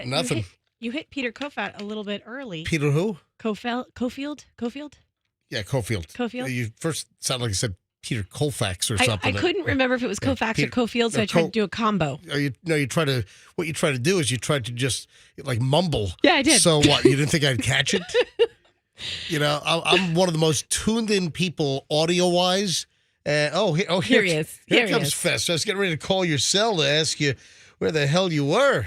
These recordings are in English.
Nothing. You hit Peter Kofat a little bit early. Peter who? Cofield? Yeah, Cofield. You first sounded like you said Peter Colfax or something. I couldn't remember if it was Kofax or Cofield, so I tried to do a combo. What you try to do is you try to just like mumble. Yeah, I did. So what? You didn't think I'd catch it? You know, I'm one of the most tuned in people audio wise. Here he is. Here comes Fest. I was getting ready to call your cell to ask you where the hell you were.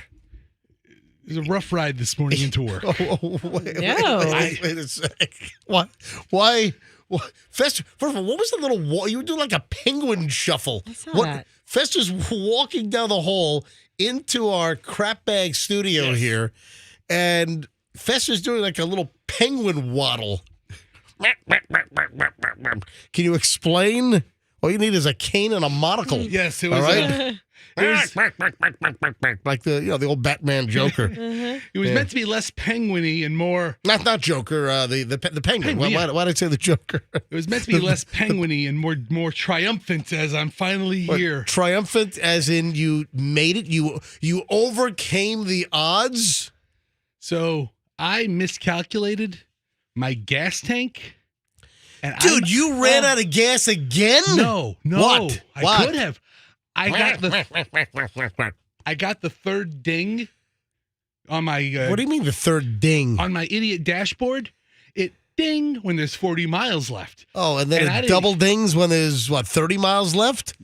It was a rough ride this morning into work. Wait a sec. Why Fester, first of all, what was the little wall? You were doing like a penguin shuffle. I saw that. Fester's walking down the hall into our crap bag studio here, and Fester's doing like a little penguin waddle. Can you explain? All you need is a cane and a monocle. Yes, it was. All right? Like the old Batman Joker. It was meant to be less penguiny and more. Not Joker. The penguin. Why did I say the Joker? It was meant to be less penguiny and more triumphant as I'm finally here. Triumphant, as in you made it. You overcame the odds. So I miscalculated my gas tank. And dude, you ran out of gas again? No. What? I could have. I got the third ding on my. What do you mean the third ding? On my idiot dashboard, it ding when there's 40 miles left. Oh, and then it double dings when there's 30 miles left?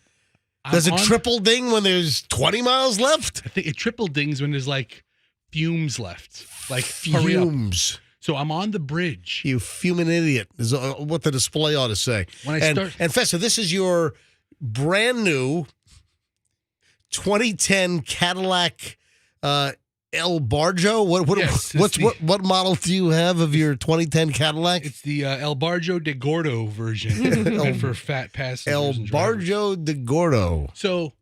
Does it triple ding when there's 20 miles left? I think it triple dings when there's like fumes left. Like fumes. So I'm on the bridge. You fuming idiot is what the display ought to say. And Festa, this is your brand new 2010 Cadillac El Barjo. What model do you have of your 2010 Cadillac? It's the El Barjo de Gordo version for fat passengers. El Barjo de Gordo. So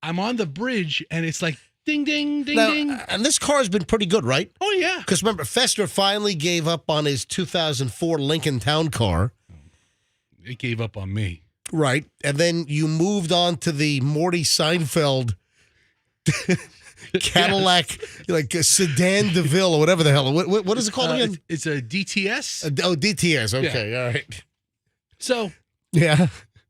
I'm on the bridge and it's like ding, ding, ding, now, ding. And this car has been pretty good, right? Oh, yeah. Because remember, Fester finally gave up on his 2004 Lincoln Town Car. It gave up on me. Right. And then you moved on to the Morty Seinfeld Cadillac, like a Sedan DeVille or whatever the hell. What is it called again? It's a DTS. DTS. Okay. Yeah. All right. So. Yeah.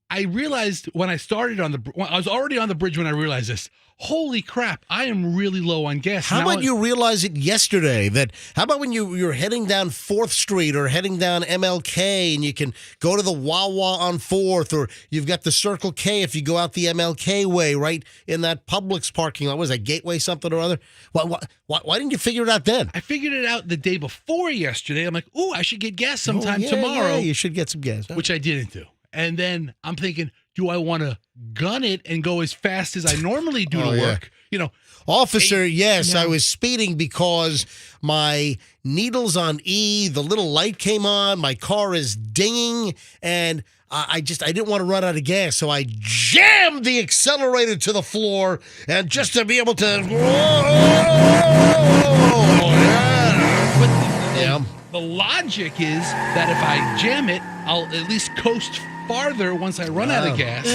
I realized when I started I was already on the bridge when I realized this. Holy crap, I am really low on gas. How about you realize it yesterday? How about when you're heading down 4th Street or heading down MLK and you can go to the Wawa on 4th, or you've got the Circle K if you go out the MLK way, right in that Publix parking lot. What is that, Gateway something or other? Why didn't you figure it out then? I figured it out the day before yesterday. I'm like, oh, I should get gas sometime tomorrow. Yeah, you should get some gas. Which I didn't do. And then I'm thinking, do I want to gun it and go as fast as I normally do to work? You know, officer, yes, I was speeding because my needle's on E, the little light came on, my car is dinging, and I didn't want to run out of gas, so I jammed the accelerator to the floor, and just to be able to... The logic is that if I jam it, I'll at least coast farther once I run out of gas.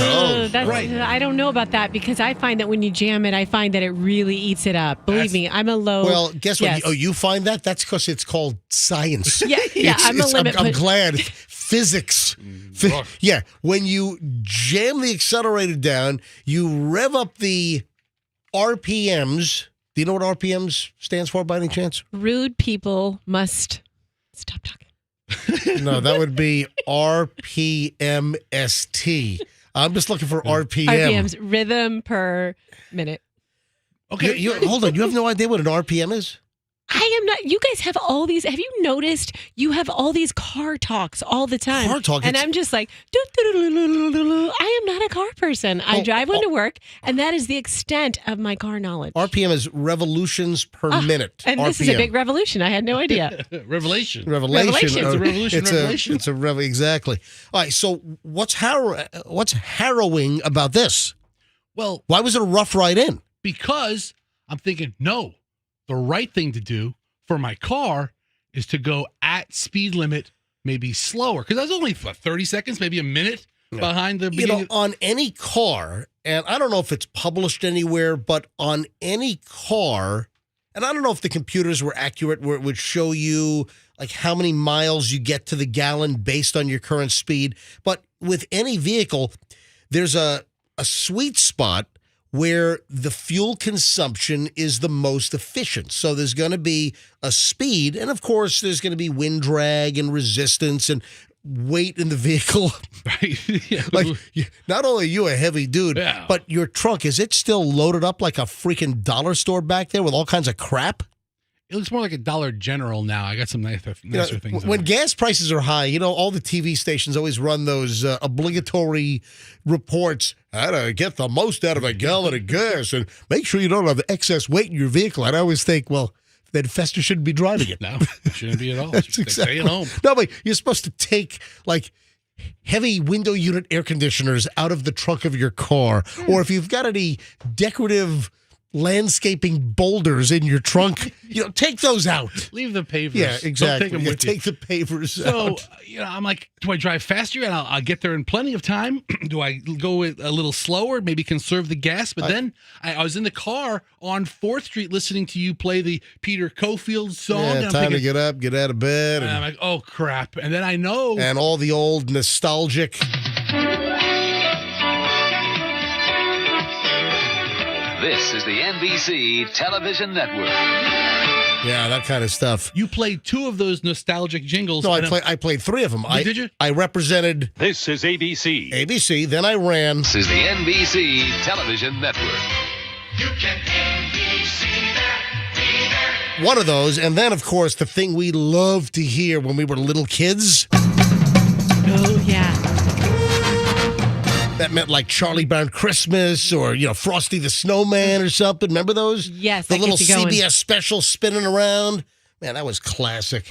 Right. I don't know about that, because I find that when you jam it, I find that it really eats it up. Believe me, I'm a low. Well, guess what? You find that? That's because it's called science. Yeah, I'm a limit. I'm glad. Physics. Yeah, when you jam the accelerator down, you rev up the RPMs. Do you know what RPMs stands for by any chance? Rude people must stop talking. No, that would be RPMST. I'm just looking for RPM. RPMs, rhythm per minute. Okay, hold on. You have no idea what an RPM is? I am not. You guys have all these. Have you noticed you have all these car talks all the time? Car talk. And I'm just like, I am not a car person. I drive one to work, and that is the extent of my car knowledge. RPM is revolutions per minute. And this is a big revolution. I had no idea. Revelation. It's a revolution. Revelation. It's a exactly. All right. So what's harrowing about this? Well, why was it a rough ride in? Because I'm thinking, no. The right thing to do for my car is to go at speed limit, maybe slower. Because I was only 30 seconds, maybe a minute behind the beginning. On any car, and I don't know if it's published anywhere, but on any car, and I don't know if the computers were accurate where it would show you like how many miles you get to the gallon based on your current speed. But with any vehicle, there's a sweet spot where the fuel consumption is the most efficient. So there's going to be a speed, and of course there's going to be wind drag and resistance and weight in the vehicle. Right. Yeah. Like, not only are you a heavy dude, but your trunk, is it still loaded up like a freaking dollar store back there with all kinds of crap? It looks more like a Dollar General now. I got some nicer things. When gas prices are high, all the TV stations always run those obligatory reports. How to get the most out of a gallon of gas, and make sure you don't have excess weight in your vehicle. And I always think, well, then Fester shouldn't be driving it. No, it shouldn't be at all. That's exactly. Stay at home. No, but you're supposed to take heavy window unit air conditioners out of the trunk of your car, or if you've got any decorative landscaping boulders in your trunk, take those out. Leave the pavers. Yeah, exactly. Don't take them with take the pavers out. So, I'm like, do I drive faster and I'll get there in plenty of time? Do I go a little slower, maybe conserve the gas? But then I was in the car on 4th Street listening to you play the Peter Cofield song. Yeah, and I'm time thinking, to get up, get out of bed. And I'm like, oh, crap. And then I know. And all the old nostalgic. This is the NBC Television Network. Yeah, that kind of stuff. You played 2 of those nostalgic jingles. No, I played 3 of them. Did you? I represented This is ABC. ABC, then I ran. This is the NBC Television Network. You can NBC that, be there. One of those, and then, of course, the thing we loved to hear when we were little kids. Oh, yeah. That meant like Charlie Brown Christmas or, Frosty the Snowman or something. Remember those? Yes, The that little gets you going. CBS special spinning around. Man, that was classic.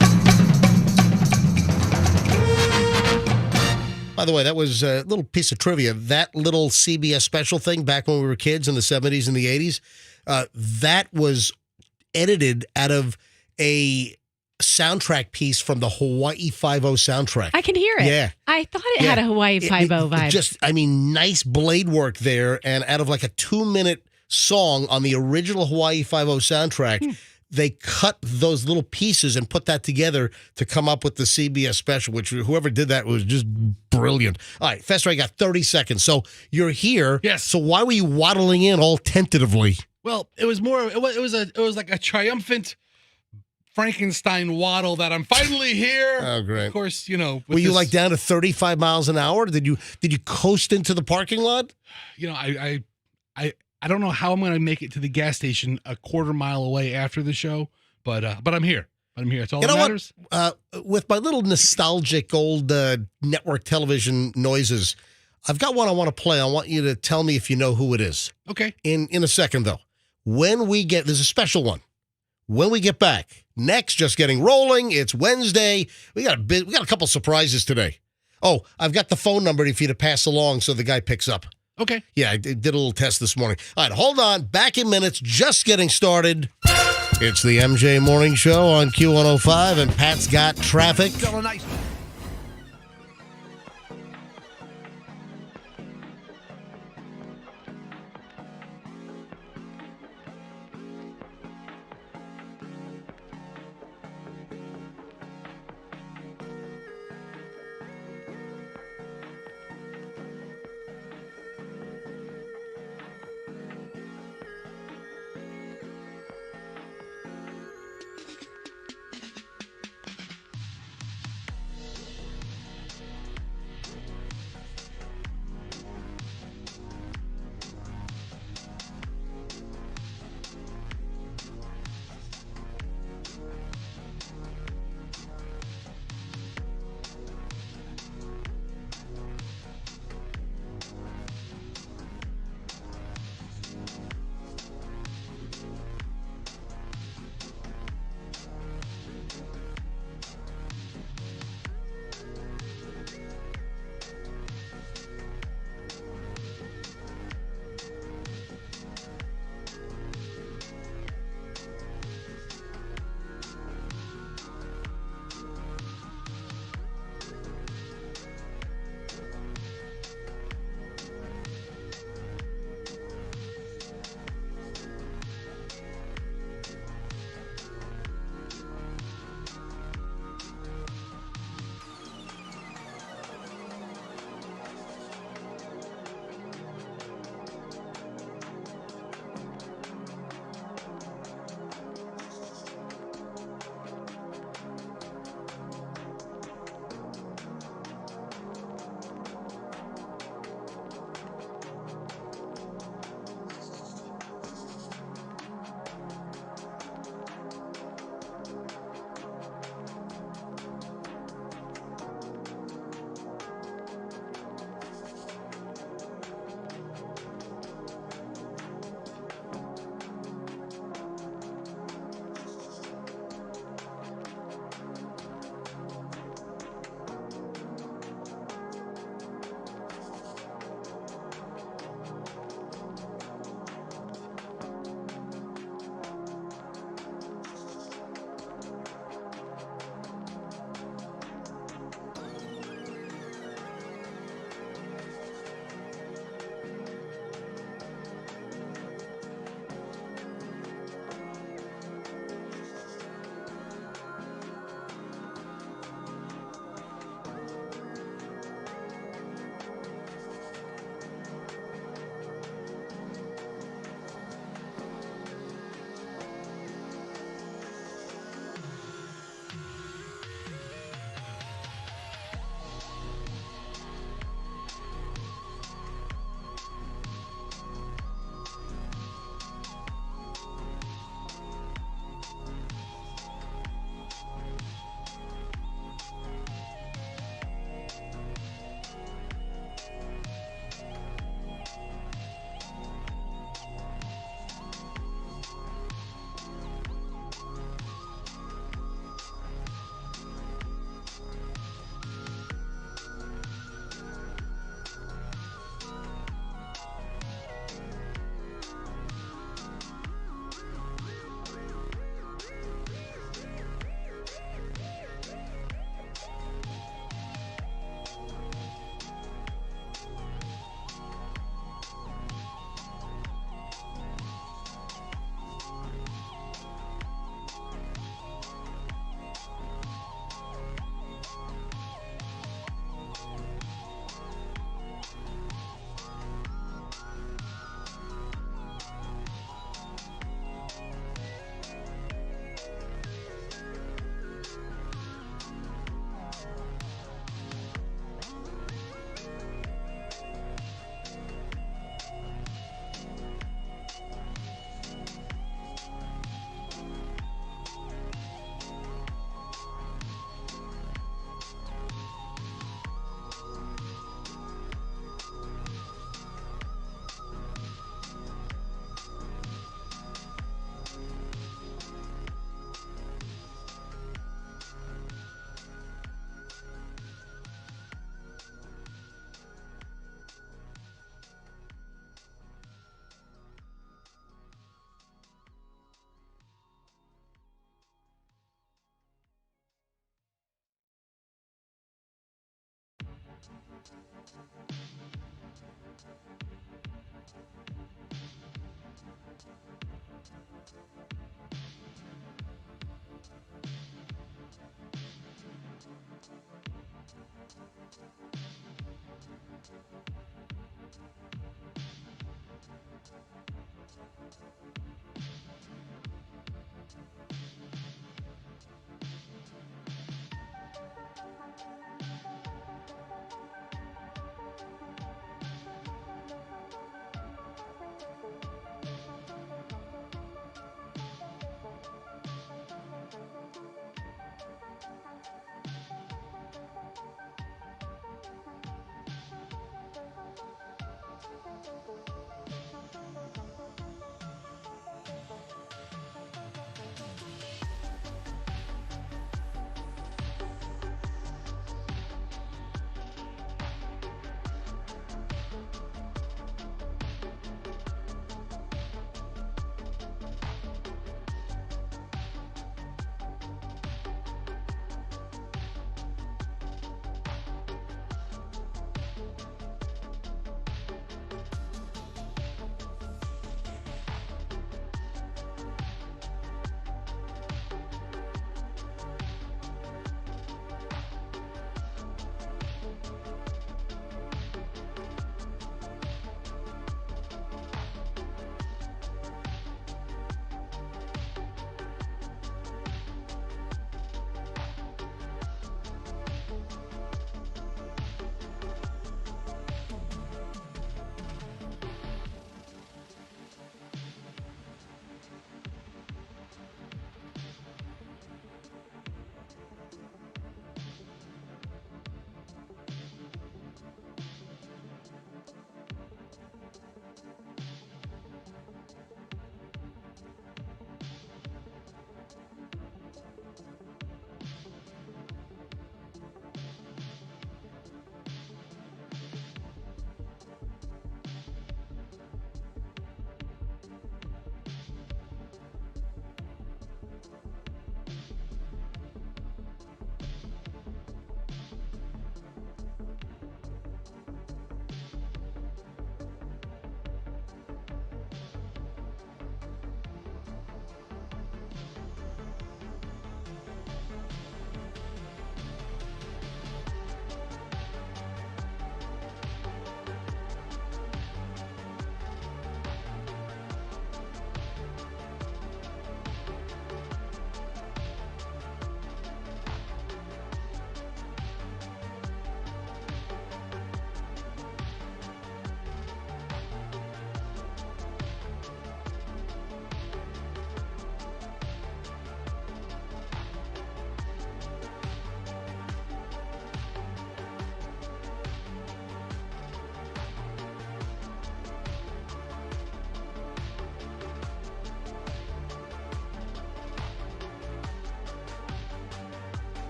By the way, that was a little piece of trivia. That little CBS special thing back when we were kids in the 70s and the 80s, that was edited out of a soundtrack piece from the Hawaii Five-0 soundtrack. I can hear it. Yeah. I thought it had a Hawaii Five-0 vibe. Just, nice blade work there. And out of like a 2-minute song on the original Hawaii Five-0 soundtrack, they cut those little pieces and put that together to come up with the CBS special, which whoever did that was just brilliant. All right, Fester, I got 30 seconds. So you're here. Yes. So why were you waddling in all tentatively? Well, it was more. It was like a triumphant Frankenstein waddle that I'm finally here. Oh, great. Of course, Were you like down to 35 miles an hour? Did you coast into the parking lot? I don't know how I'm going to make it to the gas station a quarter mile away after the show, but I'm here. It's all that matters. With my little nostalgic old network television noises, I've got one I want to play. I want you to tell me if you know who it is. Okay. In a second, though. There's a special one. When we get back, next, just getting rolling. It's Wednesday. We got a couple surprises today. Oh, I've got the phone number for you to pass along so the guy picks up. Okay. Yeah, I did a little test this morning. All right, hold on. Back in minutes. Just getting started. It's the MJ Morning Show on Q105, and Pat's got traffic.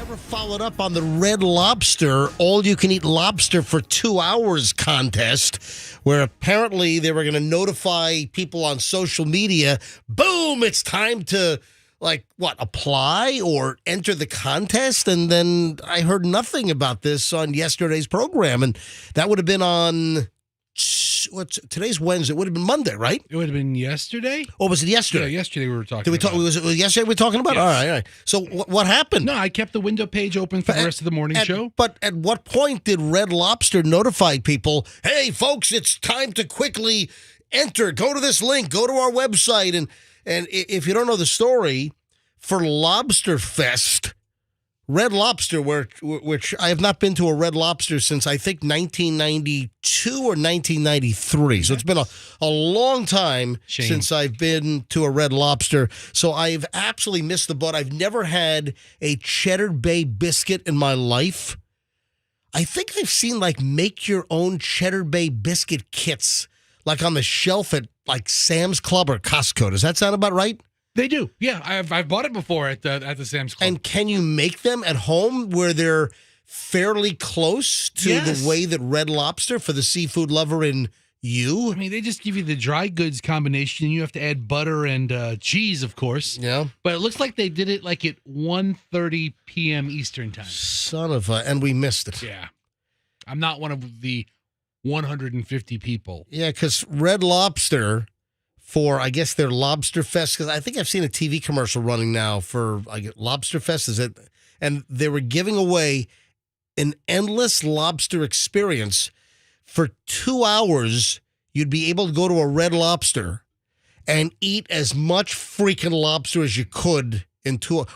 Never followed up on the Red Lobster all-you-can-eat lobster for 2 hours contest, where apparently they were going to notify people on social media, boom, it's time to, apply or enter the contest? And then I heard nothing about this on yesterday's program, and that would have been on... today's Wednesday. It would have been Monday, right? It would have been yesterday. Or was it yesterday? Yeah, yesterday we were talking. Did we talk? Was it yesterday we were talking about? Yes. All right. So what happened? No, I kept the window page open for the rest of the morning show. But at what point did Red Lobster notify people, hey, folks, it's time to quickly enter. Go to this link. Go to our website. And if you don't know the story, for Lobster Fest, Red Lobster, which I have not been to a Red Lobster since I think 1992 or 1993. So it's been a long time since I've been to a Red Lobster. So I've absolutely missed the boat. I've never had a Cheddar Bay biscuit in my life. I think I've seen make your own Cheddar Bay biscuit kits on the shelf at Sam's Club or Costco. Does that sound about right? They do. Yeah, I've bought it before at the Sam's Club. And can you make them at home where they're fairly close to the way that Red Lobster, for the seafood lover in you? I mean, they just give you the dry goods combination. You have to add butter and cheese, of course. Yeah. But it looks like they did it at 1:30 p.m. Eastern time. Son of a... And we missed it. Yeah. I'm not one of the 150 people. Yeah, because Red Lobster... for, I guess, their Lobster Fest, because I think I've seen a TV commercial running now for Lobster Fest, is it? And they were giving away an endless lobster experience. For 2 hours, you'd be able to go to a Red Lobster and eat as much freaking lobster as you could in 2 hours.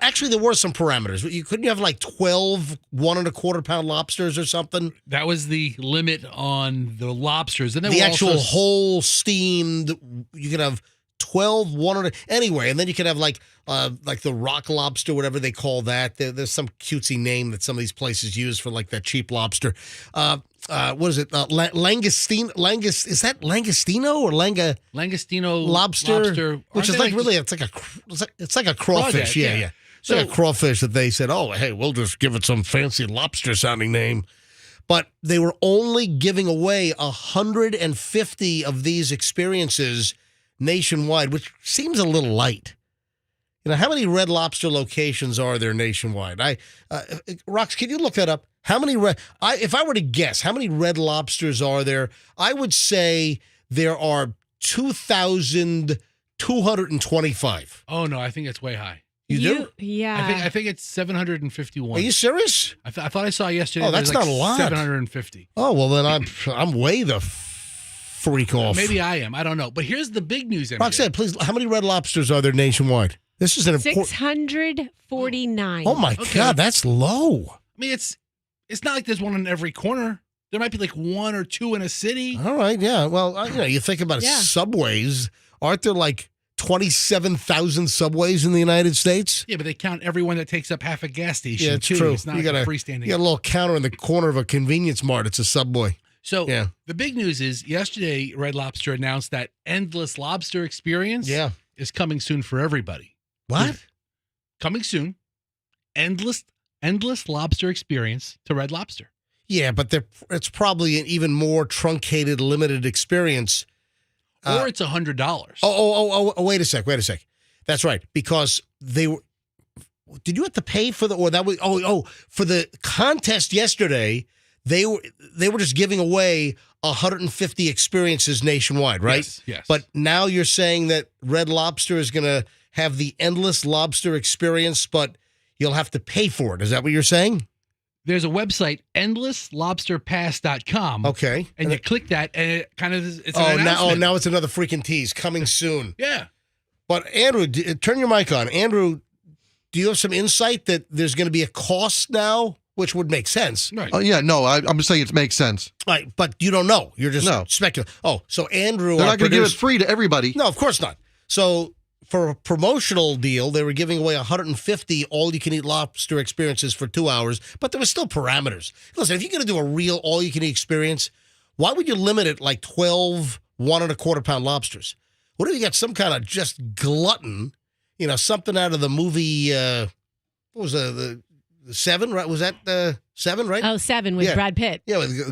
Actually, there were some parameters. Couldn't you have 12 1.25-pound lobsters or something? That was the limit on the lobsters. And the actual whole steamed, you could have 12 anyway, and then you could have the rock lobster, whatever they call that. There's some cutesy name that some of these places use for that cheap lobster. What is it? Langostino? Is that Langostino or Langostino lobster? Which is really it's like a crawfish. Project, yeah. It's like a crawfish that they said, oh, hey, we'll just give it some fancy lobster sounding name. But they were only giving away 150 of these experiences nationwide, which seems a little light. How many Red Lobster locations are there nationwide? Rox, can you look that up? How many if I were to guess, how many Red Lobsters are there? I would say there are 2,225. Oh no, I think it's way high. You do? Yeah. I think it's 751. Are you serious? I thought I saw yesterday. Oh, that's not a lot. 750. Oh well, then I'm way the freak off. Maybe I am. I don't know. But here's the big news. Roxanne, please. How many Red Lobsters are there nationwide? This is an important. 649. Oh my God, that's low. I mean, it's not like there's one in every corner. There might be one or two in a city. All right, yeah. Well, you think about it, subways. Aren't there 27,000 subways in the United States? Yeah, but they count everyone that takes up half a gas station. Yeah, it's true. It's not freestanding. You got a little counter in the corner of a convenience mart. It's a Subway. So the big news is yesterday, Red Lobster announced that Endless Lobster Experience is coming soon for everybody. What? Coming soon. Endless Lobster Experience to Red Lobster. Yeah, but it's probably an even more truncated, limited experience. Or it's $100. Oh, wait a sec. That's right. Because they were... Did you have to pay for the... Or that was... for the contest yesterday... They were just giving away 150 experiences nationwide, right? Yes. But now you're saying that Red Lobster is going to have the Endless Lobster Experience, but you'll have to pay for it. Is that what you're saying? There's a website, endlesslobsterpass.com. Okay. And you click that, and it kind of it's an announcement. Now it's another freaking tease coming soon. Yeah. But Andrew, turn your mic on. Andrew, do you have some insight that there's going to be a cost now? Which would make sense. Right. Oh, yeah, no, I'm just saying it makes sense. Right, but you don't know. You're just speculating. Oh, so Andrew... They're not going to give it free to everybody. No, of course not. So for a promotional deal, they were giving away 150 all-you-can-eat lobster experiences for 2 hours, but there were still parameters. Listen, if you're going to do a real all-you-can-eat experience, why would you limit it 12 1.25-pound lobsters? What if you got some kind of just glutton, something out of the movie... what was the 7, right? Was that 7, right? Oh, 7 with Brad Pitt. Yeah, was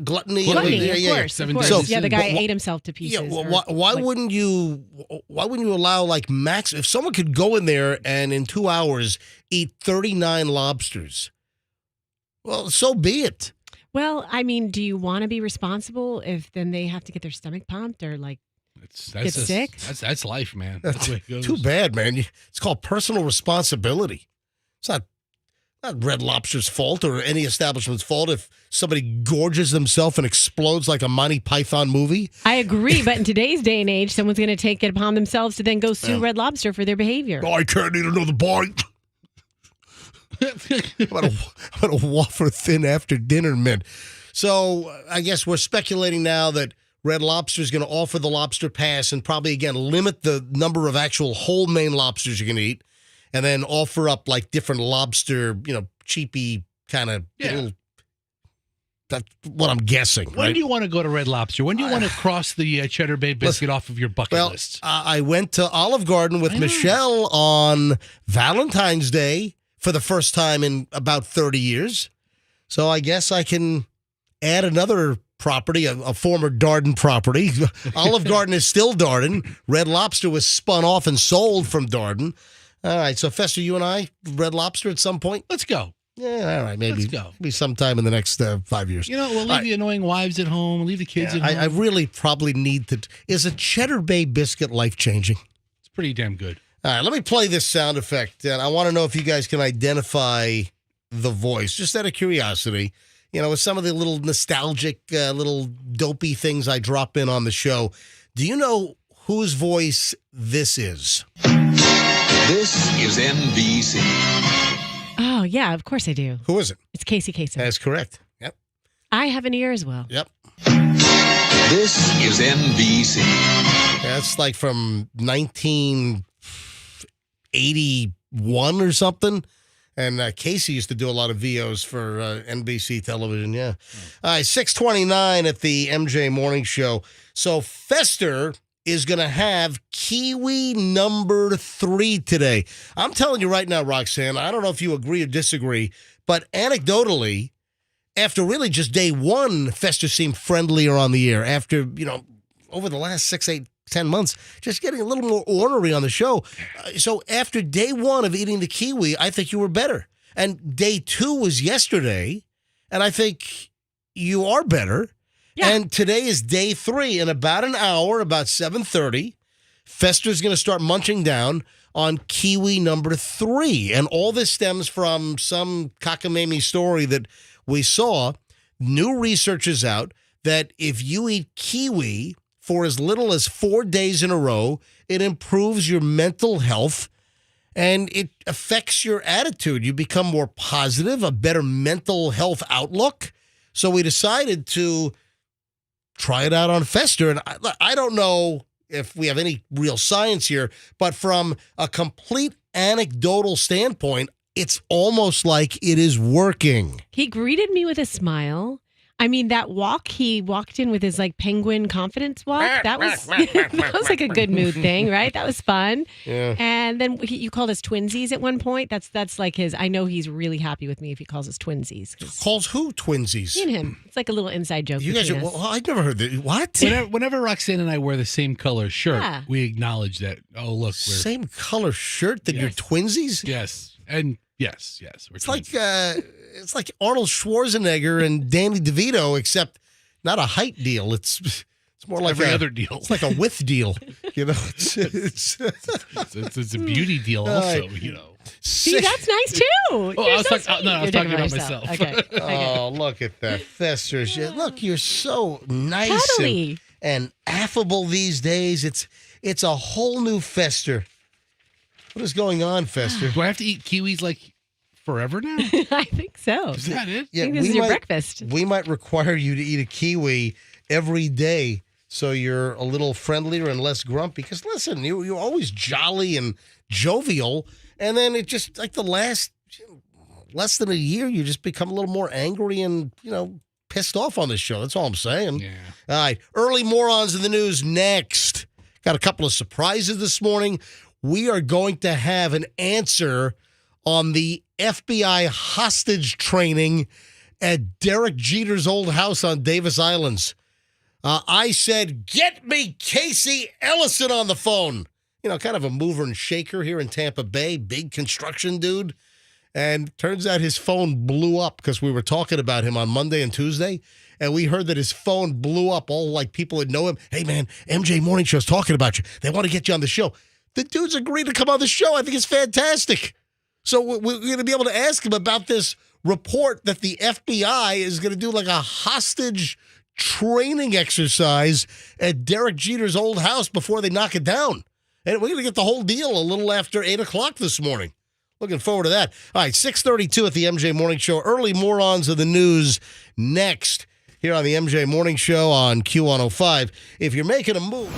gluttony. Gluttony, of course. 7 of course. days. So, the guy ate himself to pieces. Yeah, well, why wouldn't you allow like max? If someone could go in there and in 2 hours eat 39 lobsters, well, so be it. Well, I mean, do you want to be responsible if then they have to get their stomach pumped or like get sick? That's life, man. That's the way it goes. too bad, man. It's called personal responsibility. It's not Red Lobster's fault or any establishment's fault if somebody gorges themselves and explodes like a Monty Python movie. I agree, but in today's day and age, someone's going to take it upon themselves to then go sue Red Lobster for their behavior. I can't eat another bite. I'm going to wafer thin after dinner, man. So I guess we're speculating now that Red Lobster is going to offer the lobster pass and probably, again, limit the number of actual whole Maine lobsters you can eat and then offer up like different lobster, cheapy kind of little. That's what I'm guessing. When do you want to go to Red Lobster? When do you want to cross the Cheddar Bay biscuit off of your bucket list? I went to Olive Garden with Michelle on Valentine's Day for the first time in about 30 years. So I guess I can add another property, a former Darden property. Olive Garden is still Darden. Red Lobster was spun off and sold from Darden. All right, so Fester, you and I, Red Lobster at some point? Let's go. Yeah, all right, maybe. Let's go. Maybe sometime in the next 5 years. We'll leave the annoying wives at home, leave the kids at home. I really probably need to. Is a Cheddar Bay biscuit life-changing? It's pretty damn good. All right, let me play this sound effect, and I want to know if you guys can identify the voice, just out of curiosity. With some of the little nostalgic, little dopey things I drop in on the show. Do you know whose voice this is? This is NBC. Oh, yeah, of course I do. Who is it? It's Casey Kasem. That's correct. Yep. I have an ear as well. Yep. This is NBC. That's like from 1981 or something. And Casey used to do a lot of VOs for NBC television, yeah. All right, 6:29 at the MJ Morning Show. So Fester is going to have Kiwi number 3 today. I'm telling you right now, Roxanne, I don't know if you agree or disagree, but anecdotally, after really just day 1, Fester seemed friendlier on the air. After, over the last 6, 8, 10 months, just getting a little more ornery on the show. So after day 1 of eating the kiwi, I think you were better. And day 2 was yesterday, and I think you are better. Yeah. And today is day 3. In about an hour, about 7:30, Fester's going to start munching down on kiwi number 3. And all this stems from some cockamamie story that we saw. New research is out that if you eat kiwi for as little as 4 days in a row, it improves your mental health and it affects your attitude. You become more positive, a better mental health outlook. So we decided to try it out on Fester. And I don't know if we have any real science here, but from a complete anecdotal standpoint, it's almost like it is working. He greeted me with a smile. I mean, that walk, he walked in with his penguin confidence walk. That was like a good mood thing, right? That was fun. Yeah. And then you called us twinsies at one point. That's like his, I know he's really happy with me if he calls us twinsies. Calls who twinsies? Me and him. It's like a little inside joke. You guys well, I've never heard that. What? Whenever Roxanne and I wear the same color shirt, we acknowledge that, oh, look. Same color shirt that you're twinsies? Yes. And yes. It's like Arnold Schwarzenegger and Danny DeVito, except not a height deal. It's more like every other deal. It's like a width deal. It's a beauty deal, also. See, that's nice too. Oh, I was talking about myself. Okay. Oh, look at that, Fester. Look, you're so nice and affable these days. It's a whole new Fester. What is going on, Fester? Do I have to eat kiwis forever now? I think so. Is that it? Yeah, I think this is your breakfast. We might require you to eat a kiwi every day so you're a little friendlier and less grumpy. Because listen, you're always jolly and jovial, and then it just like the less than a year, you just become a little more angry and pissed off on this show. That's all I'm saying. Yeah. All right, early morons in the news next. Got a couple of surprises this morning. We are going to have an answer on the FBI hostage training at Derek Jeter's old house on Davis Islands. I said, get me Casey Ellison on the phone. You know, kind of a mover and shaker here in Tampa Bay, big construction dude. And turns out his phone blew up because we were talking about him on Monday and Tuesday. And we heard that his phone blew up. All like people that know him. Hey, man, MJ Morning Show's talking about you. They want to get you on the show. The dude's agreed to come on the show. I think it's fantastic. So we're going to be able to ask him about this report that the FBI is going to do like a hostage training exercise at Derek Jeter's old house before they knock it down. And we're going to get the whole deal a little after 8 o'clock this morning. Looking forward to that. All right, 6:32 at the MJ Morning Show. Early morons of the news next here on the MJ Morning Show on Q105. If you're making a move.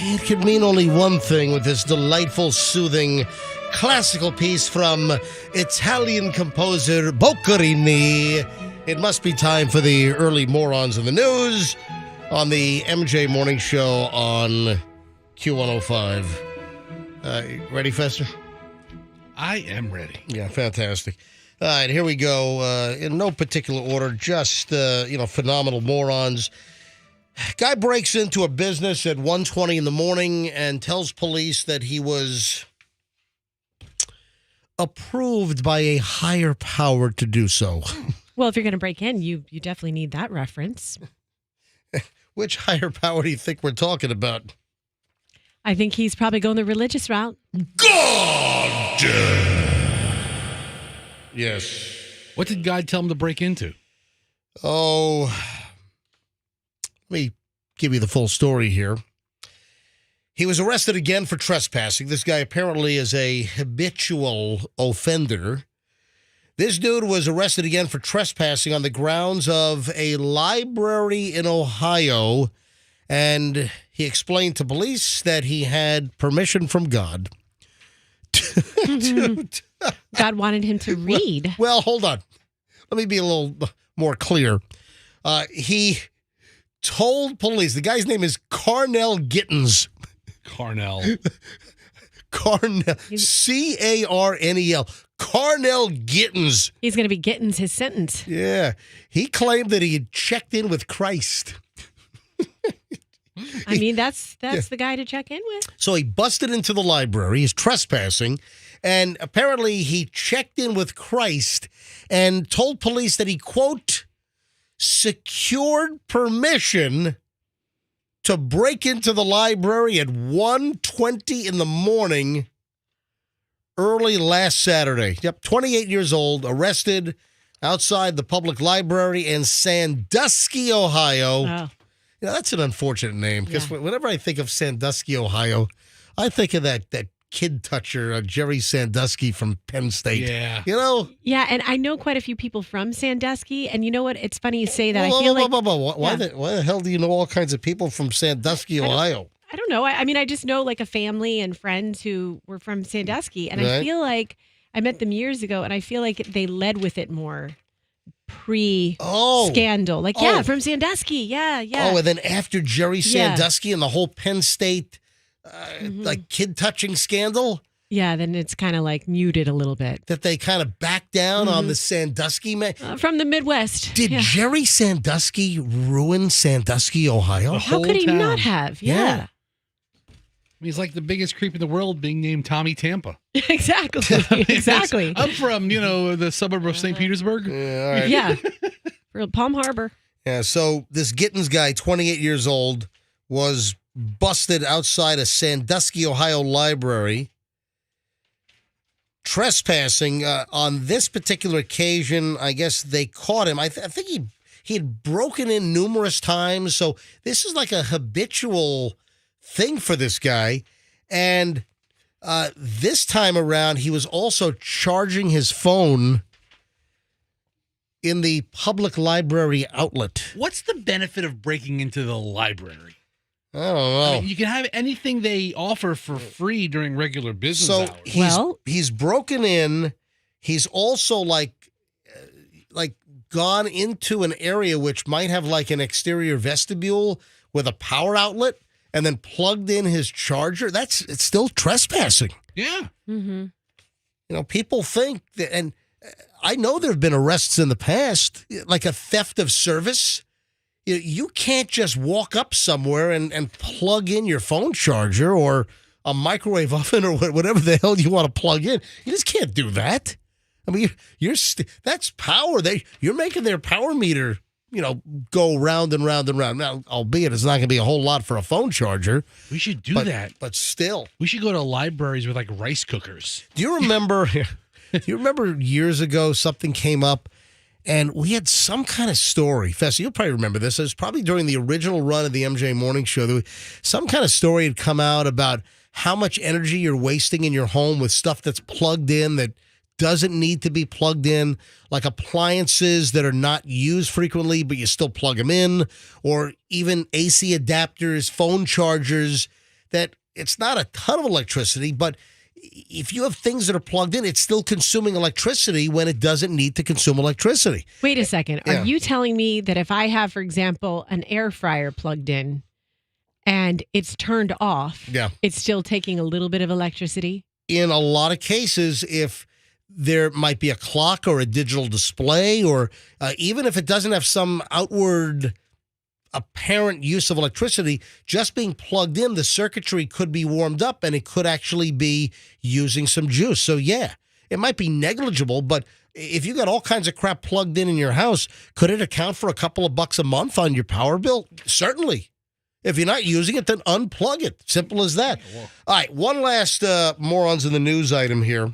It could mean only one thing with this delightful, soothing, classical piece from Italian composer Boccherini. It must be time for the early Morons in the News on the MJ Morning Show on Q105. Ready, Fester? I am ready. Yeah, fantastic. All right, here we go. In no particular order, just, phenomenal morons. Guy breaks into a business at 1:20 in the morning and tells police that he was approved by a higher power to do so. Well, if you're going to break in, you definitely need that reference. Which higher power do you think we're talking about? I think he's probably going the religious route. God! Yes. What did God tell him to break into? Oh, let me give you the full story here. He was arrested again for trespassing. This guy apparently is a habitual offender. This dude was arrested again for trespassing on the grounds of a library in Ohio, and he explained to police that he had permission from God. God wanted him to read. Well, hold on. Let me be a little more clear. He told police, the guy's name is Carnell Gittens. Carnell. Carnell. C-A-R-N-E-L. Carnell Gittens. He's going to be Gittens his sentence. Yeah. He claimed that he had checked in with Christ. I mean, that's the guy to check in with. So he busted into the library. He's trespassing. And apparently he checked in with Christ and told police that he, quote, secured permission to break into the library at 1:20 in the morning early last Saturday. Yep, 28 years old, arrested outside the public library in Sandusky, Ohio. Oh. You know, that's an unfortunate name because whenever I think of Sandusky, Ohio, I think of that kid toucher, Jerry Sandusky from Penn State. Yeah. You know? Yeah, and I know quite a few people from Sandusky, and you know what? It's funny you say that. Why the hell do you know all kinds of people from Sandusky, Ohio? I don't know. I mean, I just know like a family and friends who were from Sandusky, and I feel like I met them years ago, and I feel like they led with it more pre-scandal. From Sandusky. Yeah. Oh, and then after Jerry Sandusky and the whole Penn State like kid touching scandal. Yeah, then it's kind of like muted a little bit. That they kind of backed down on the Sandusky man. From the Midwest. Did Jerry Sandusky ruin Sandusky, Ohio? How could he not have? Yeah. He's like the biggest creep in the world being named Tommy Tampa. Exactly. Exactly. I'm from, the suburb of St. Petersburg. Yeah, all right. Yeah. Palm Harbor. Yeah, so this Gittens guy, 28 years old, was busted outside a Sandusky, Ohio library, trespassing. On this particular occasion, I guess they caught him. I think he had broken in numerous times, so this is like a habitual thing for this guy. And this time around, he was also charging his phone in the public library outlet. What's the benefit of breaking into the library? I don't know. I mean, you can have anything they offer for free during regular business hours. He's broken in. He's also like gone into an area which might have like an exterior vestibule with a power outlet and then plugged in his charger. It's still trespassing. Yeah. Mm-hmm. People think that, and I know there have been arrests in the past, like a theft of service. You can't just walk up somewhere and plug in your phone charger or a microwave oven or whatever the hell you want to plug in. You just can't do that. I mean, that's power. You're making their power meter, go round and round and round. Now, albeit it's not going to be a whole lot for a phone charger. We should do that. But still. We should go to libraries with like rice cookers. Do you remember years ago something came up? And we had some kind of story. Fessy, you'll probably remember this. It was probably during the original run of the MJ Morning Show. Some kind of story had come out about how much energy you're wasting in your home with stuff that's plugged in that doesn't need to be plugged in, like appliances that are not used frequently, but you still plug them in, or even AC adapters, phone chargers, that it's not a ton of electricity, but if you have things that are plugged in, it's still consuming electricity when it doesn't need to consume electricity. Wait a second. Are you telling me that if I have, for example, an air fryer plugged in and it's turned off, it's still taking a little bit of electricity? In a lot of cases, if there might be a clock or a digital display, or even if it doesn't have some outward apparent use of electricity, just being plugged in, the circuitry could be warmed up and it could actually be using some juice. So yeah, it might be negligible, but if you got all kinds of crap plugged in your house, could it account for a couple of bucks a month on your power bill? Certainly. If you're not using it, then unplug it. Simple as that. All right, one last Morons in the News item here.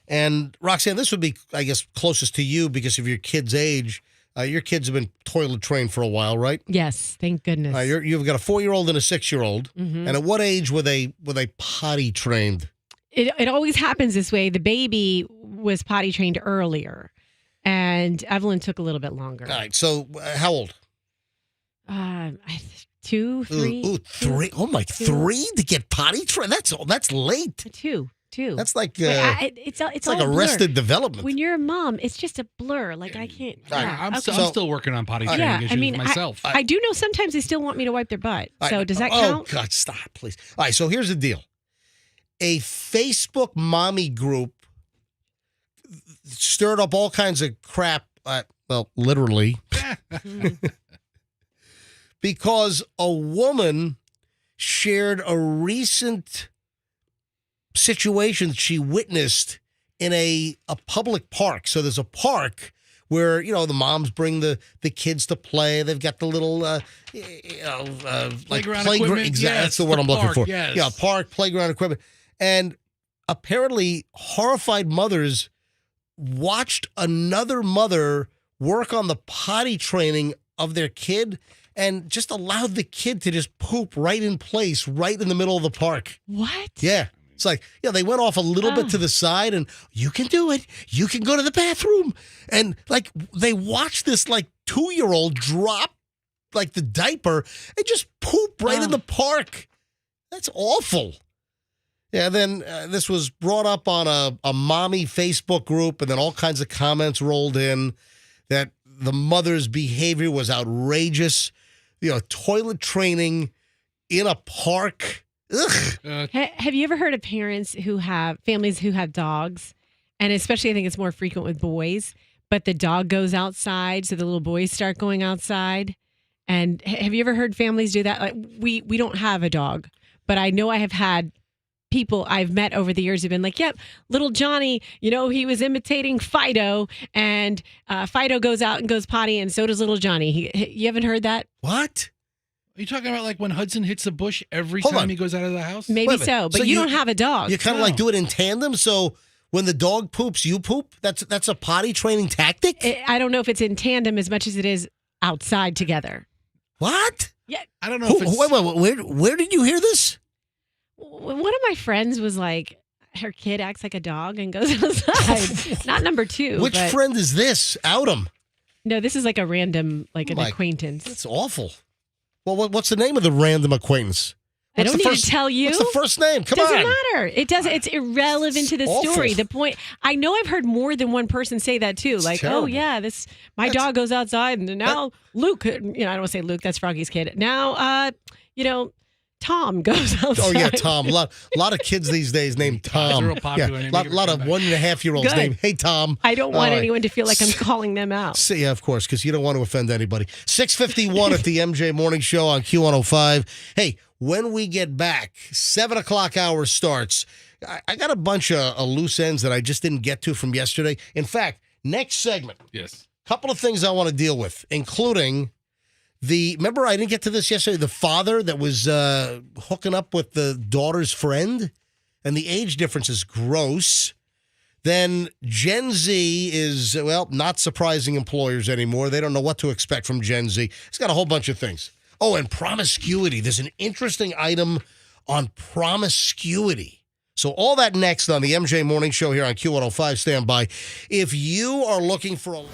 And, Roxanne, this would be, I guess, closest to you because of your kid's age. Your kids have been toilet trained for a while, right? Yes, thank goodness. You've got a 4-year-old and a 6-year-old. Mm-hmm. And at what age were they potty trained? It always happens this way. The baby was potty trained earlier, and Evelyn took a little bit longer. All right, so how old? 2, 3. Ooh, 3. Oh, my, 3 to get potty trained? That's late. 2. That's like it's like all Arrested blur. Development. When you're a mom, it's just a blur. Like I can't. I'm okay. still working on potty training issues myself. I do know sometimes they still want me to wipe their butt. So does that count? Oh, God, stop, please. All right, so here's the deal. A Facebook mommy group stirred up all kinds of crap, well, literally, because a woman shared a recent situation she witnessed in a public park. So there's a park where, the moms bring the kids to play. They've got the little, Playground like equipment. Exactly, Yes, that's the word I'm looking park, for. yes. Yeah, park, playground equipment. And apparently horrified mothers watched another mother work on the potty training of their kid and just allowed the kid to just poop right in place, right in the middle of the park. What? Yeah. It's like, they went off a little bit to the side and you can do it. You can go to the bathroom. And like they watched this like 2-year-old drop like the diaper and just poop right in the park. That's awful. Yeah, then this was brought up on a mommy Facebook group, and then all kinds of comments rolled in that the mother's behavior was outrageous. Toilet training in a park. Ugh. Have you ever heard of families who have dogs, and especially I think it's more frequent with boys, but the dog goes outside, so the little boys start going outside? And have you ever heard families do that? Like we don't have a dog, but I know I have had people I've met over the years have been like, yep, little Johnny, he was imitating Fido, and Fido goes out and goes potty, and so does little Johnny. You haven't heard that? What? Are you talking about like when Hudson hits a bush every Hold time on. he goes out of the house? Maybe so, but you don't have a dog. You kind of like do it in tandem, so when the dog poops, you poop? That's a potty training tactic? I don't know if it's in tandem as much as it is outside together. What? Yeah. I don't know if it's... Wait, where did you hear this? One of my friends was like, her kid acts like a dog and goes outside. Not number 2. Which friend is this? Out him. No, this is like a random, like an acquaintance. That's awful. Well, what's the name of the random acquaintance? I don't need to tell you. What's the first name? Come doesn't on. matter. It doesn't. It's irrelevant to the story. The point. I know I've heard more than one person say that too. Like, terrible. oh yeah, my dog goes outside, and now Luke. I don't want to say Luke. That's Froggy's kid. Now, Tom goes outside. Oh yeah, Tom. A lot of kids these days named Tom. It's a real popular name. A lot of 1.5-year-olds named Hey Tom. I don't want anyone to feel like I'm calling them out. Yeah, of course, because you don't want to offend anybody. 6:51 at the MJ Morning Show on Q105. Hey, when we get back, 7 o'clock hour starts. I got a bunch of loose ends that I just didn't get to from yesterday. In fact, next segment. Yes. Couple of things I want to deal with, including remember I didn't get to this yesterday, the father that was hooking up with the daughter's friend, and the age difference is gross. Then Gen Z is, not surprising employers anymore. They don't know what to expect from Gen Z. It's got a whole bunch of things. Oh, and promiscuity. There's an interesting item on promiscuity. So all that next on the MJ Morning Show here on Q105. Stand by. If you are looking for a...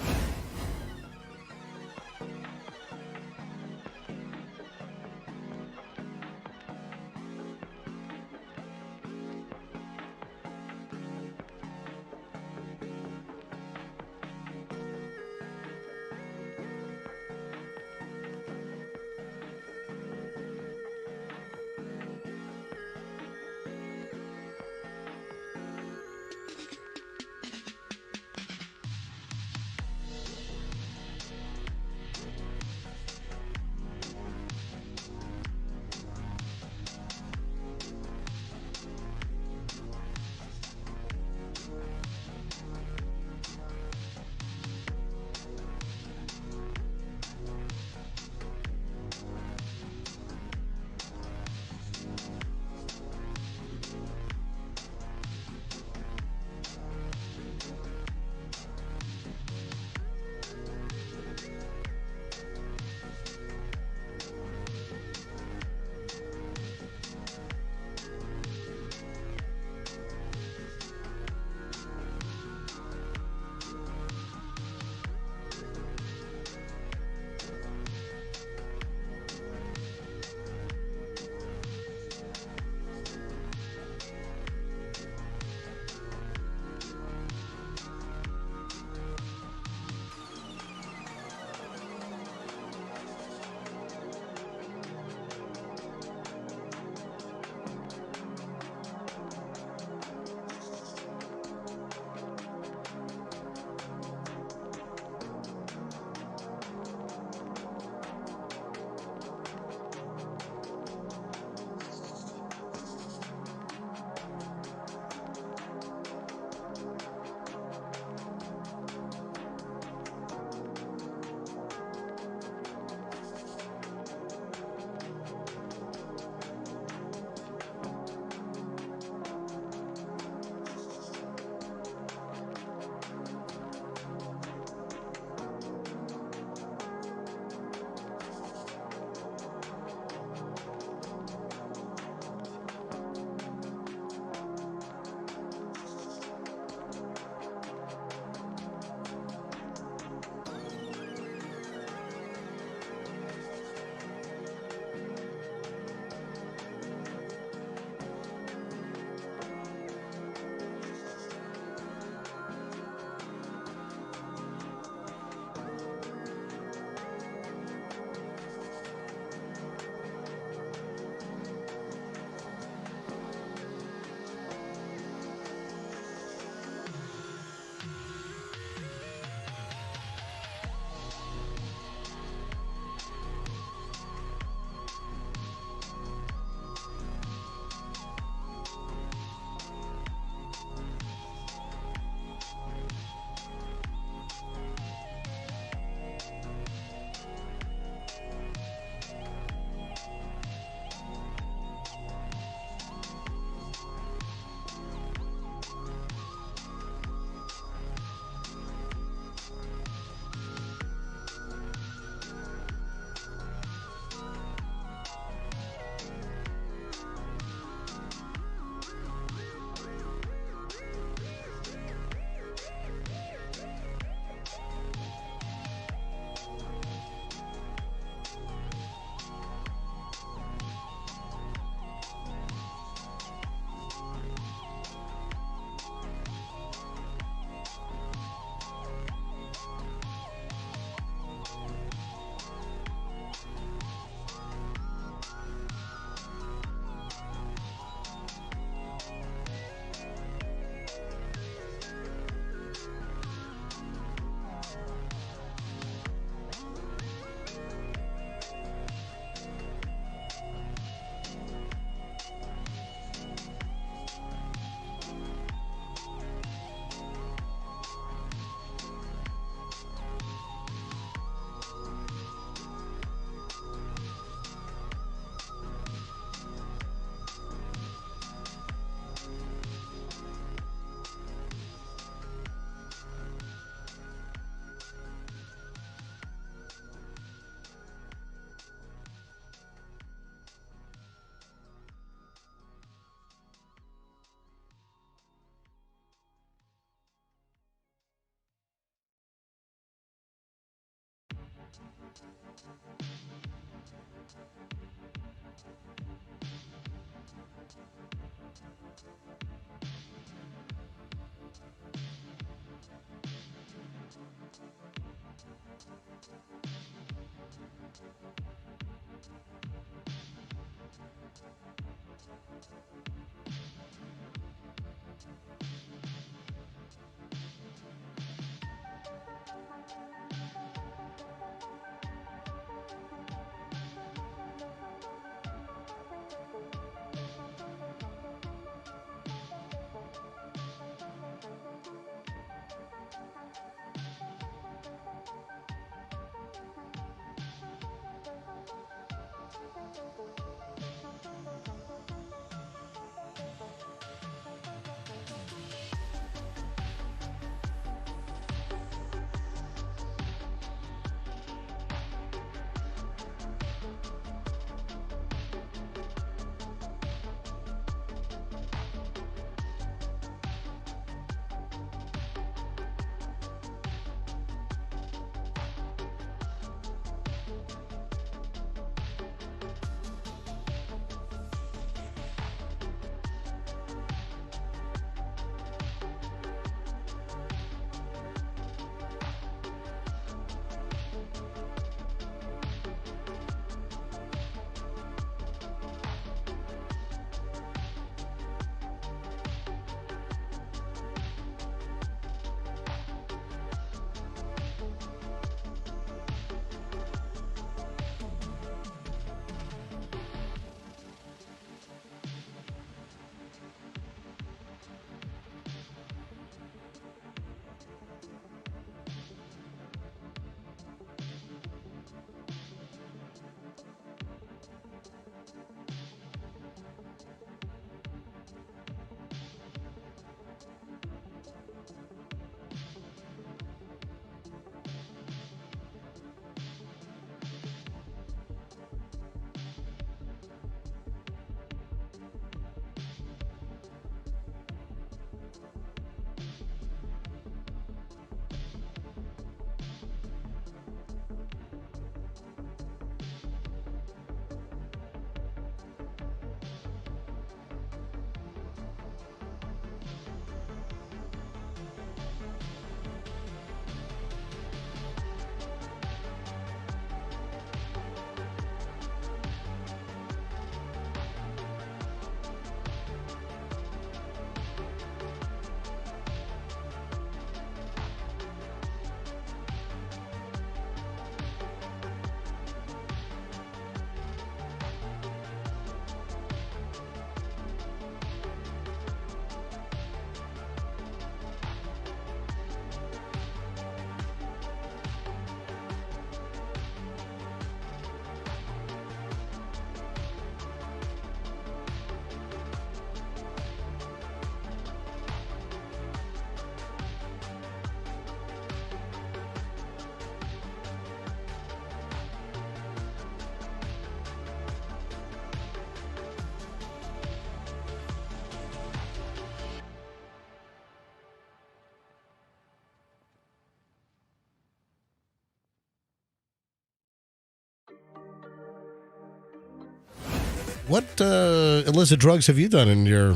What illicit drugs have you done in your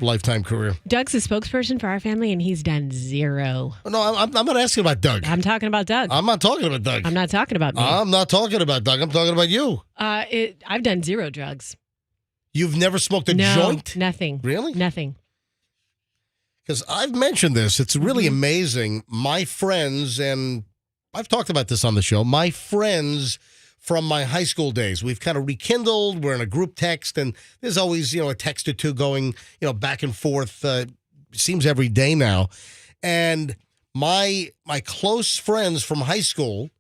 lifetime career? Doug's a spokesperson for our family, and he's done zero. No, I'm not asking about Doug. I'm talking about Doug. I'm not talking about Doug. I'm not talking about me. I'm not talking about Doug. I'm talking about you. I've done zero drugs. You've never smoked a No, joint? nothing. Really? Nothing. Because I've mentioned this. It's really amazing. My friends, and I've talked about this on the show, my friends from my high school days, we've kind of rekindled. We're in a group text, and there's always, a text or two going, back and forth. Seems every day now. And my close friends from high school,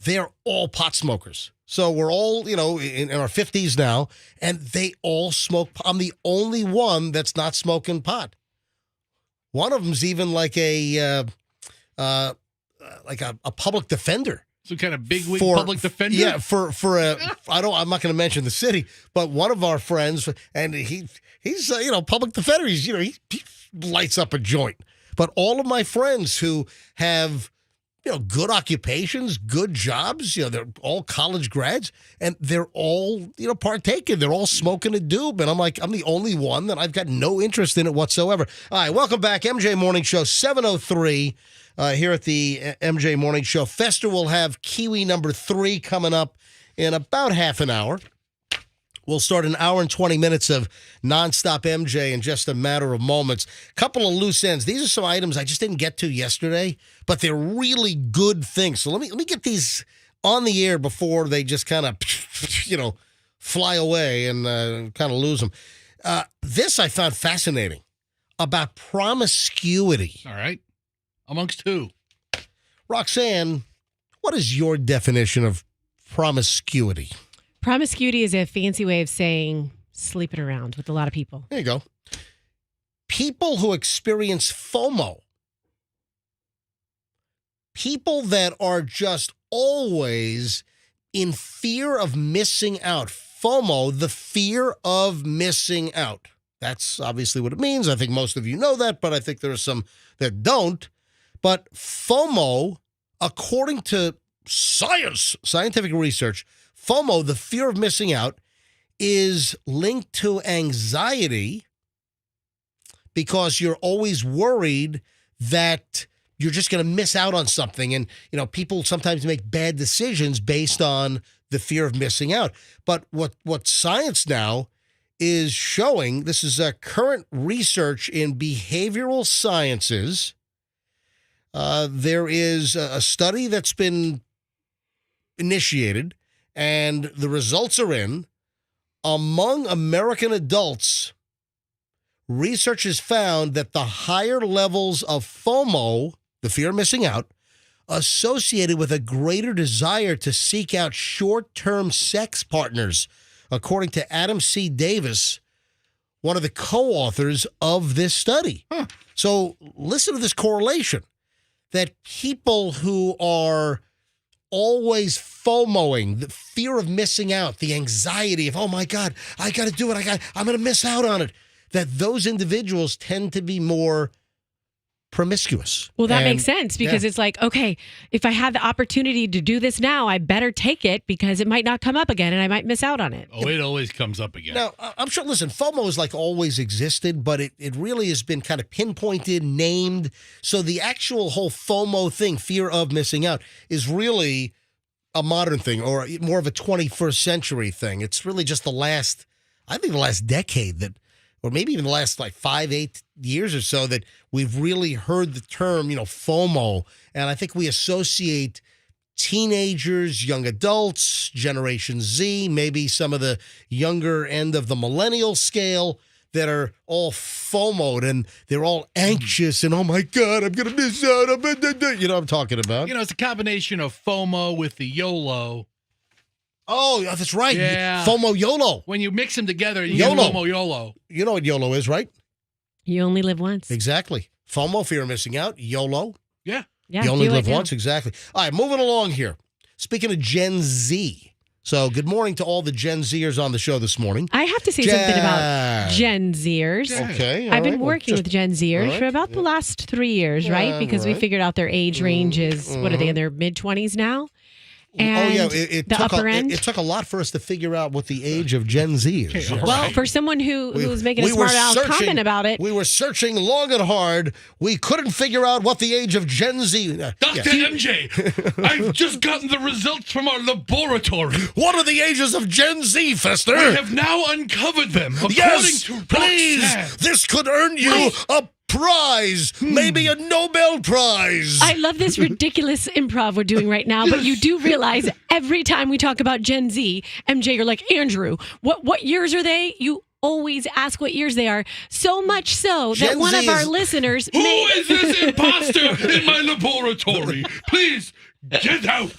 they're all pot smokers. So we're all, in our 50s now, and they all smoke. I'm the only one that's not smoking pot. One of them's even like a public defender. Some kind of bigwig public defender? Yeah, I'm not going to mention the city, but one of our friends, and he's public defender. He lights up a joint. But all of my friends who have, good occupations, good jobs. They're all college grads, and they're all, partaking. They're all smoking a doob, and I'm like, I'm the only one that I've got no interest in it whatsoever. All right, welcome back, MJ Morning Show, 7:03 here at the MJ Morning Show. Fester will have Kiwi number 3 coming up in about half an hour. We'll start an hour and 20 minutes of nonstop MJ in just a matter of moments. Couple of loose ends. These are some items I just didn't get to yesterday, but they're really good things. So let me get these on the air before they just kind of, fly away and kind of lose them. This I found fascinating about promiscuity. All right. Amongst who? Roxanne, what is your definition of promiscuity? Promiscuity is a fancy way of saying sleeping around with a lot of people. There you go. People who experience FOMO. People that are just always in fear of missing out. FOMO, the fear of missing out. That's obviously what it means. I think most of you know that, but I think there are some that don't. But FOMO, according to scientific research, FOMO, the fear of missing out, is linked to anxiety because you're always worried that you're just going to miss out on something. And, people sometimes make bad decisions based on the fear of missing out. But what science now is showing, this is current research in behavioral sciences. There is a study that's been initiated, and the results are in. Among American adults, research has found that the higher levels of FOMO, the fear of missing out, associated with a greater desire to seek out short-term sex partners, according to Adam C. Davis, one of the co-authors of this study. So listen to this correlation, that people who are always FOMOing, the fear of missing out, the anxiety of, oh my God, I got to do it. I'm going to miss out on it. That those individuals tend to be more promiscuous. Well, that makes sense because it's like, okay, if I had the opportunity to do this now, I better take it because it might not come up again and I might miss out on it. Oh, it always comes up again. Now, I'm sure, listen, FOMO has always existed, but it really has been kind of pinpointed, named. So the actual whole FOMO thing, fear of missing out, is really a modern thing or more of a 21st century thing. It's really just the last decade that, or maybe even the last 5-8 years or so, that we've really heard the term, FOMO. And I think we associate teenagers, young adults, Generation Z, maybe some of the younger end of the millennial scale that are all FOMO'd and they're all anxious and, oh my God, I'm going to miss out. You know what I'm talking about? It's a combination of FOMO with the YOLO. Oh, that's right. Yeah. FOMO YOLO. When you mix them together, you YOLO. get FOMO YOLO. You know what YOLO is, right? You only live once. Exactly. FOMO, fear of missing out. YOLO. Yeah. You only live once. Exactly. All right, moving along here. Speaking of Gen Z. So good morning to all the Gen Zers on the show this morning. I have to say something about Gen Zers. Okay. I've been working with Gen Zers for about the last 3 years, right? Because we figured out their age range is, what are they, in their mid-20s now? And it took a lot for us to figure out what the age of Gen Z is. Yes. Well, for someone who was making a smart aleck comment about it. We were searching long and hard. We couldn't figure out what the age of Gen Z. Dr. MJ, I've just gotten the results from our laboratory. What are the ages of Gen Z, Fester? We have now uncovered them. Yes, please. Roxanne. This could earn you a prize, maybe a Nobel Prize. I love this ridiculous improv we're doing right now, but you do realize every time we talk about Gen Z, MJ, you're like, Andrew, what years are they? You always ask what years they are. So much so that one of our listeners Who is this imposter in my laboratory? Please get out.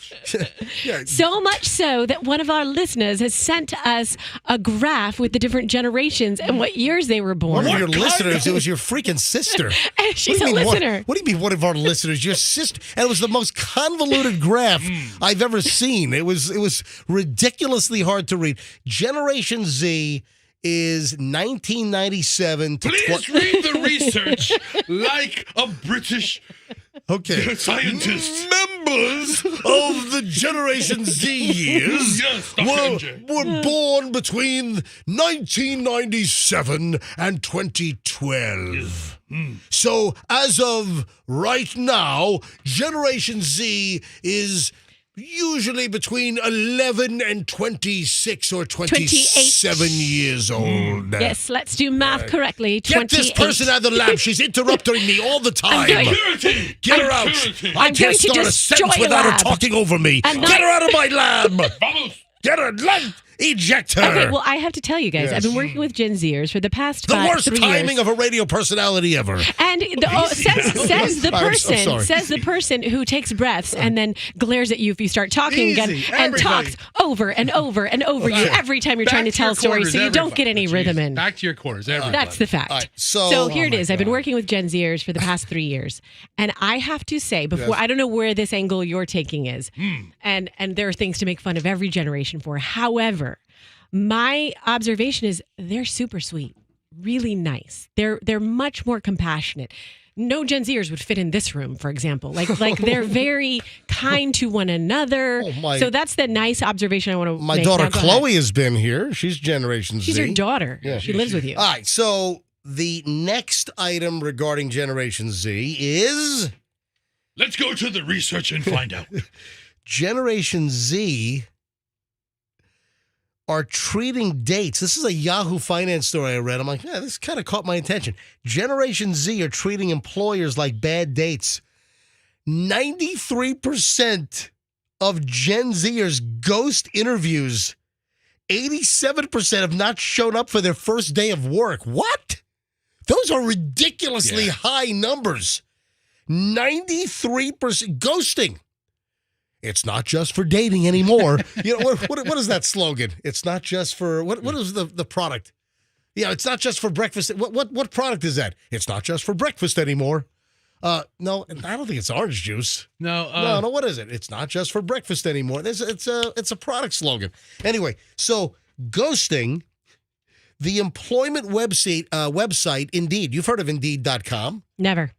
So much so that one of our listeners has sent us a graph with the different generations and what years they were born. One of your listeners, it was your freaking sister. She's a listener. What do you mean one of our listeners? Your sister. And it was the most convoluted graph I've ever seen. It was ridiculously hard to read. Generation Z is 1997 to... Please read the research like a British Okay. Scientists. Members of the Generation Z years Yes, Dr. MJ. were born between 1997 and 2012. So, as of right now, Generation Z is usually between 11 and 26 or 27 years old. Yes, let's do math correctly. Get this 28. person out of the lab. She's interrupting me all the time. Security. Get her out. Security. I I'm can't going to start a destroy sentence a without her lab. talking over me. I'm Get not- her out of my lab. Vamos. Get her. Eject her. Okay, well, I have to tell you guys, Yes. I've been working with Gen Zers for the past The worst 3 timing years. of a radio personality ever. And says the I'm so sorry. person who takes breaths and then glares at you if you start talking again Easy, and everybody. talks over and over and over you every time you're trying to Back tell your a story, quarters, so you don't everybody. get any Jeez. rhythm in. Back to your quarters, everybody. That's the fact. All right, so- here oh it my is. I've been God. working with Gen Zers for the past 3 years, and I have to say, before I don't know where this angle you're taking is, and there are things to make fun of every generation for. However, my observation is they're super sweet, really nice. They're much more compassionate. No Gen Zers would fit in this room, for example. Like they're very kind to one another. Oh, my- So that's the nice observation I want to My make. daughter Now, go ahead. Chloe has been here. She's Generation She's Z. your daughter. Yeah. She lives with you. All right, so the next item regarding Generation Z is Let's go to the research and find out. Generation Z are treating dates. This is a Yahoo Finance story I read. I'm like, yeah, this kind of caught my attention. Generation Z are treating employers like bad dates. 93% of Gen Zers ghost interviews. 87% have not shown up for their first day of work. What? Those are ridiculously high numbers. 93% ghosting. It's not just for dating anymore. You know, what is that slogan? It's not just for, what is the product? Yeah, it's not just for breakfast. What product is that? It's not just for breakfast anymore. No, I don't think it's orange juice. No, No, what is it? It's not just for breakfast anymore. It's a product slogan. Anyway, so ghosting, the employment website, Indeed. You've heard of Indeed.com. Never.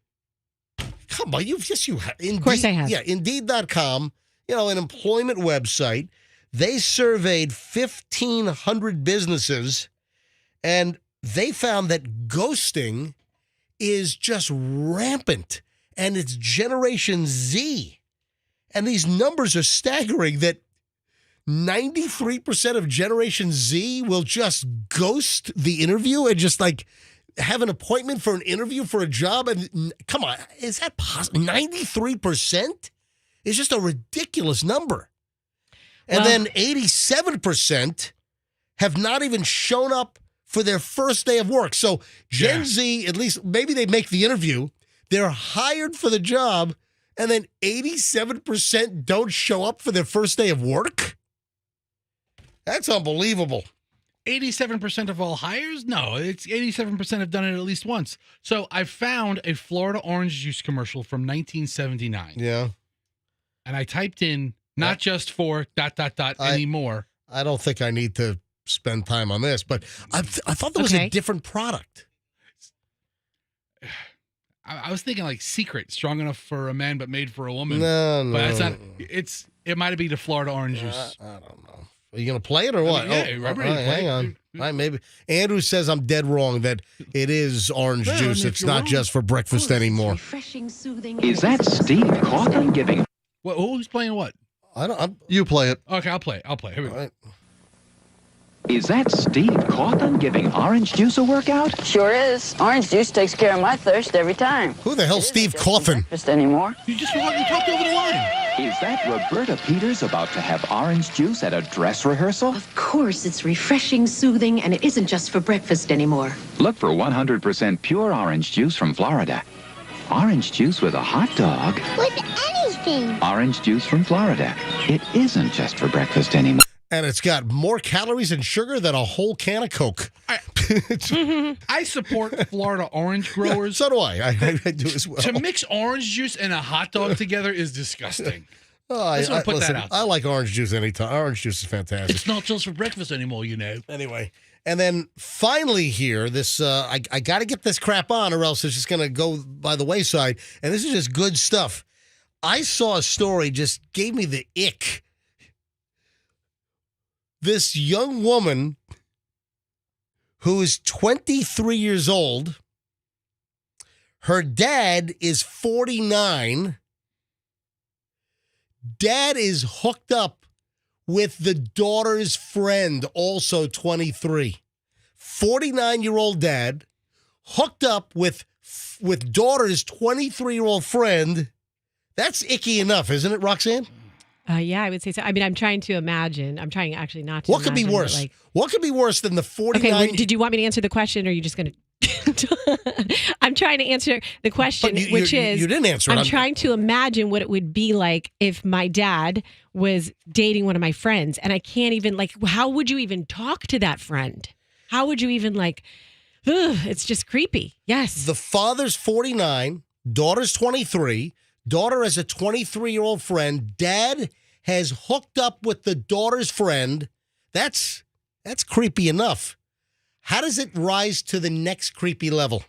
Come on, yes, you have. Indeed, Of course I have. Yeah, Indeed.com, an employment website. They surveyed 1,500 businesses, and they found that ghosting is just rampant, and it's Generation Z. And these numbers are staggering that 93% of Generation Z will just ghost the interview and just like have an appointment for an interview for a job. And come on, is that possible? 93% is just a ridiculous number. And then 87% have not even shown up for their first day of work. So Gen Z, at least maybe they make the interview, they're hired for the job, and then 87% don't show up for their first day of work? That's unbelievable. 87% of all hires? No, it's 87% have done it at least once. So I found a Florida orange juice commercial from 1979. Yeah. And I typed in, not just for ... anymore. I don't think I need to spend time on this, but I thought there was a different product. I was thinking like Secret, strong enough for a man but made for a woman. No. But that's not, it might be the Florida orange juice. I don't know. Are you going to play it or what? Yeah, I'm ready to play hang it. on. All right, maybe. Andrew says I'm dead wrong that it is orange Well, juice. if It's you're not wrong. just for breakfast anymore. Refreshing, soothing. Is that Steve Cawthon giving? Who's playing what? You play it. Okay, I'll play. Here we go. All right. Is that Steve Cawthon giving orange juice a workout? Sure is. Orange juice takes care of my thirst every time. Who the hell's Steve Coffin? Breakfast anymore. You talked over the line. Is that Roberta Peters about to have orange juice at a dress rehearsal? Of course, it's refreshing, soothing, and it isn't just for breakfast anymore. Look for 100% pure orange juice from Florida. Orange juice with a hot dog. With anything. Orange juice from Florida. It isn't just for breakfast anymore. And it's got more calories and sugar than a whole can of Coke. I support Florida orange growers. So do I. I do as well. To mix orange juice and a hot dog together is disgusting. I just wanna put that out there. I like orange juice anytime. Orange juice is fantastic. It's not just for breakfast anymore, you know. Anyway, And then finally here, this I got to get this crap on or else it's just going to go by the wayside. And this is just good stuff. I saw a story, just gave me the ick. This young woman who is 23 years old, her dad is 49. Dad is hooked up with the daughter's friend, also 23. 49-year-old dad hooked up with daughter's 23-year-old friend. That's icky enough, isn't it, Roxanne? Yeah, I would say so. I mean, I'm trying to imagine. I'm trying actually not to. What could be worse? What could be worse than the 49? Okay, did you want me to answer the question, or are you just going to? I'm trying to answer the question, which is you didn't answer it. I'm trying to imagine what it would be like if my dad was dating one of my friends, and I can't even how would you even talk to that friend? How would you even it's just creepy. Yes. The father's 49, daughter's 23. Daughter has a 23-year-old friend. Dad has hooked up with the daughter's friend. That's creepy enough. How does it rise to the next creepy level?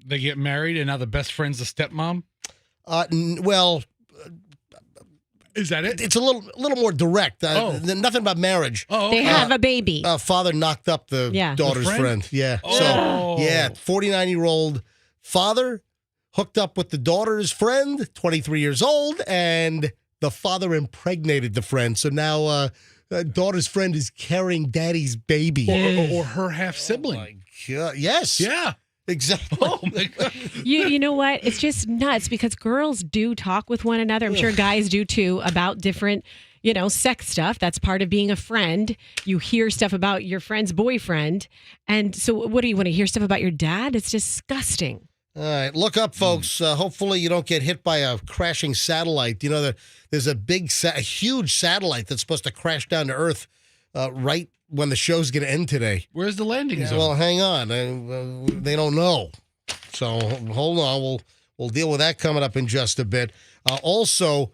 They get married and now the best friend's the stepmom? Well, is that it? It's a little more direct. Nothing about marriage. Oh, they have a baby. Father knocked up the daughter's friend. Yeah. Oh. So, 49-year-old father hooked up with the daughter's friend, 23 years old, and the father impregnated the friend. So now daughter's friend is carrying daddy's baby. Or her half-sibling. Oh, my God. Yes. Yeah. Exactly. Oh, my God. You know what? It's just nuts because girls do talk with one another. I'm sure guys do too about different, sex stuff. That's part of being a friend. You hear stuff about your friend's boyfriend. And so what do you want to hear stuff about your dad? It's disgusting. All right, look up, folks. Hopefully you don't get hit by a crashing satellite. You know, there's a huge satellite that's supposed to crash down to Earth right when the show's going to end today. Where's the landing zone? Well, hang on. They don't know. So hold on. We'll deal with that coming up in just a bit. Also,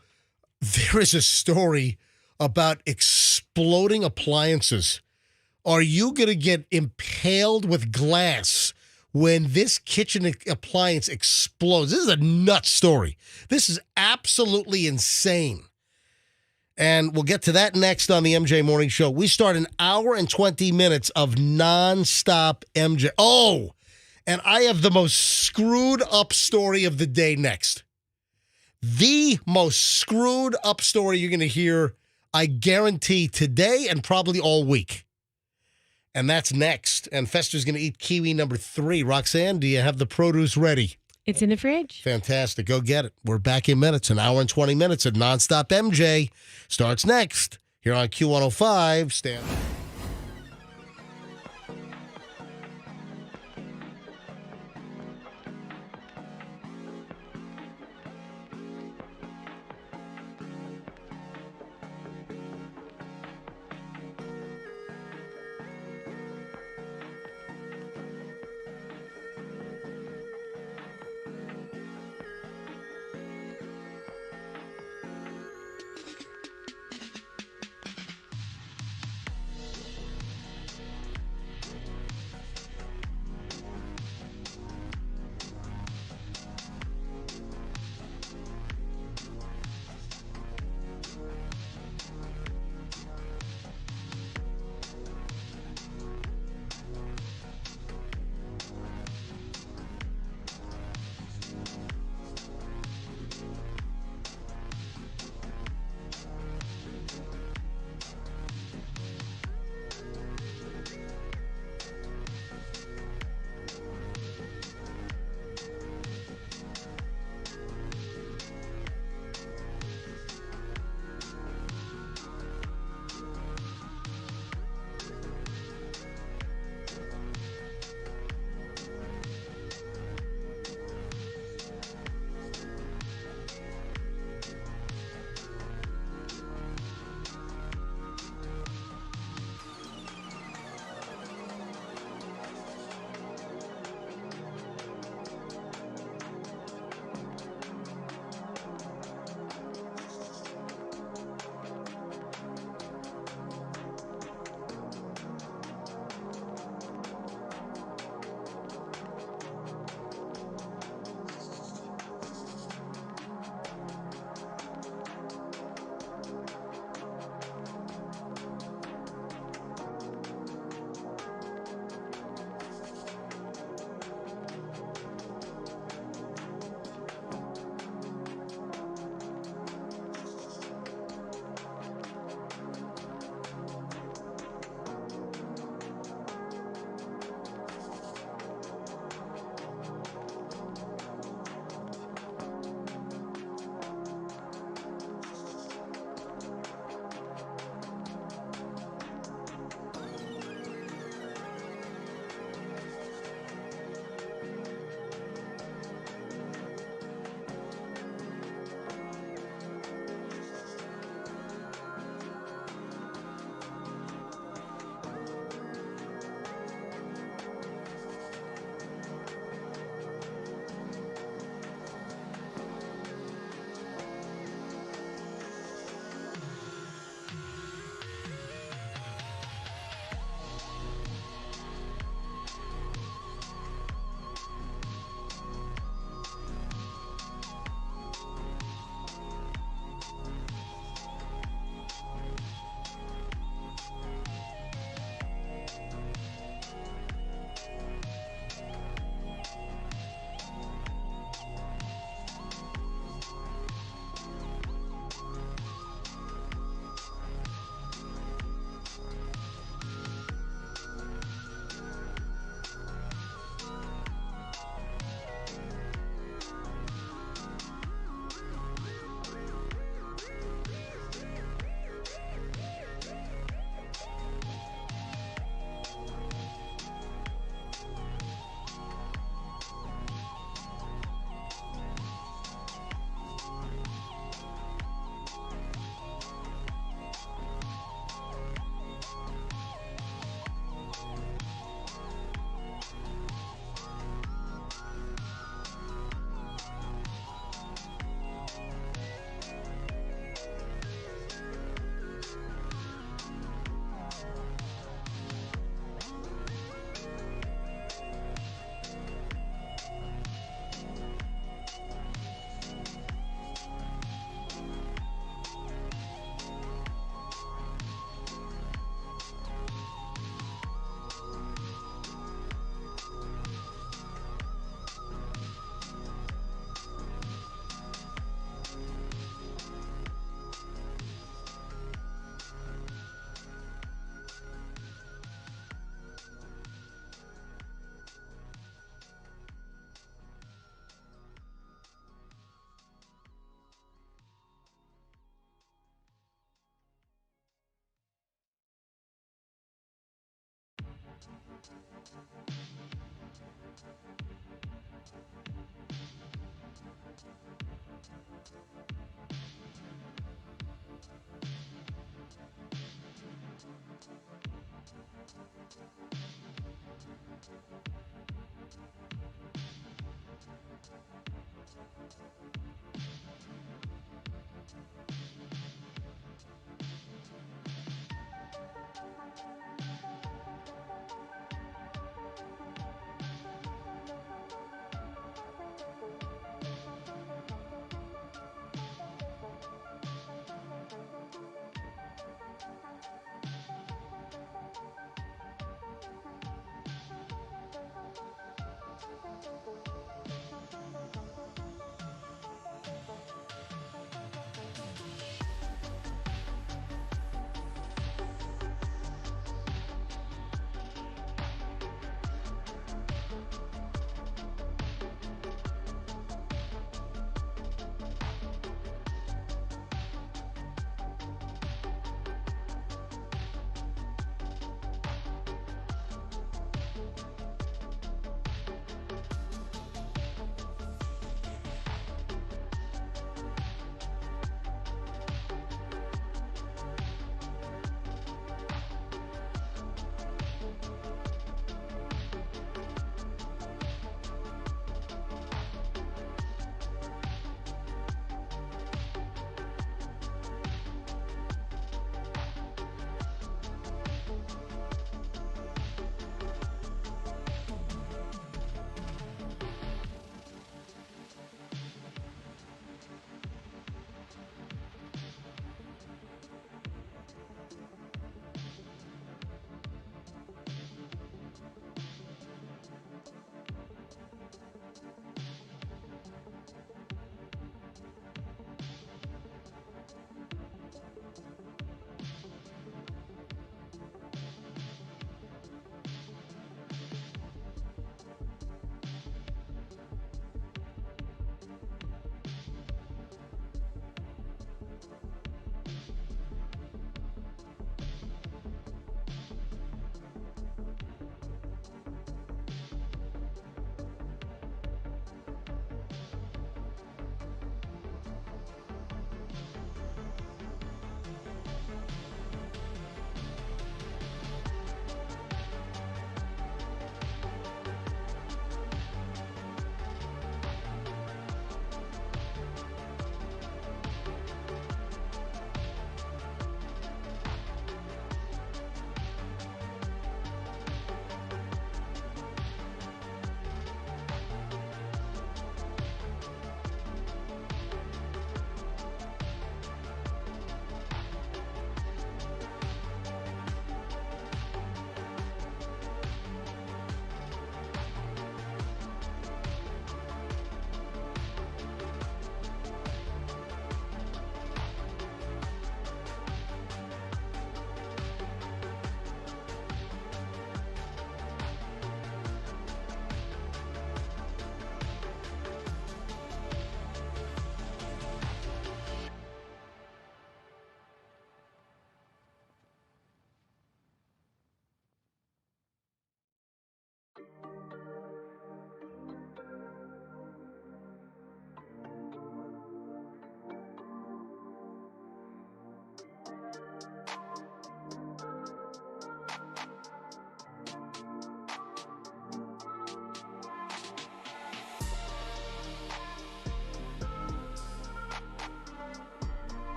there is a story about exploding appliances. Are you going to get impaled with glass when this kitchen appliance explodes? This is a nuts story. This is absolutely insane. And we'll get to that next on the MJ Morning Show. We start an hour and 20 minutes of nonstop MJ. Oh, and I have the most screwed up story of the day next. The most screwed up story you're going to hear, I guarantee, today and probably all week. And that's next. And Fester's going to eat kiwi number 3. Roxanne, do you have the produce ready? It's in the fridge. Fantastic. Go get it. We're back in minutes. An hour and 20 minutes of Nonstop MJ starts next here on Q105. Stand.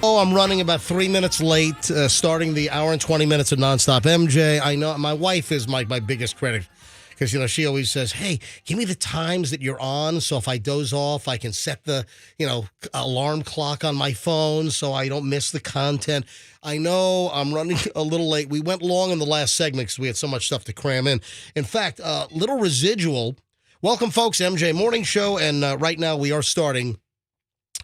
Oh, I'm running about 3 minutes late, starting the hour and 20 minutes of Nonstop MJ. I know my wife is my biggest critic because, she always says, hey, give me the times that you're on. So if I doze off, I can set the, alarm clock on my phone so I don't miss the content. I know I'm running a little late. We went long in the last segment because we had so much stuff to cram in. In fact, little residual. Welcome, folks, MJ Morning Show. And right now we are starting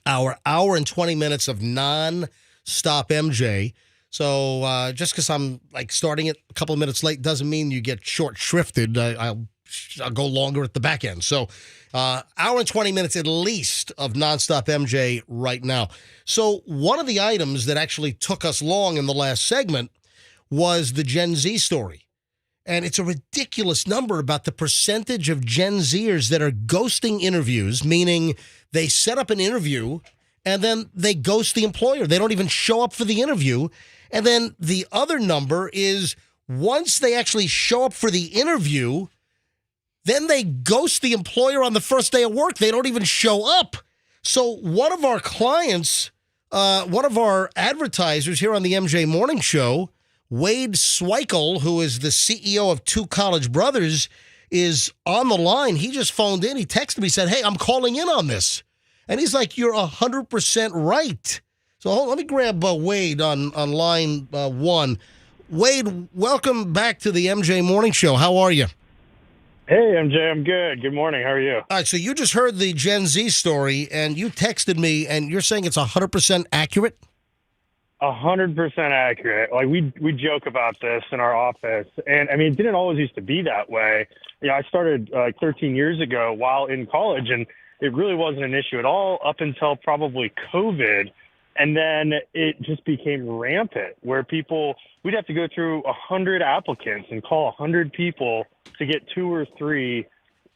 our hour and 20 minutes of non-stop MJ. So just because I'm starting it a couple of minutes late doesn't mean you get short shrifted. I'll go longer at the back end. So hour and 20 minutes at least of non-stop MJ right now. So one of the items that actually took us long in the last segment was the Gen Z story. And it's a ridiculous number about the percentage of Gen Zers that are ghosting interviews, meaning they set up an interview and then they ghost the employer. They don't even show up for the interview. And then the other number is once they actually show up for the interview, then they ghost the employer on the first day of work. They don't even show up. So one of our clients, one of our advertisers here on the MJ Morning Show, Wade Sweikel, who is the CEO of Two College Brothers, is on the line. He just phoned in. He texted me, said, hey, I'm calling in on this. And he's like, you're 100% right. So let me grab Wade on line one. Wade, welcome back to the MJ Morning Show. How are you? Hey, MJ, I'm good. Good morning. How are you? All right, so you just heard the Gen Z story, and you texted me, and you're saying it's 100% accurate? 100% accurate. We joke about this in our office, and I mean, it didn't always used to be that way. I started 13 years ago while in college, and it really wasn't an issue at all up until probably COVID, and then it just became rampant where we'd have to go through 100 applicants and call 100 people to get 2 or 3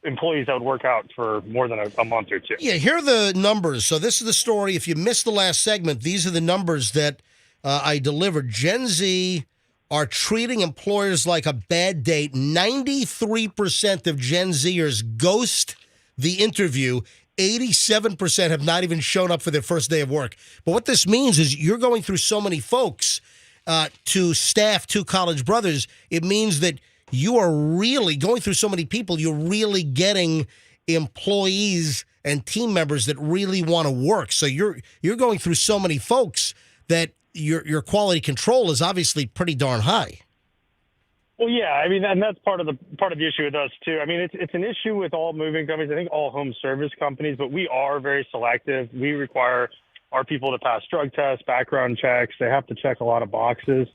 employees that would work out for more than a month or two. Yeah, here are the numbers. So this is the story. If you missed the last segment, these are the numbers that I delivered. Gen Z are treating employers like a bad date. 93% of Gen Zers ghost the interview. 87% have not even shown up for their first day of work. But what this means is you're going through so many folks to staff Two College Brothers. It means that you are really going through so many people. You're really getting employees and team members that really want to work. So you're going through so many folks that your quality control is obviously pretty darn high. Well, yeah, I mean, and that's part of the issue with us too. I mean, it's an issue with all moving companies. I think all home service companies, but we are very selective. We require our people to pass drug tests, background checks. They have to check a lot of boxes.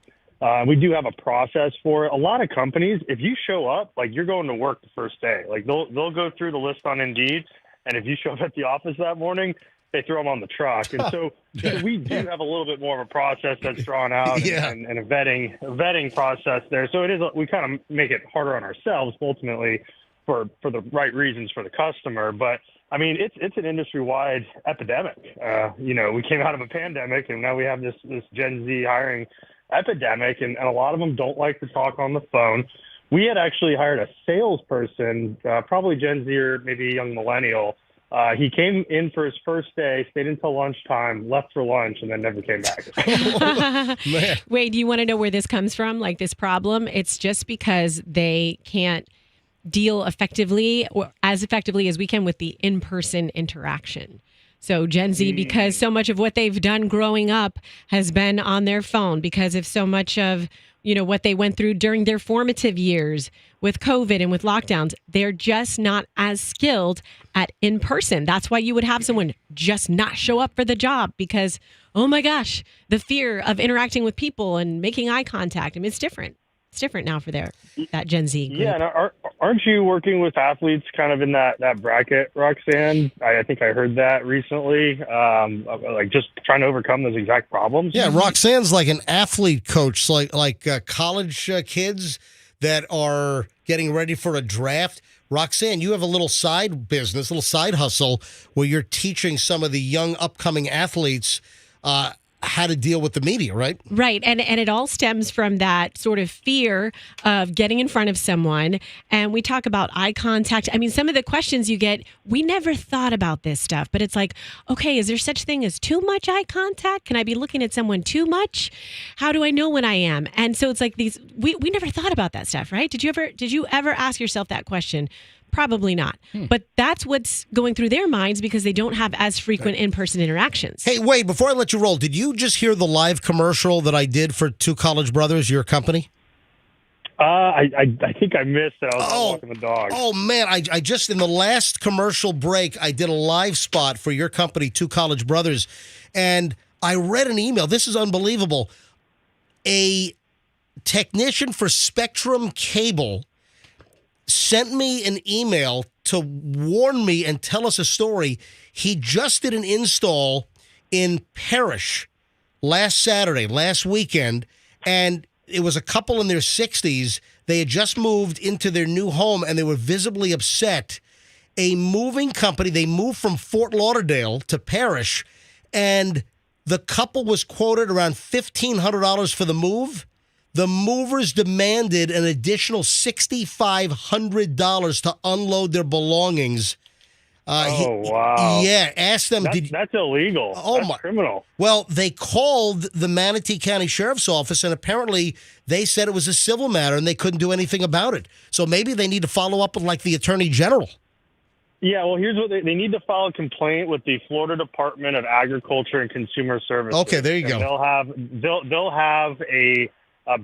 We do have a process for it. A lot of companies, if you show up, you're going to work the first day. They'll go through the list on Indeed, and if you show up at the office that morning, they throw them on the truck. And so we do have a little bit more of a process that's drawn out and a vetting process there. So it is, we kind of make it harder on ourselves ultimately for the right reasons for the customer. But I mean, it's an industry-wide epidemic. We came out of a pandemic and now we have this Gen Z hiring epidemic, and a lot of them don't like to talk on the phone. We had actually hired a salesperson, probably Gen Z or maybe a young millennial. He came in for his first day, stayed until lunchtime, left for lunch, and then never came back. Wait, do you want to know where this comes from, this problem? It's just because they can't deal effectively or as effectively as we can with the in-person interaction. So Gen Z, because so much of what they've done growing up has been on their phone, because of so much of what they went through during their formative years with COVID and with lockdowns, they're just not as skilled at in person. That's why you would have someone just not show up for the job because, oh my gosh, the fear of interacting with people and making eye contact. I mean, it's different. It's different now for that Gen Z group. Yeah, and aren't you working with athletes kind of in that bracket, Roxanne? I think I heard that recently, just trying to overcome those exact problems. Yeah, Roxanne's like an athlete coach, like college kids that are getting ready for a draft. Roxanne, you have a little side business, little side hustle where you're teaching some of the young upcoming athletes how to deal with the media, right? Right. And it all stems from that sort of fear of getting in front of someone. And we talk about eye contact. I mean, some of the questions you get, we never thought about this stuff, but it's like, okay, is there such thing as too much eye contact? Can I be looking at someone too much? How do I know when I am? And so it's like these, we never thought about that stuff, right? Did you ever ask yourself that question? Probably not. But that's what's going through their minds because they don't have as frequent in-person interactions. Hey, Wade, before I let you roll, did you just hear the live commercial that I did for Two College Brothers, your company? I think I missed it. I was walking the dog. Oh, man. I just, in the last commercial break, I did a live spot for your company, Two College Brothers, and I read an email. This is unbelievable. A technician for Spectrum Cable sent me an email to warn me and tell us a story. He just did an install in Parrish last weekend, and it was a couple in their 60s. They had just moved into their new home, and they were visibly upset. A moving company, they moved from Fort Lauderdale to Parrish, and the couple was quoted around $1,500 for the move. The movers demanded an additional $6,500 to unload their belongings. Wow. Yeah, asked them. That's illegal. That's criminal. Well, they called the Manatee County Sheriff's Office, and apparently they said it was a civil matter and they couldn't do anything about it. So maybe they need to follow up with, like, the Attorney General. Yeah, well, here's what they need to file a complaint with the Florida Department of Agriculture and Consumer Services. Okay, there you go. They'll have a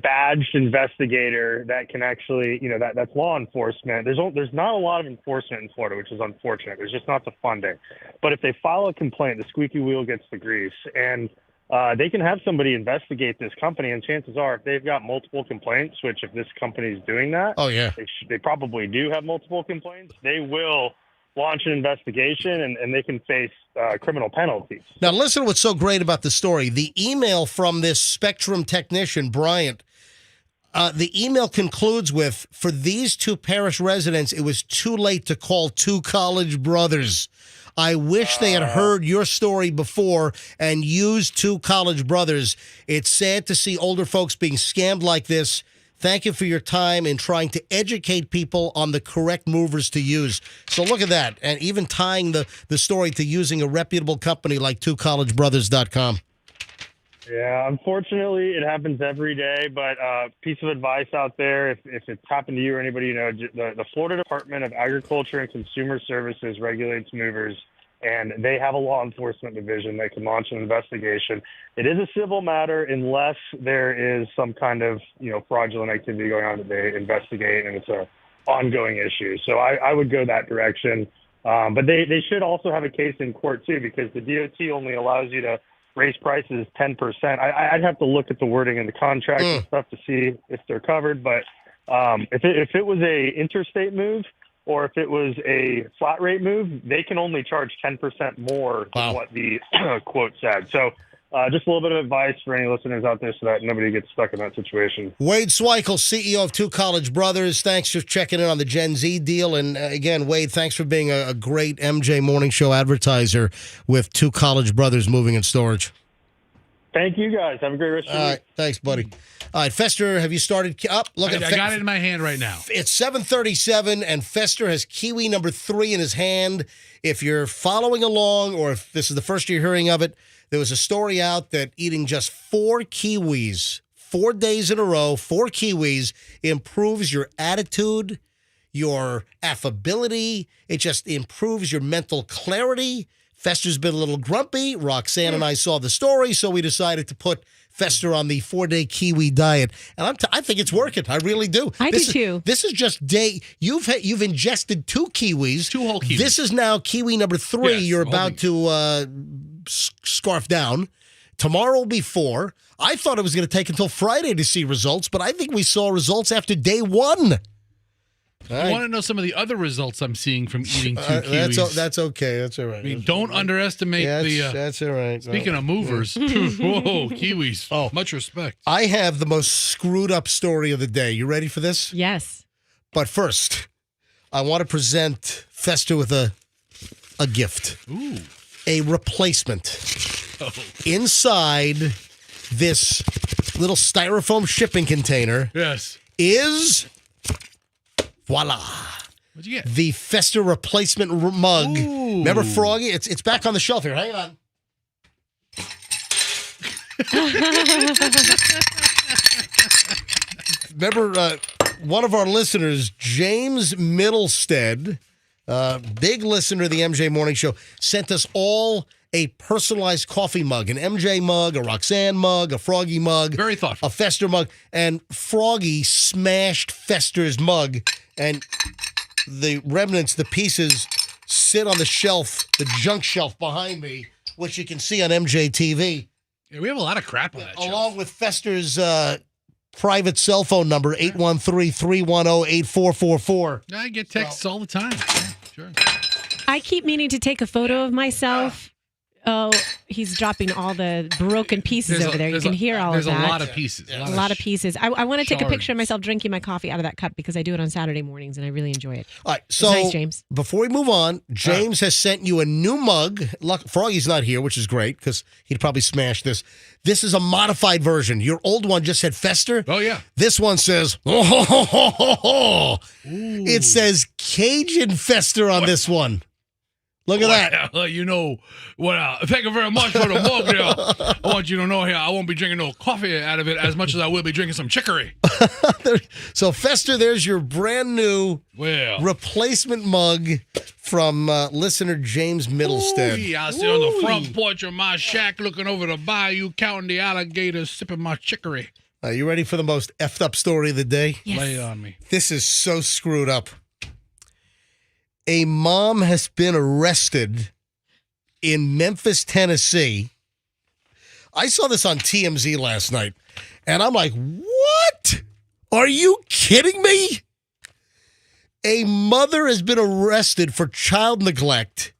badged investigator that can actually, that's law enforcement. There's not a lot of enforcement in Florida, which is unfortunate. There's just not the funding. But if they file a complaint, the squeaky wheel gets the grease, and they can have somebody investigate this company. And chances are, if they've got multiple complaints, which if this company is doing that, they probably do have multiple complaints. They will launch an investigation, and they can face criminal penalties. Now, listen to what's so great about the story. The email from this Spectrum technician, Bryant, the email concludes with, for these two Parrish residents, it was too late to call Two College Brothers. I wish they had heard your story before and used Two College Brothers. It's sad to see older folks being scammed like this. Thank you for your time in trying to educate people on the correct movers to use. So look at that. And even tying the story to using a reputable company like twocollegebrothers.com. Yeah, unfortunately, it happens every day. But piece of advice out there, if it's happened to you or anybody you know, the Florida Department of Agriculture and Consumer Services regulates movers, and they have a law enforcement division that can launch an investigation. It is a civil matter unless there is some kind of, fraudulent activity going on that they investigate, and it's an ongoing issue. So I would go that direction. But they should also have a case in court, too, because the DOT only allows you to raise prices 10%. I'd have to look at the wording in the contract and stuff to see if they're covered. But if it was a interstate move, or if it was a flat rate move, they can only charge 10% more than what the quote said. So just a little bit of advice for any listeners out there so that nobody gets stuck in that situation. Wade Sweikel, CEO of Two College Brothers. Thanks for checking in on the Gen Z deal. And again, Wade, thanks for being a great MJ Morning Show advertiser with Two College Brothers Moving and Storage. Thank you, guys. Have a great rest of your week. All right. Thanks, buddy. All right, Fester, have you started up? Look, I got it in my hand right now. It's 7:37, and Fester has Kiwi number 3 in his hand. If you're following along, or if this is the first you're hearing of it, there was a story out that eating just 4 kiwis, 4 days in a row, 4 kiwis, improves your attitude, your affability. It just improves your mental clarity. Fester's been a little grumpy. Roxanne and I saw the story, so we decided to put Fester on the 4-day kiwi diet, and I think it's working. I really do. I do too. This is just day. You've ingested 2 kiwis, 2 whole kiwis. This is now kiwi number 3. Yes, you're about to scarf down. Tomorrow will be 4. I thought it was going to take until Friday to see results, but I think we saw results after day 1. I want to know some of the other results I'm seeing from eating 2 kiwis. That's okay. That's all right. I mean, don't underestimate That's all right. Speaking of movers, whoa, kiwis. Oh, much respect. I have the most screwed up story of the day. You ready for this? Yes. But first, I want to present Fester with a gift. Ooh. A replacement inside this little styrofoam shipping container Yes. is, voila, What'd you get? the Fester replacement mug. Ooh. Remember Froggy? It's back on the shelf here. Hang on. Remember, one of our listeners, James Middlestead, big listener to the MJ Morning Show, sent us all a personalized coffee mug, an MJ mug, a Roxanne mug, a Froggy mug. Very thoughtful. A Fester mug. And Froggy smashed Fester's mug, and the remnants, the pieces, sit on the shelf, the junk shelf behind me, which you can see on MJ TV. Yeah, we have a lot of crap on that shelf. Along with Fester's private cell phone number, 813-310-8444. I get texts all the time. Yeah, sure. I keep meaning to take a photo of myself. Oh, he's dropping all the broken pieces over there. You can hear all of that. There's a lot of pieces. A lot of pieces. I want to take a picture of shards. myself drinking my coffee out of that cup because I do it on Saturday mornings and I really enjoy it. All right, so nice, James. Before we move on, James has sent you a new mug. Froggy's not here, which is great because he'd probably smash this. This is a modified version. Your old one just said Fester. Oh, yeah. This one says, it says Cajun Fester on this one. Look at that. You know, thank you very much for the mug there. I want you to know here, I won't be drinking no coffee out of it as much as I will be drinking some chicory. So, Fester, there's your brand new replacement mug from listener James Middlestead. Ooh, I sit on the front porch of my shack looking over the bayou, counting the alligators, sipping my chicory. Are you ready for the most effed up story of the day? Yes. Lay it on me. This is so screwed up. A mom has been arrested in Memphis, Tennessee. I saw this on TMZ last night, and I'm like, what? Are you kidding me? A mother has been arrested for child neglect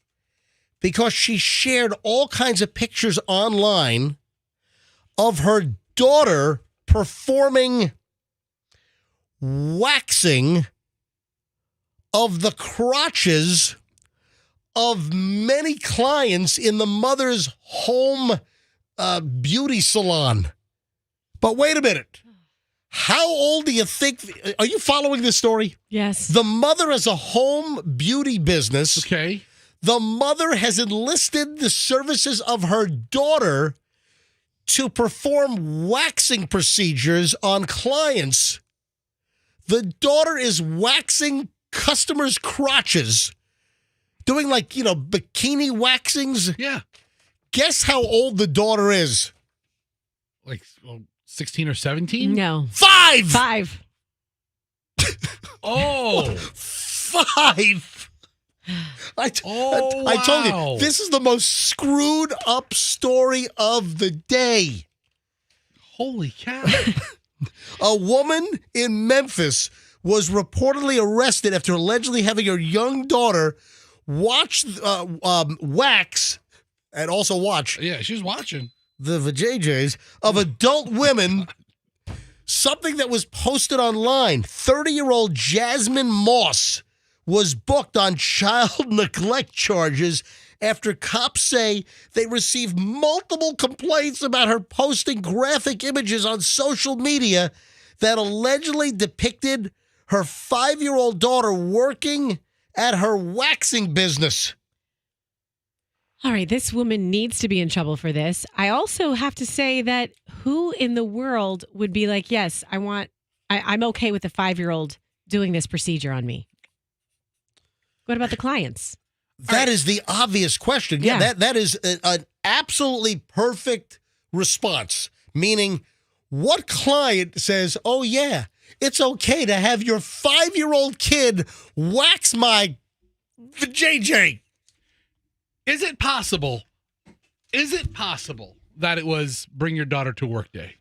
because she shared all kinds of pictures online of her daughter performing waxing of the crotches of many clients in the mother's home beauty salon. But wait a minute. How old do you think? Are you following this story? Yes. The mother has a home beauty business. Okay. The mother has enlisted the services of her daughter to perform waxing procedures on clients. The daughter is waxing customers' crotches, doing bikini waxings. Yeah. Guess how old the daughter is? Like 16 or 17? No. 5! 5. Oh. 5! I told you, this is the most screwed up story of the day. Holy cow. A woman in Memphis was reportedly arrested after allegedly having her young daughter wax and also watch. Yeah, she was watching. The vajayjays of adult women, something that was posted online. 30-year-old Jasmine Moss was booked on child neglect charges after cops say they received multiple complaints about her posting graphic images on social media that allegedly depicted her 5-year-old daughter working at her waxing business. All right, this woman needs to be in trouble for this. I also have to say that who in the world would be like, yes, I'm okay with a 5-year-old doing this procedure on me? What about the clients? That is the obvious question. Yeah, that is an absolutely perfect response. Meaning, what client says, oh, yeah, it's okay to have your 5-year-old kid wax my JJ? Is it possible that it was bring your daughter to work day?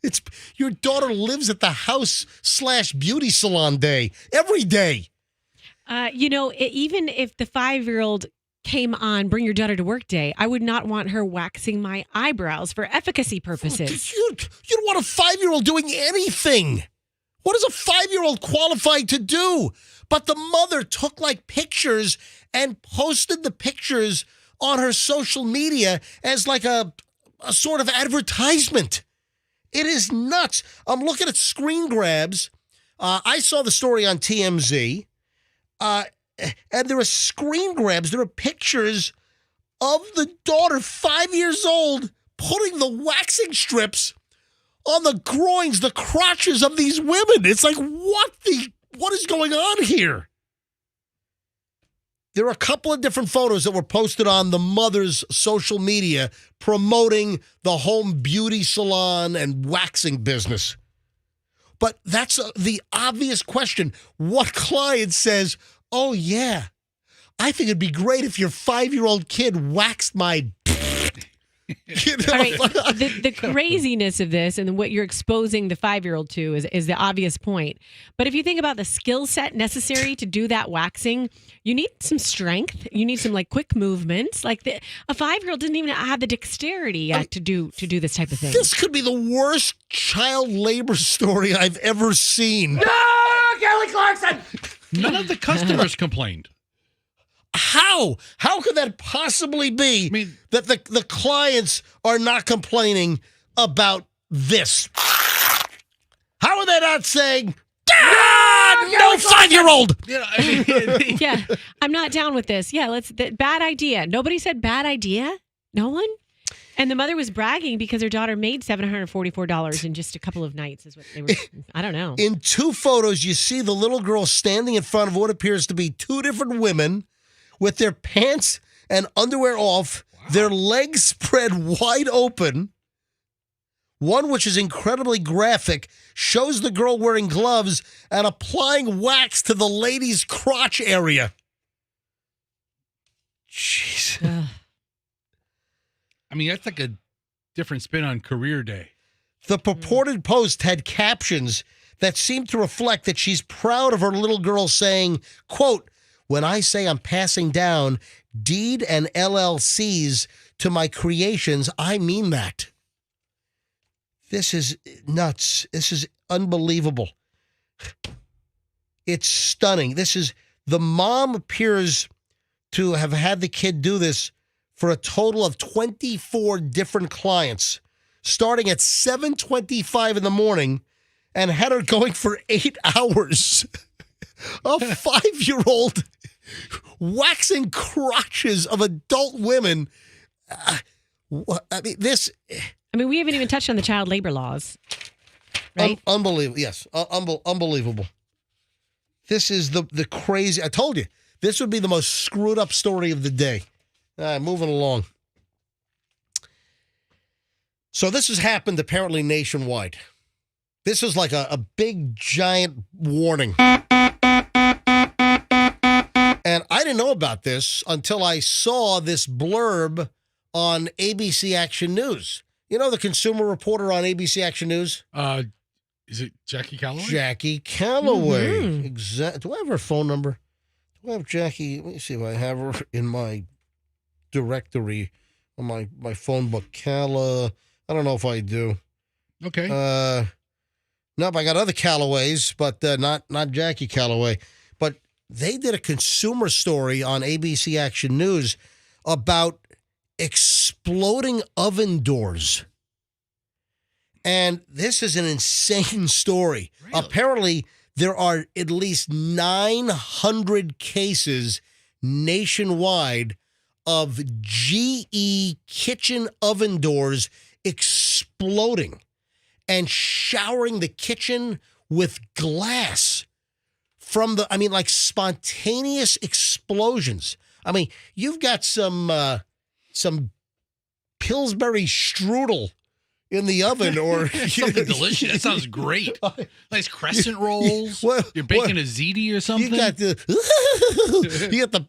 It's your daughter lives at the house/beauty salon day every day. Even if the 5-year-old came on Bring Your Daughter to Work Day, I would not want her waxing my eyebrows for efficacy purposes. You don't want a 5-year-old doing anything. What is a 5-year-old qualified to do? But the mother took pictures and posted the pictures on her social media as like a sort of advertisement. It is nuts. I'm looking at screen grabs. I saw the story on TMZ, and there are screen grabs. There are pictures of the daughter, 5 years old, putting the waxing strips on the groins, the crotches of these women. It's like, what is going on here? There are a couple of different photos that were posted on the mother's social media promoting the home beauty salon and waxing business. But that's the obvious question. What client says, oh, yeah, I think it'd be great if your 5-year-old kid waxed my... You know? All right, the craziness of this and what you're exposing the 5-year-old to is the obvious point. But if you think about the skill set necessary to do that waxing, you need some strength. You need some like quick movements. Like a 5-year-old doesn't even have the dexterity yet to do this type of thing. This could be the worst child labor story I've ever seen. No, Kelly Clarkson! None of the customers complained. How? How could that possibly be that the clients are not complaining about this? How are they not saying, no 5-year-old? Yeah, I'm not down with this. Yeah, bad idea. Nobody said bad idea? No one? And the mother was bragging because her daughter made $744 in just a couple of nights is what they were, I don't know. In 2 photos, you see the little girl standing in front of what appears to be 2 different women with their pants and underwear off, their legs spread wide open. One, which is incredibly graphic, shows the girl wearing gloves and applying wax to the lady's crotch area. Jeez. I mean, that's like a different spin on career day. The purported post had captions that seemed to reflect that she's proud of her little girl saying, quote, when I say I'm passing down deed and LLCs to my creations, I mean that. This is nuts. This is unbelievable. It's stunning. The mom appears to have had the kid do this for a total of 24 different clients, starting at 7:25 in the morning and had her going for 8 hours. A 5-year-old waxing crotches of adult women. I mean, we haven't even touched on the child labor laws, right? Unbelievable. Yes, unbelievable. This is the crazy. I told you, this would be the most screwed up story of the day. Moving along. So this has happened apparently nationwide. This is like a big, giant warning. And I didn't know about this until I saw this blurb on ABC Action News. You know the consumer reporter on ABC Action News? Is it Jackie Calloway? Jackie Calloway. Mm-hmm. Do I have her phone number? Do I have Jackie? Let me see if I have her in my directory on my phone book. I don't know if I do. Okay. Nope, I got other Callaways, but not Jackie Calloway. But they did a consumer story on ABC Action News about exploding oven doors. And this is an insane story. Really? Apparently, there are at least 900 cases nationwide of GE kitchen oven doors exploding and showering the kitchen with glass from like spontaneous explosions. I mean, you've got some Pillsbury strudel in the oven, or something delicious. That sounds great. Nice crescent rolls. You're baking a ziti or something. You got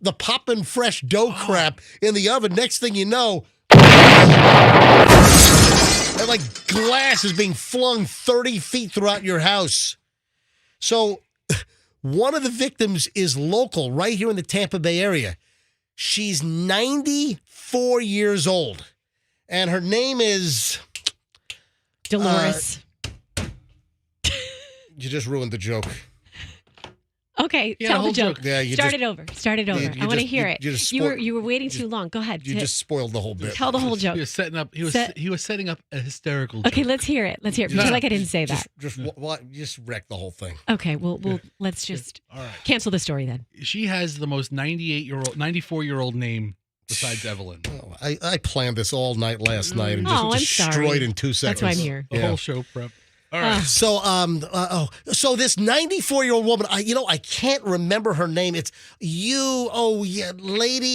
the poppin' fresh dough crap in the oven. Next thing you know, and like glass is being flung 30 feet throughout your house. So one of the victims is local, right here in the Tampa Bay area. She's 94 years old, and her name is Dolores. You just ruined the joke. Okay, Yeah, tell the the whole joke. joke. Yeah, you Start just- it over. Start it over. you I want to just- hear you- it. you just You were waiting too long. Go ahead. You just spoiled the whole bit. Tell the whole joke. He was setting up. He was setting up a hysterical. Okay, joke. let's hear it. Let's hear it. Pretend like I didn't say that. Just wreck the whole thing. Okay, well, let's just All right. cancel the story then. She has the most 94-year-old name besides Evelyn. Oh, I planned this all night last night and just Oh, I'm destroyed sorry. in 2 seconds. That's why I'm here. The Yeah. whole show prep. All right. So this 94-year-old woman, I can't remember her name. It's lady.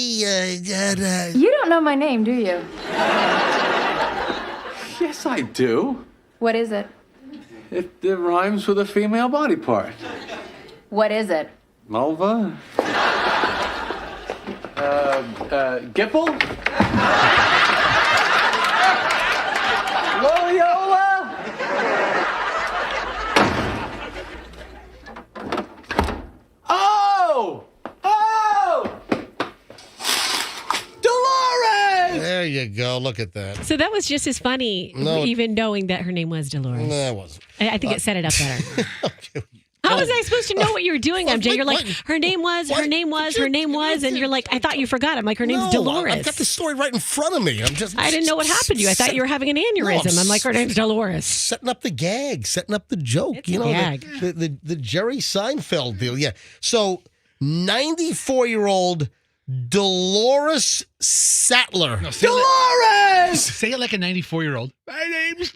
You don't know my name, do you? Yes, I do. What is it? It rhymes with a female body part. What is it? Mulva? Gipple? Loyola? Oh! Dolores! There you go. Look at that. So that was just as funny, No. even knowing that her name was Dolores. No, it wasn't. I think it set it up better. Okay. How was I supposed to know what you were doing, MJ? You're like, her name was, and you're like, I thought you forgot. I'm like, her name's Dolores. I've got the story right in front of me. I didn't know what happened to you. I thought you were having an aneurysm. I'm like, her name's Dolores. Setting up the gag, setting up the joke. It's a gag. The Jerry Seinfeld deal. Yeah. So 94-year-old Dolores Sattler. No, Dolores! Say it like a 94-year-old. My name is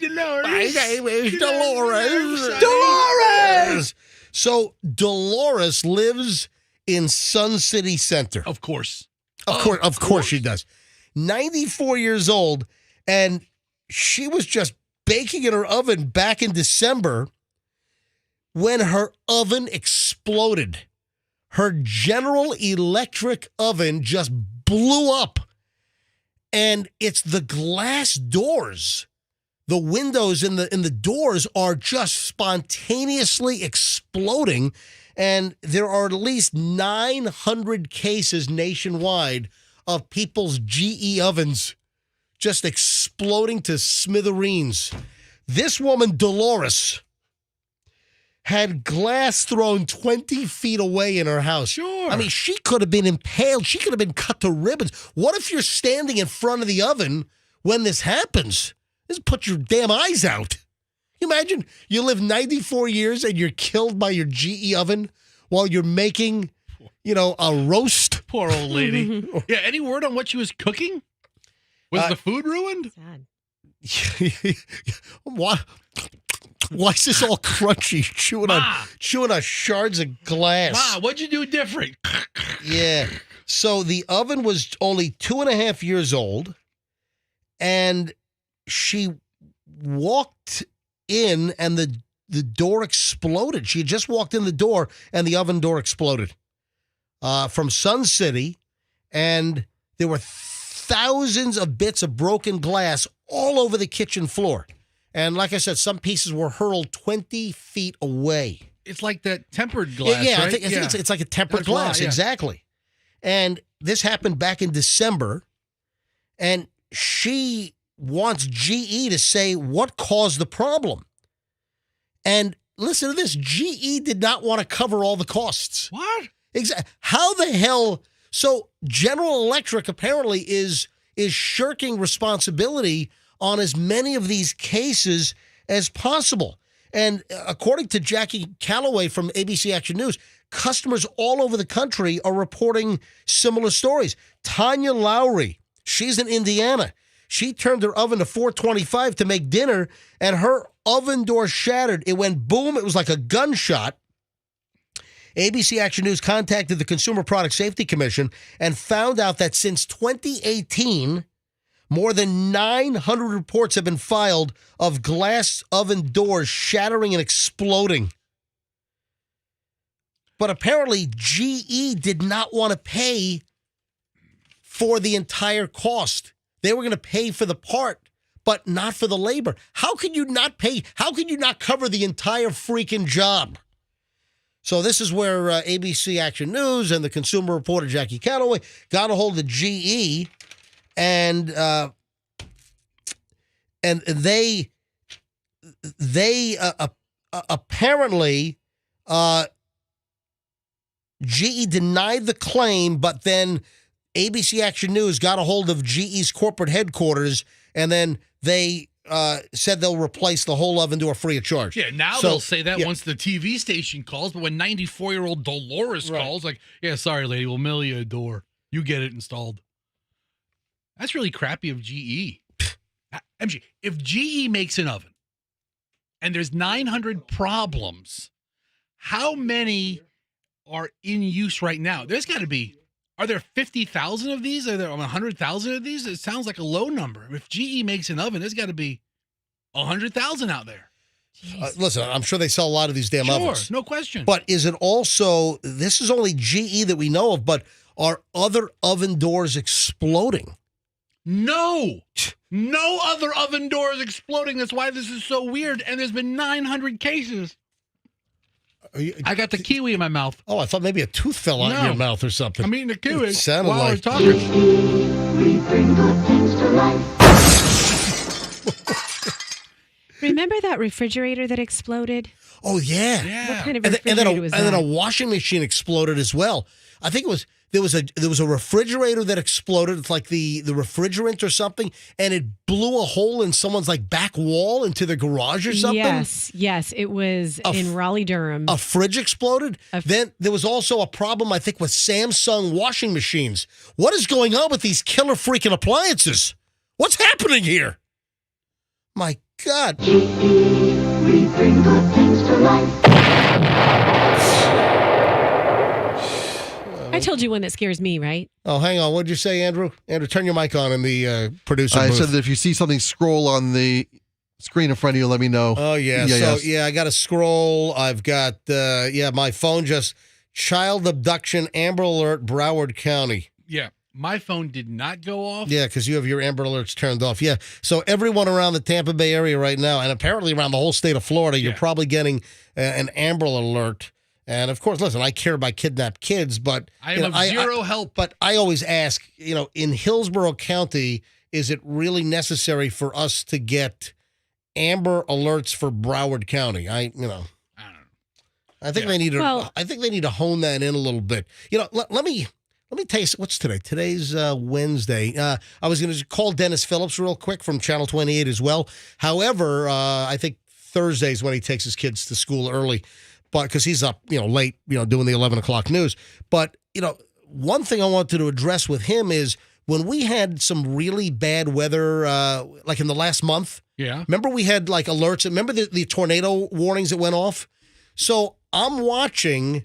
Dolores. Dolores! So Dolores lives in Sun City Center. Of course. Of course she does. 94 years old, and she was just baking in her oven back in December when her oven exploded. Her General Electric oven just blew up. And it's the glass doors. The windows in the doors are just spontaneously exploding. And there are at least 900 cases nationwide of people's GE ovens just exploding to smithereens. This woman, Dolores, had glass thrown 20 feet away in her house. Sure. I mean, she could have been impaled. She could have been cut to ribbons. What if you're standing in front of the oven when this happens? This put your damn eyes out. Imagine you live 94 years and you're killed by your GE oven while you're making, a roast. Poor old lady. Yeah, any word on what she was cooking? Was the food ruined? Sad. Why is this all crunchy? Chewing on shards of glass. Ma, what'd you do different? Yeah. So the oven was only 2.5 years old, and she walked in, and the door exploded. She had just walked in the door, and the oven door exploded from Sun City, and there were thousands of bits of broken glass all over the kitchen floor. And like I said, some pieces were hurled 20 feet away. It's like that tempered glass, Yeah, right? I think it's like a tempered That's why, glass, yeah. exactly. And this happened back in December, and she wants GE to say what caused the problem. And listen to this, GE did not want to cover all the costs. What? How the hell? So General Electric apparently is shirking responsibility on as many of these cases as possible. And according to Jackie Calloway from ABC Action News, customers all over the country are reporting similar stories. Tanya Lowry, she's in Indiana. She turned her oven to 425 to make dinner, and her oven door shattered. It went boom. It was like a gunshot. ABC Action News contacted the Consumer Product Safety Commission and found out that since 2018, more than 900 reports have been filed of glass oven doors shattering and exploding. But apparently, GE did not want to pay for the entire cost. They were going to pay for the part, but not for the labor. How could you not pay? How could you not cover the entire freaking job? So this is where ABC Action News and the consumer reporter Jackie Calloway got a hold of GE, and they apparently GE denied the claim, but then ABC Action News got a hold of GE's corporate headquarters, and then they said they'll replace the whole oven door free of charge. Yeah, now they'll say that once the TV station calls, but when 94-year-old Dolores calls, like, yeah, sorry, lady, we'll mail you a door. You get it installed. That's really crappy of GE. MG, if GE makes an oven and there's 900 problems, how many are in use right now? There's got to be. Are there 50,000 of these? Are there 100,000 of these? It sounds like a low number. If GE makes an oven, there's got to be 100,000 out there. Listen, I'm sure they sell a lot of these damn ovens. No question. But is it also, this is only GE that we know of, but are other oven doors exploding? No. No other oven door is exploding. That's why this is so weird. And there's been 900 cases. I got the kiwi in my mouth. Oh, I thought maybe a tooth fell out of your mouth or something. I'm eating the kiwi. It sounded while like. I was talking. We bring good things to life. Remember that refrigerator that exploded? Oh, yeah. What kind of refrigerator was that? And then a washing machine exploded as well. I think it was there was a refrigerator that exploded. It's like the refrigerant or something, and it blew a hole in someone's like back wall into the garage or something. Yes, it was in Raleigh, Durham. A fridge exploded. Then there was also a problem, I think, with Samsung washing machines. What is going on with these killer freaking appliances? What's happening here? My God. We bring good things to life. I told you one that scares me, right? Oh, hang on. What'd you say, Andrew? Andrew, turn your mic on in the producer booth. I said that if you see something scroll on the screen in front of you, let me know. Oh, yeah. I got to scroll. I've got, my phone just, child abduction, Amber Alert, Broward County. Yeah. My phone did not go off. Yeah, because you have your Amber Alerts turned off. Yeah. So everyone around the Tampa Bay area right now, and apparently around the whole state of Florida, you're probably getting an Amber Alert. And, of course, listen, I care about kidnapped kids, but I am of zero help. But I always ask, in Hillsborough County, is it really necessary for us to get Amber Alerts for Broward County? I don't know. I think they need to. I think they need to hone that in a little bit. Let me tell you, what's today? Today's Wednesday. I was going to call Dennis Phillips real quick from Channel 28 as well. However, I think Thursday's when he takes his kids to school early. But because he's up, late, doing the 11 o'clock news. But, one thing I wanted to address with him is when we had some really bad weather, like in the last month. Yeah. Remember we had like alerts. Remember the tornado warnings that went off? So I'm watching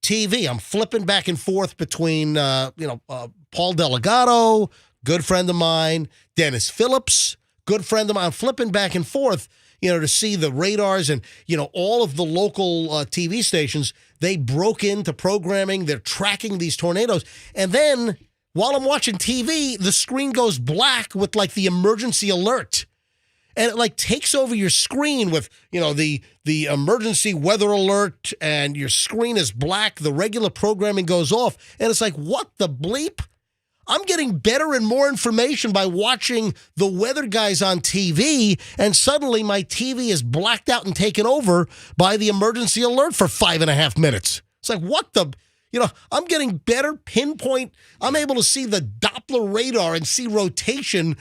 TV. I'm flipping back and forth between, Paul Delgado, good friend of mine, Dennis Phillips, good friend of mine. I'm flipping back and forth. To see the radars and, all of the local TV stations, they broke into programming. They're tracking these tornadoes. And then while I'm watching TV, the screen goes black with like the emergency alert. And it like takes over your screen with, the emergency weather alert, and your screen is black. The regular programming goes off. And it's like, what the bleep? I'm getting better and more information by watching the weather guys on TV, and suddenly my TV is blacked out and taken over by the emergency alert for 5.5 minutes. It's like, what the, I'm getting better pinpoint. I'm able to see the Doppler radar and see rotation,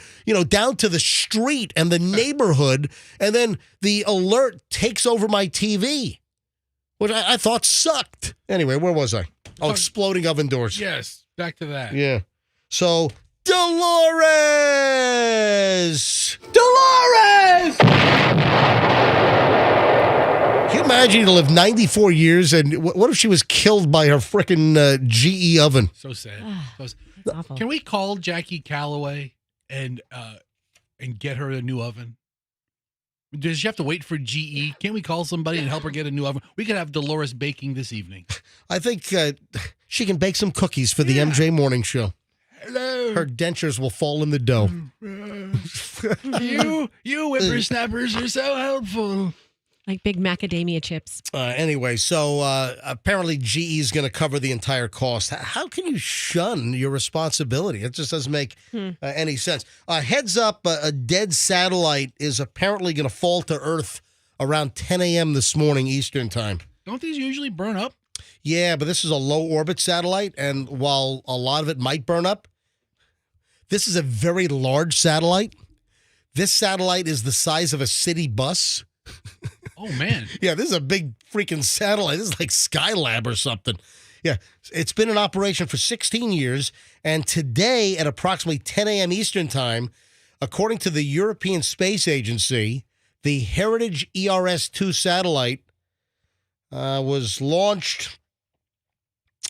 down to the street and the neighborhood, and then the alert takes over my TV, which I thought sucked. Anyway, where was I? Oh, exploding oven doors. Yes, back to that. Yeah. So, Dolores! Can you imagine to live 94 years, and what if she was killed by her frickin' GE oven? So sad. That's awful. Can we call Jackie Calloway and get her a new oven? Does she have to wait for GE? Can't we call somebody and help her get a new oven? We could have Dolores baking this evening. I think she can bake some cookies for the MJ Morning Show. Hello. Her dentures will fall in the dough. You whippersnappers are so helpful. Like big macadamia chips. Anyway, so apparently GE is going to cover the entire cost. How can you shun your responsibility? It just doesn't make any sense. Heads up, a dead satellite is apparently going to fall to Earth around 10 a.m. this morning Eastern time. Don't these usually burn up? Yeah, but this is a low orbit satellite, and while a lot of it might burn up, this is a very large satellite. This satellite is the size of a city bus. Oh, man. Yeah, this is a big freaking satellite. This is like Skylab or something. Yeah, it's been in operation for 16 years, and today at approximately 10 a.m. Eastern Time, according to the European Space Agency, the Heritage ERS-2 satellite was launched,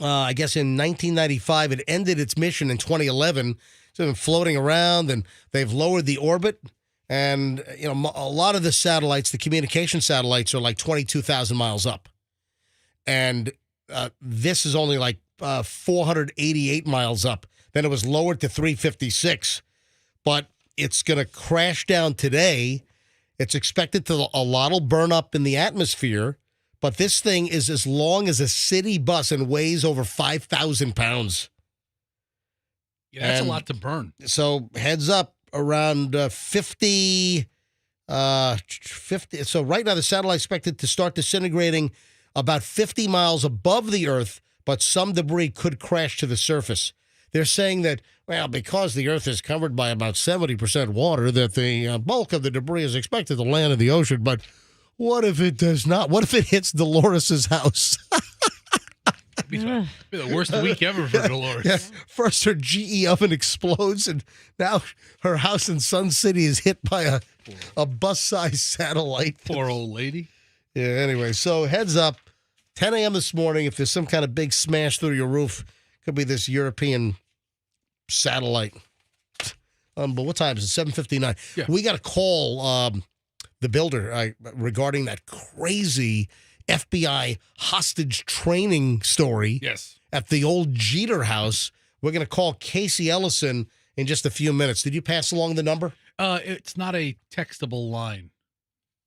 I guess, in 1995. It ended its mission in 2011. It's been floating around, and they've lowered the orbit. And, you know, a lot of the satellites, the communication satellites, are like 22,000 miles up. And this is only like 488 miles up. Then it was lowered to 356. But it's going to crash down today. It's expected to, a lot will burn up in the atmosphere. But this thing is as long as a city bus and weighs over 5,000 pounds. Yeah, that's a lot to burn. So heads up. Around 50. So right now the satellite expected to start disintegrating about 50 miles above the Earth, but some debris could crash to the surface. They're saying that, well, because the Earth is covered by about 70% water, that the bulk of the debris is expected to land in the ocean. But what if it does not? What if it hits Dolores's house? It'd be the worst week ever for Dolores. Yeah. First, her GE oven explodes, and now her house in Sun City is hit by a bus-sized satellite. Poor old lady. Yeah, anyway, so heads up, 10 a.m. this morning, if there's some kind of big smash through your roof, could be this European satellite. But what time is it? 7:59. Yeah. We got to call the builder regarding that crazy FBI hostage training story at the old Jeter house. We're going to call Casey Ellison in just a few minutes. Did you pass along the number? It's not a textable line.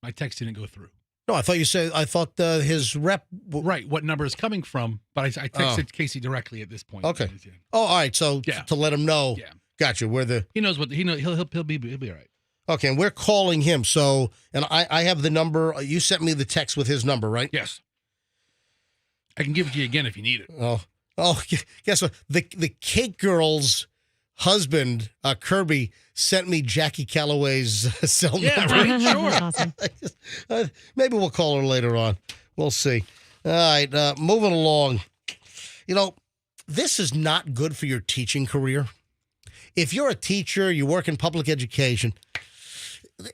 My text didn't go through. No, I thought you said, I thought his rep. Right, what number is coming from, but I texted Casey directly at this point. Okay. Oh, all right, so to let him know. Yeah. Gotcha, where the. He knows what, he knows, he'll be all right. Okay, and we're calling him. So, and I have the number. You sent me the text with his number, right? Yes. I can give it to you again if you need it. Oh, guess what? The Cake Girl's husband, Kirby, sent me Jackie Calloway's cell number. Yeah, right, sure. Awesome. Maybe we'll call her later on. We'll see. All right, moving along. You know, this is not good for your teaching career. If you're a teacher, you work in public education,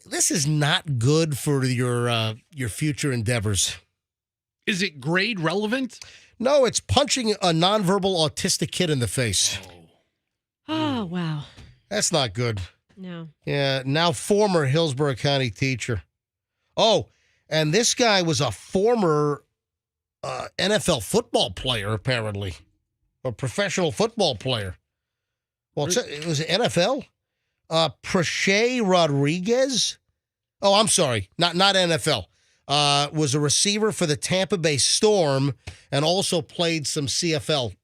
this is not good for your future endeavors. Is it grade relevant? No, it's punching a nonverbal autistic kid in the face. Oh, wow. That's not good. No. Yeah, now former Hillsborough County teacher. Oh, and this guy was a former NFL football player, apparently. A professional football player. Well, it was NFL. Prache Rodriguez. Oh, I'm sorry. Not NFL. Was a receiver for the Tampa Bay Storm and also played some CFL,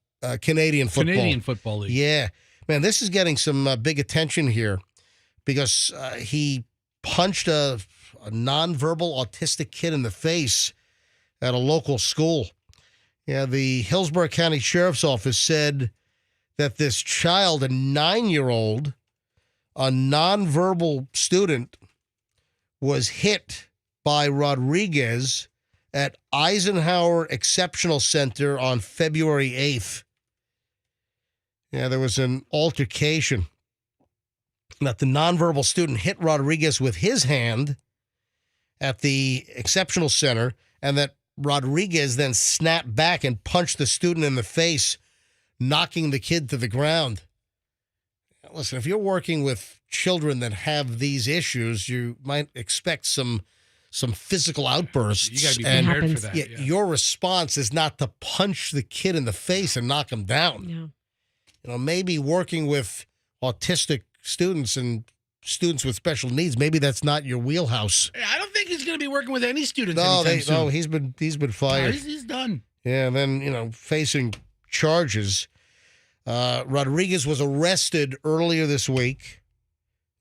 Canadian football. Canadian Football League. Yeah. Man, this is getting some big attention here because he punched a nonverbal autistic kid in the face at a local school. Yeah, the Hillsborough County Sheriff's Office said that this child, a 9-year-old, a nonverbal student, was hit by Rodriguez at Eisenhower Exceptional Center on February 8th. Yeah, there was an altercation that the nonverbal student hit Rodriguez with his hand at the Exceptional Center, and that Rodriguez then snapped back and punched the student in the face, knocking the kid to the ground. Listen, if you're working with children that have these issues, you might expect some physical outbursts. You got to be prepared for that. Yeah. Your response is not to punch the kid in the face and knock him down. Yeah. You know, maybe working with autistic students and students with special needs, maybe that's not your wheelhouse. I don't think he's going to be working with any students. No, he's been fired. No, he's done. Yeah, and then facing charges. Rodriguez was arrested earlier this week.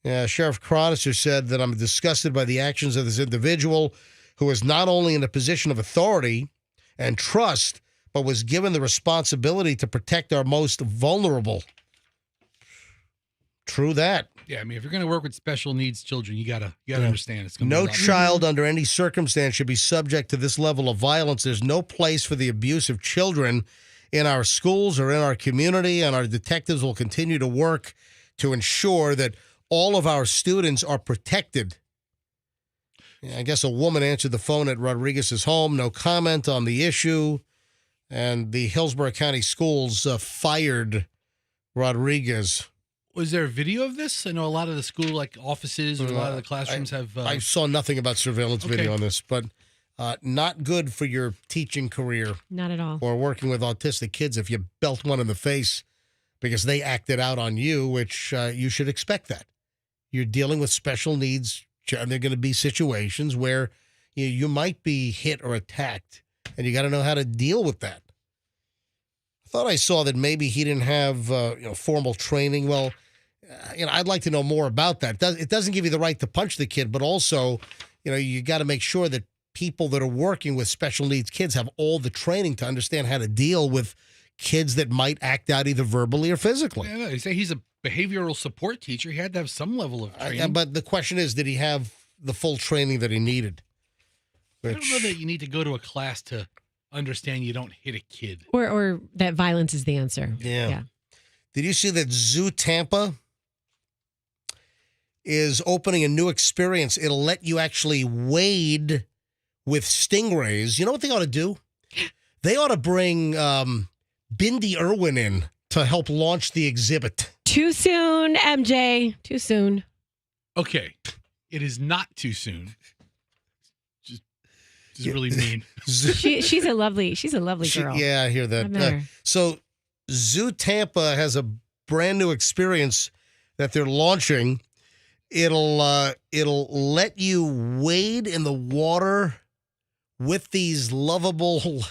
Sheriff Cronister said that I'm disgusted by the actions of this individual who is not only in a position of authority and trust, but was given the responsibility to protect our most vulnerable. True that. Yeah, I mean, if you're going to work with special needs children, you gotta understand it's going to be no child under any circumstance should be subject to this level of violence. There's no place for the abuse of children in our schools or in our community, and our detectives will continue to work to ensure that all of our students are protected. Yeah, I guess a woman answered the phone at Rodriguez's home. No comment on the issue. And the Hillsborough County Schools fired Rodriguez. Was there a video of this? I know a lot of the school offices or a lot of the classrooms have. I saw nothing about surveillance video on this, but not good for your teaching career. Not at all. Or working with autistic kids if you belt one in the face because they acted out on you, which you should expect that. You're dealing with special needs, and there are going to be situations where you might be hit or attacked, and you got to know how to deal with that. I thought I saw that maybe he didn't have formal training. Well, I'd like to know more about that. It doesn't give you the right to punch the kid, but also, you got to make sure that people that are working with special needs kids have all the training to understand how to deal with kids that might act out either verbally or physically. Yeah, they say he's a behavioral support teacher. He had to have some level of training. But the question is, did he have the full training that he needed? I don't know that you need to go to a class to understand you don't hit a kid. Or that violence is the answer. Yeah. Did you see that Zoo Tampa is opening a new experience? It'll let you actually wade with stingrays. You know what they ought to do? They ought to bring Bindi Irwin in to help launch the exhibit. Too soon, MJ. Too soon. Okay. It is not too soon. Just really mean. She's a lovely girl. Yeah, I hear that. So Zoo Tampa has a brand new experience that they're launching. It'll let you wade in the water with these lovable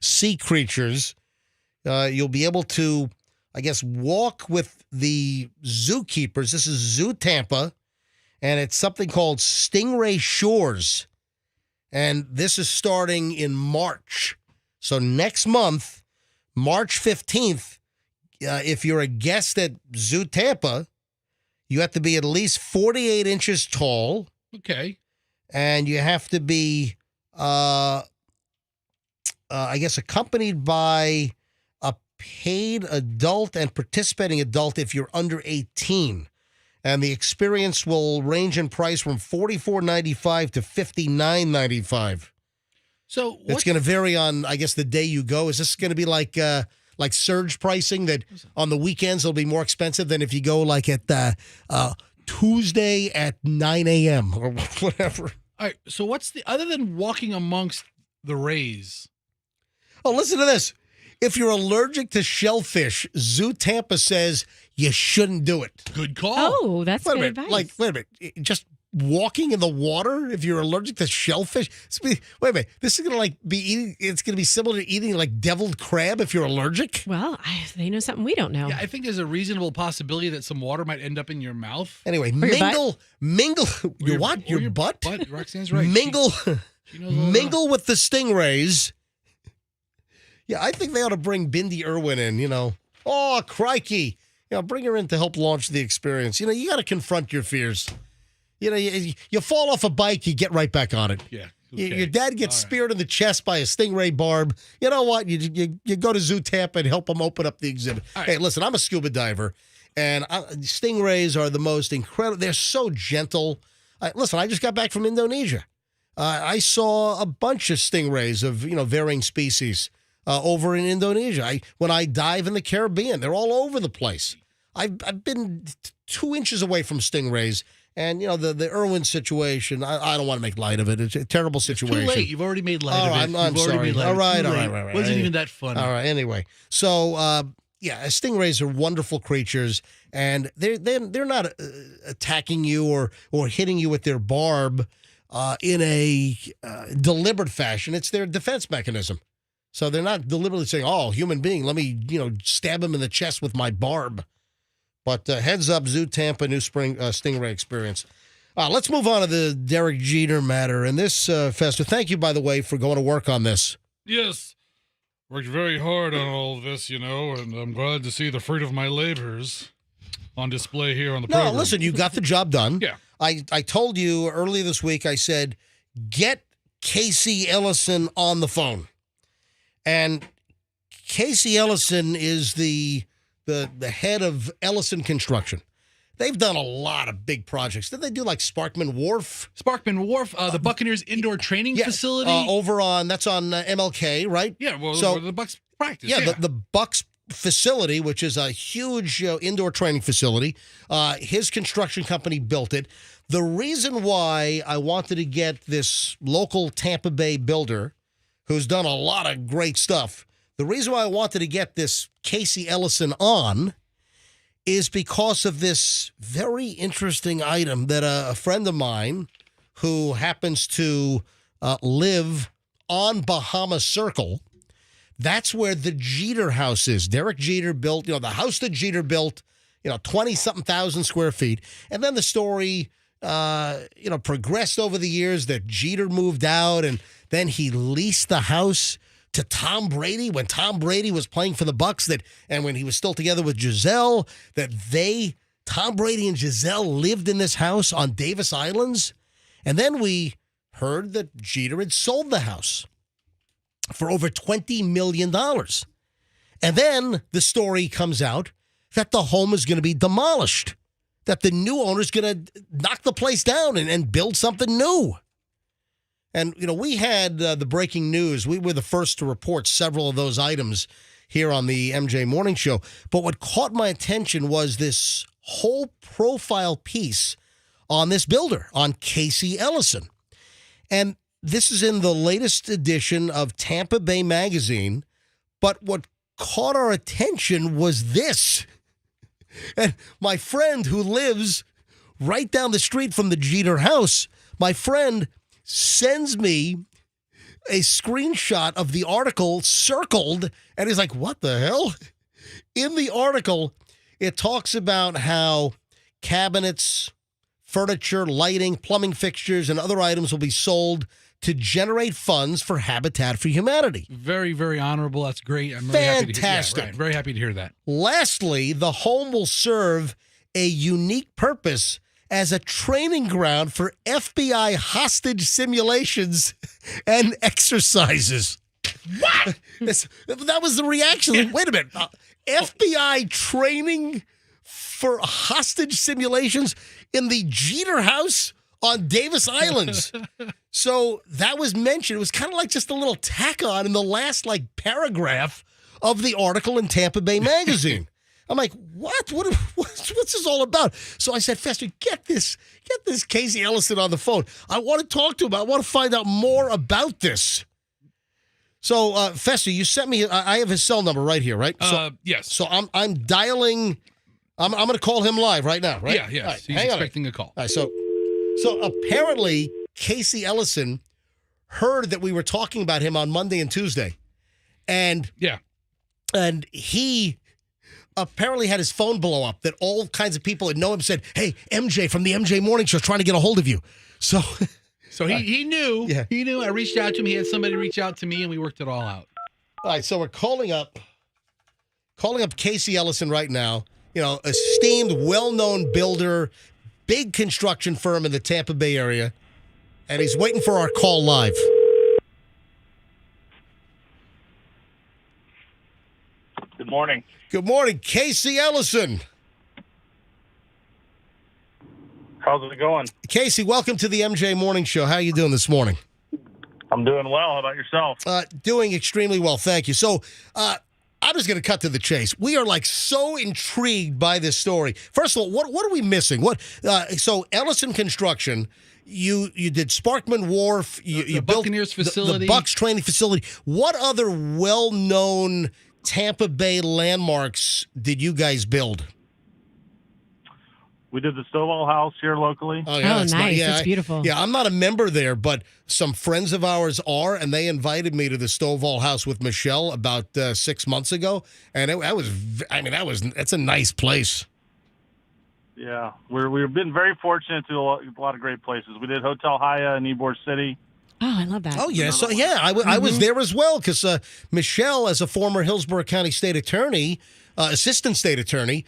sea creatures. You'll be able to, I guess, walk with the zookeepers. This is Zoo Tampa, and it's something called Stingray Shores. And this is starting in March. So next month, March 15th, if you're a guest at Zoo Tampa, you have to be at least 48 inches tall. Okay. And you have to be, I guess, accompanied by a paid adult and participating adult if you're under 18. And the experience will range in price from $44.95 to $59.95. So it's going to vary on, I guess, the day you go. Is this going to be like surge pricing that on the weekends it'll be more expensive than if you go like at Tuesday at 9 a.m. or whatever? All right. So what's other than walking amongst the rays? Oh, listen to this. If you're allergic to shellfish, Zoo Tampa says you shouldn't do it. Good call. Oh, that's good advice. Wait a minute. Just walking in the water if you're allergic to shellfish? Wait a minute. This is going to be eating, it's going to be similar to eating deviled crab if you're allergic? Well, they know something we don't know. Yeah, I think there's a reasonable possibility that some water might end up in your mouth. Anyway, mingle. Your what? Your butt? Roxanne's right. Mingle. She knows mingle with the stingrays. Yeah, I think they ought to bring Bindi Irwin in, Oh, crikey. Bring her in to help launch the experience. You got to confront your fears. You fall off a bike, you get right back on it. Yeah. Okay. Your dad gets speared in the chest by a stingray barb. You know what? You go to Zoo Tampa and help them open up the exhibit. Right. Hey, listen, I'm a scuba diver, and stingrays are the most incredible. They're so gentle. Listen, I just got back from Indonesia. I saw a bunch of stingrays of varying species over in Indonesia. When I dive in the Caribbean, they're all over the place. I've been 2 inches away from stingrays, and the Irwin situation. I don't want to make light of it. It's a terrible situation. It's too late. You've already made light of it. I'm sorry. All right. Wasn't even that funny. All right. Anyway, so stingrays are wonderful creatures, and they're not attacking you or hitting you with their barb in a deliberate fashion. It's their defense mechanism. So they're not deliberately saying, "Oh, human being, let me stab him in the chest with my barb." But heads up, Zoo Tampa, new spring stingray experience. Let's move on to the Derek Jeter matter. And this, Fester, thank you, by the way, for going to work on this. Yes. Worked very hard on all of this, and I'm glad to see the fruit of my labors on display here on the program. No, listen, you got the job done. Yeah. I told you earlier this week, I said, get Casey Ellison on the phone. And Casey Ellison is the head of Ellison Construction. They've done a lot of big projects. Did they do like Sparkman Wharf? Sparkman Wharf, the Buccaneers indoor training facility. That's on MLK, right? Yeah, well, so, where the Bucks practice. Yeah, the Bucks facility, which is a huge indoor training facility. His construction company built it. The reason why I wanted to get this local Tampa Bay builder who's done a lot of great stuff, the reason why I wanted to get this Casey Ellison on is because of this very interesting item that a friend of mine who happens to live on Bahama Circle, that's where the Jeter house is. Derek Jeter built, the house that Jeter built, 20-something thousand square feet. And then the story, progressed over the years that Jeter moved out and then he leased the house to Tom Brady when Tom Brady was playing for the Bucks, and when he was still together with Giselle, Tom Brady and Giselle lived in this house on Davis Islands. And then we heard that Jeter had sold the house for over $20 million. And then the story comes out that the home is going to be demolished, that the new owner is going to knock the place down and build something new. And, we had the breaking news. We were the first to report several of those items here on the MJ Morning Show. But what caught my attention was this whole profile piece on this builder, on Casey Ellison. And this is in the latest edition of Tampa Bay Magazine. But what caught our attention was this. And my friend who lives right down the street from the Jeter house, my friend sends me a screenshot of the article circled, and he's like, what the hell? In the article, it talks about how cabinets, furniture, lighting, plumbing fixtures, and other items will be sold to generate funds for Habitat for Humanity. Very, very honorable. That's great. I'm Fantastic. Happy to hear, very happy to hear that. Lastly, the home will serve a unique purpose as a training ground for FBI hostage simulations and exercises. What? That was the reaction. Yeah. Wait a minute. FBI training for hostage simulations in the Jeter house on Davis Islands. So that was mentioned. It was kind of like just a little tack on in the last paragraph of the article in Tampa Bay Magazine. I'm like, what's this all about? So I said, Fester, get this Casey Ellison on the phone. I want to talk to him. I want to find out more about this. So, Fester, you sent me. I have his cell number right here, right? Yes. So I'm dialing. I'm going to call him live right now, right? Yeah, yes. Right, He's expecting a call. All right, so apparently Casey Ellison heard that we were talking about him on Monday and Tuesday, and he apparently had his phone blow up, that all kinds of people that know him said, hey, MJ from the MJ Morning Show is trying to get a hold of you. So he knew. Yeah. He knew. I reached out to him. He had somebody reach out to me, and we worked it all out. All right, so we're calling up Casey Ellison right now, esteemed, well-known builder, big construction firm in the Tampa Bay area, and he's waiting for our call live. Good morning. Good morning, Casey Ellison. How's it going? Casey, welcome to the MJ Morning Show. How are you doing this morning? I'm doing well. How about yourself? Doing extremely well, thank you. So I'm just going to cut to the chase. We are so intrigued by this story. First of all, what are we missing? So Ellison Construction, you did Sparkman Wharf, you built Buccaneers facility, the Bucks training facility. What other well-known Tampa Bay landmarks did you guys build? We did the Stovall House here locally. Oh, yeah, nice. That's beautiful. I'm not a member there, but some friends of ours are, and they invited me to the Stovall House with Michelle about 6 months ago, and that's a nice place. Yeah, we've been very fortunate to a lot of great places. We did Hotel Haya in Ybor City. Oh, I love that. Oh, yeah. So, yeah, I was there as well because Michelle, as a former Hillsborough County state attorney, assistant state attorney,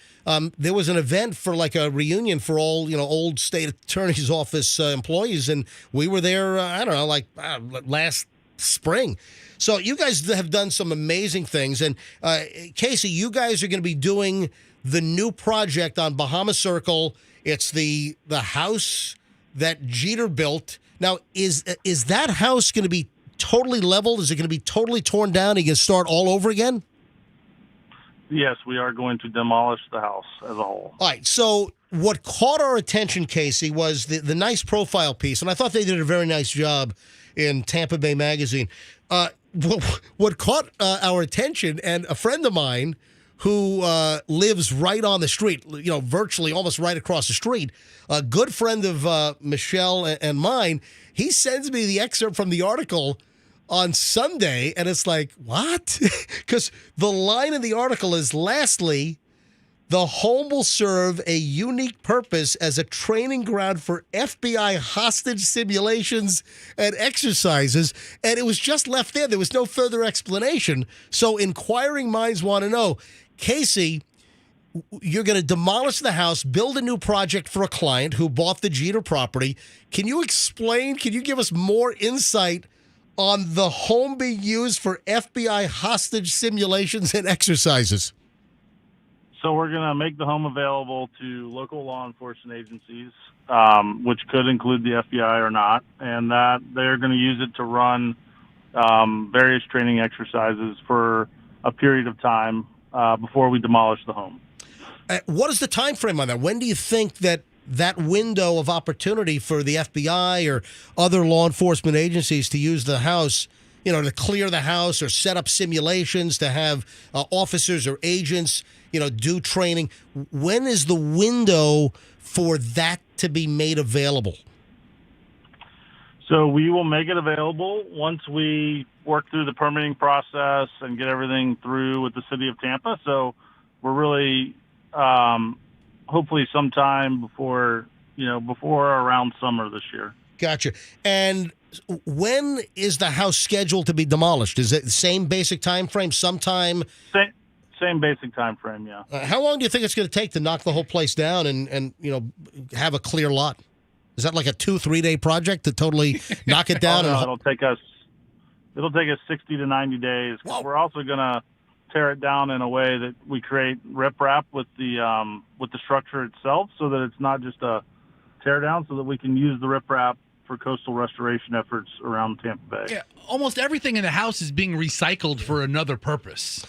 there was an event for like a reunion for all, old state attorney's office employees. And we were there, I don't know, last spring. So you guys have done some amazing things. And Casey, you guys are going to be doing the new project on Bahama Circle. It's the house that Jeter built. Now, is that house going to be totally leveled? Is it going to be totally torn down? Are you going to start all over again? Yes, we are going to demolish the house as a whole. All right. So what caught our attention, Casey, was the nice profile piece, and I thought they did a very nice job in Tampa Bay Magazine. What caught our attention, and a friend of mine who lives right on the street, virtually almost right across the street, a good friend of Michelle and mine, he sends me the excerpt from the article on Sunday, and it's like, what? Because the line in the article is, lastly, the home will serve a unique purpose as a training ground for FBI hostage simulations and exercises. And it was just left there. There was no further explanation. So inquiring minds want to know, Casey, you're going to demolish the house, build a new project for a client who bought the Jeter property. Can you explain, can you give us more insight on the home being used for FBI hostage simulations and exercises? So we're going to make the home available to local law enforcement agencies, which could include the FBI or not, and that they're going to use it to run various training exercises for a period of time before we demolish the home. What is the time frame on that? When do you think that window of opportunity for the FBI or other law enforcement agencies to use the house, to clear the house or set up simulations to have officers or agents, do training? When is the window for that to be made available? So we will make it available once we work through the permitting process and get everything through with the city of Tampa. So we're really hopefully sometime before or around summer this year. Gotcha. And when is the house scheduled to be demolished? Is it the same basic time frame? Sometime? Same basic time frame, yeah. How long do you think it's going to take to knock the whole place down and have a clear lot? Is that like a 2-3 day project to totally knock it down? It'll take us 60 to 90 days. Whoa. We're also going to tear it down in a way that we create riprap with the structure itself, so that it's not just a tear down, so that we can use the riprap for coastal restoration efforts around Tampa Bay. Yeah, almost everything in the house is being recycled for another purpose.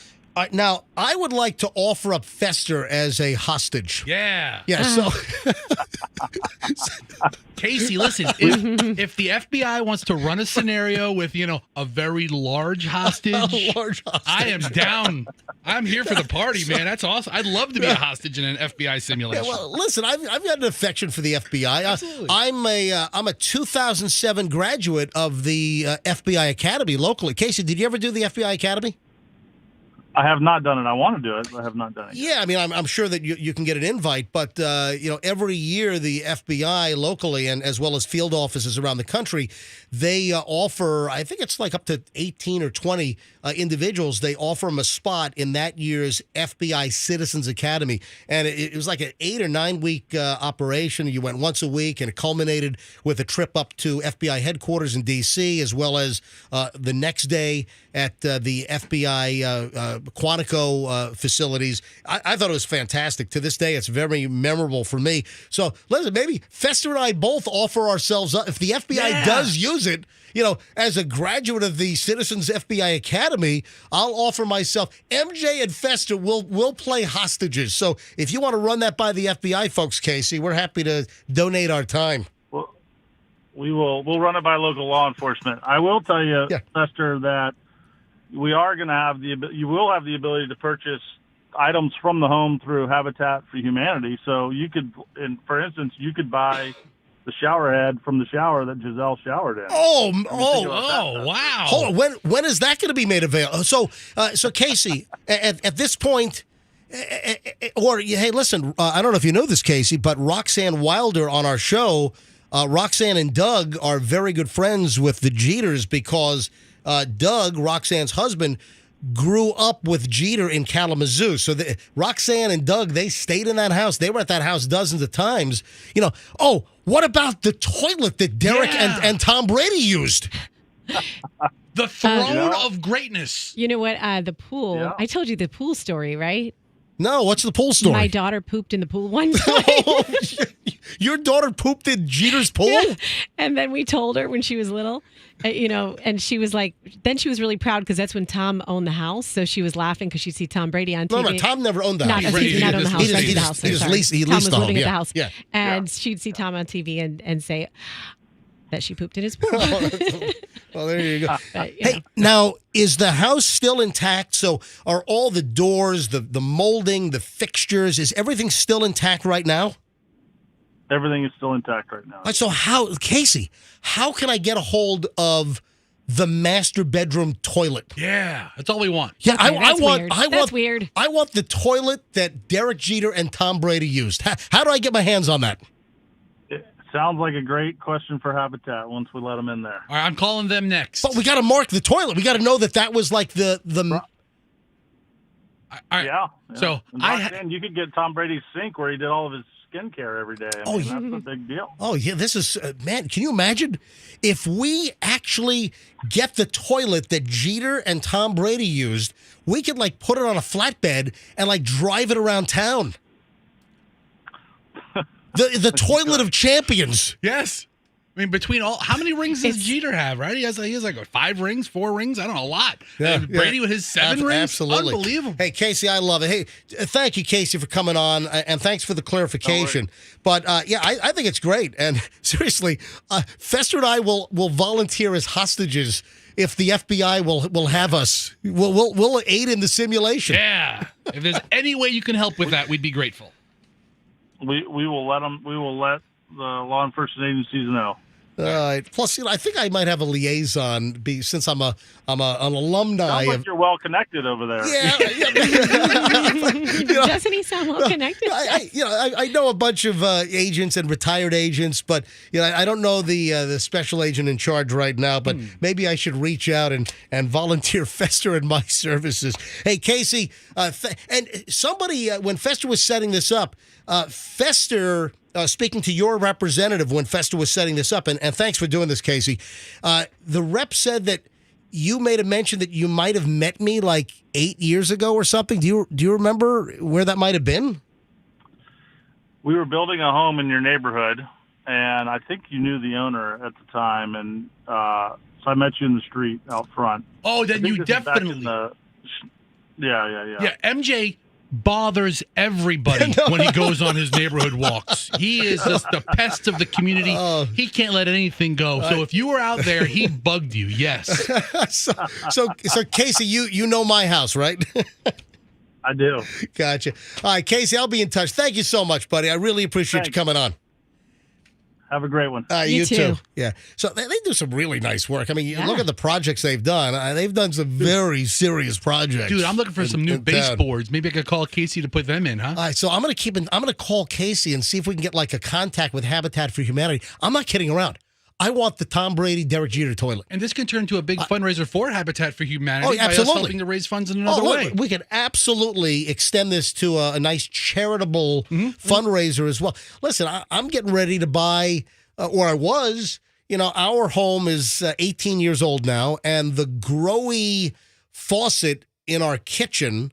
Now, I would like to offer up Fester as a hostage. Yeah. Yeah, so... Casey, listen, if the FBI wants to run a scenario with, a very large hostage, I am down. I'm here for the party, man. That's awesome. I'd love to be a hostage in an FBI simulation. Yeah, well, listen, I've got an affection for the FBI. Absolutely. I'm a 2007 graduate of the FBI Academy locally. Casey, did you ever do the FBI Academy? I have not done it. I want to do it, but I have not done it yet. Yeah, I mean, I'm sure that you can get an invite, but, every year the FBI locally and as well as field offices around the country, they offer, I think it's like up to 18 or 20 individuals, they offer them a spot in that year's FBI Citizens Academy. And it was like an 8 or 9 week operation. You went once a week, and it culminated with a trip up to FBI headquarters in D.C., as well as the next day at the FBI Quantico facilities. I thought it was fantastic. To this day, it's very memorable for me. So, listen, maybe Fester and I both offer ourselves up. If the FBI does use it, as a graduate of the Citizens FBI Academy, I'll offer myself. MJ and Fester will play hostages. So if you want to run that by the FBI folks, Casey, we're happy to donate our time. Well, we'll run it by local law enforcement. I will tell you, Fester, that we are going to you will have the ability to purchase items from the home through Habitat for Humanity. So you could, for instance, buy the shower head from the shower that Giselle showered in. Wow. Hold on. When is that going to be made available? So Casey, at this point, hey, listen, I don't know if you know this, Casey, but Roxanne Wilder on our show Roxanne and Doug are very good friends with the Jeters because Doug, Roxanne's husband, grew up with Jeter in Kalamazoo. So Roxanne and Doug, they stayed in that house. They were at that house dozens of times. What about the toilet that Derek and Tom Brady used? The throne of greatness. You know what? The pool. Yeah. I told you the pool story, right? No, what's the pool story? My daughter pooped in the pool one time. Your daughter pooped in Jeter's pool? Yeah. And then we told her when she was little, and she was like, then she was really proud because that's when Tom owned the house. So she was laughing because she'd see Tom Brady on TV. No, Tom never owned the house. Not owned the house. He leased the home. Living at the house. Yeah. And she'd see Tom on TV and say that she pooped in his pool. Well, there you go. Hey, now, is the house still intact? So are all the doors, the molding, the fixtures, is everything still intact right now? Everything is still intact right now. So Casey, how can I get a hold of the master bedroom toilet? Yeah, that's all we want. Yeah, okay, that's weird. I want the toilet that Derek Jeter and Tom Brady used. How do I get my hands on that? Sounds like a great question for Habitat once we let them in there. All right, I'm calling them next. But we got to mark the toilet. We got to know that was like the. Yeah. So you could get Tom Brady's sink where he did all of his skincare every day. I mean, that's a big deal. Oh yeah, this is man. Can you imagine if we actually get the toilet that Jeter and Tom Brady used? We could like put it on a flatbed and like drive it around town. The toilet of champions. Yes. I mean, between how many rings does Jeter have, right? He has like 5 rings, 4 rings. I don't know, a lot. Yeah, Brady with his 7 rings? Absolutely. Unbelievable. Hey, Casey, I love it. Hey, thank you, Casey, for coming on, and thanks for the clarification. But, I think it's great. And seriously, Fester and I will volunteer as hostages if the FBI will have us. We'll aid in the simulation. Yeah. If there's any way you can help with that, we'd be grateful. We will let them. We will let the law enforcement agencies know. All right. Plus, I think I might have a liaison since I'm an alumni. Sounds like you're well connected over there. Yeah. Doesn't he sound well connected? I know a bunch of agents and retired agents, but I don't know the special agent in charge right now. But maybe I should reach out and volunteer Fester in my services. Hey, Casey, and somebody when Fester was setting this up, Fester. Speaking to your representative when Fester was setting this up, and thanks for doing this, Casey, the rep said that you made a mention that you might have met me like 8 years ago or something. Do you remember where that might have been? We were building a home in your neighborhood, and I think you knew the owner at the time, and so I met you in the street out front. Oh, then you definitely. Yeah, MJ bothers everybody when he goes on his neighborhood walks. He is just the pest of the community. He can't let anything go. So if you were out there, he bugged you. Yes. So Casey, you know my house, right? I do. Gotcha. All right, Casey, I'll be in touch. Thank you so much, buddy. I really appreciate you coming on. Have a great one. You too. Yeah. So they do some really nice work. I mean, look at the projects they've done. They've done some very serious projects. Dude, I'm looking for some new baseboards. Maybe I could call Casey to put them in, huh? All right. So I'm going to call Casey and see if we can get like a contact with Habitat for Humanity. I'm not kidding around. I want the Tom Brady, Derek Jeter toilet. And this can turn into a big fundraiser for Habitat for Humanity by us helping to raise funds in another way. We could absolutely extend this to a nice charitable fundraiser as well. Listen, I'm getting ready to buy, or I was, our home is 18 years old now, and the growy faucet in our kitchen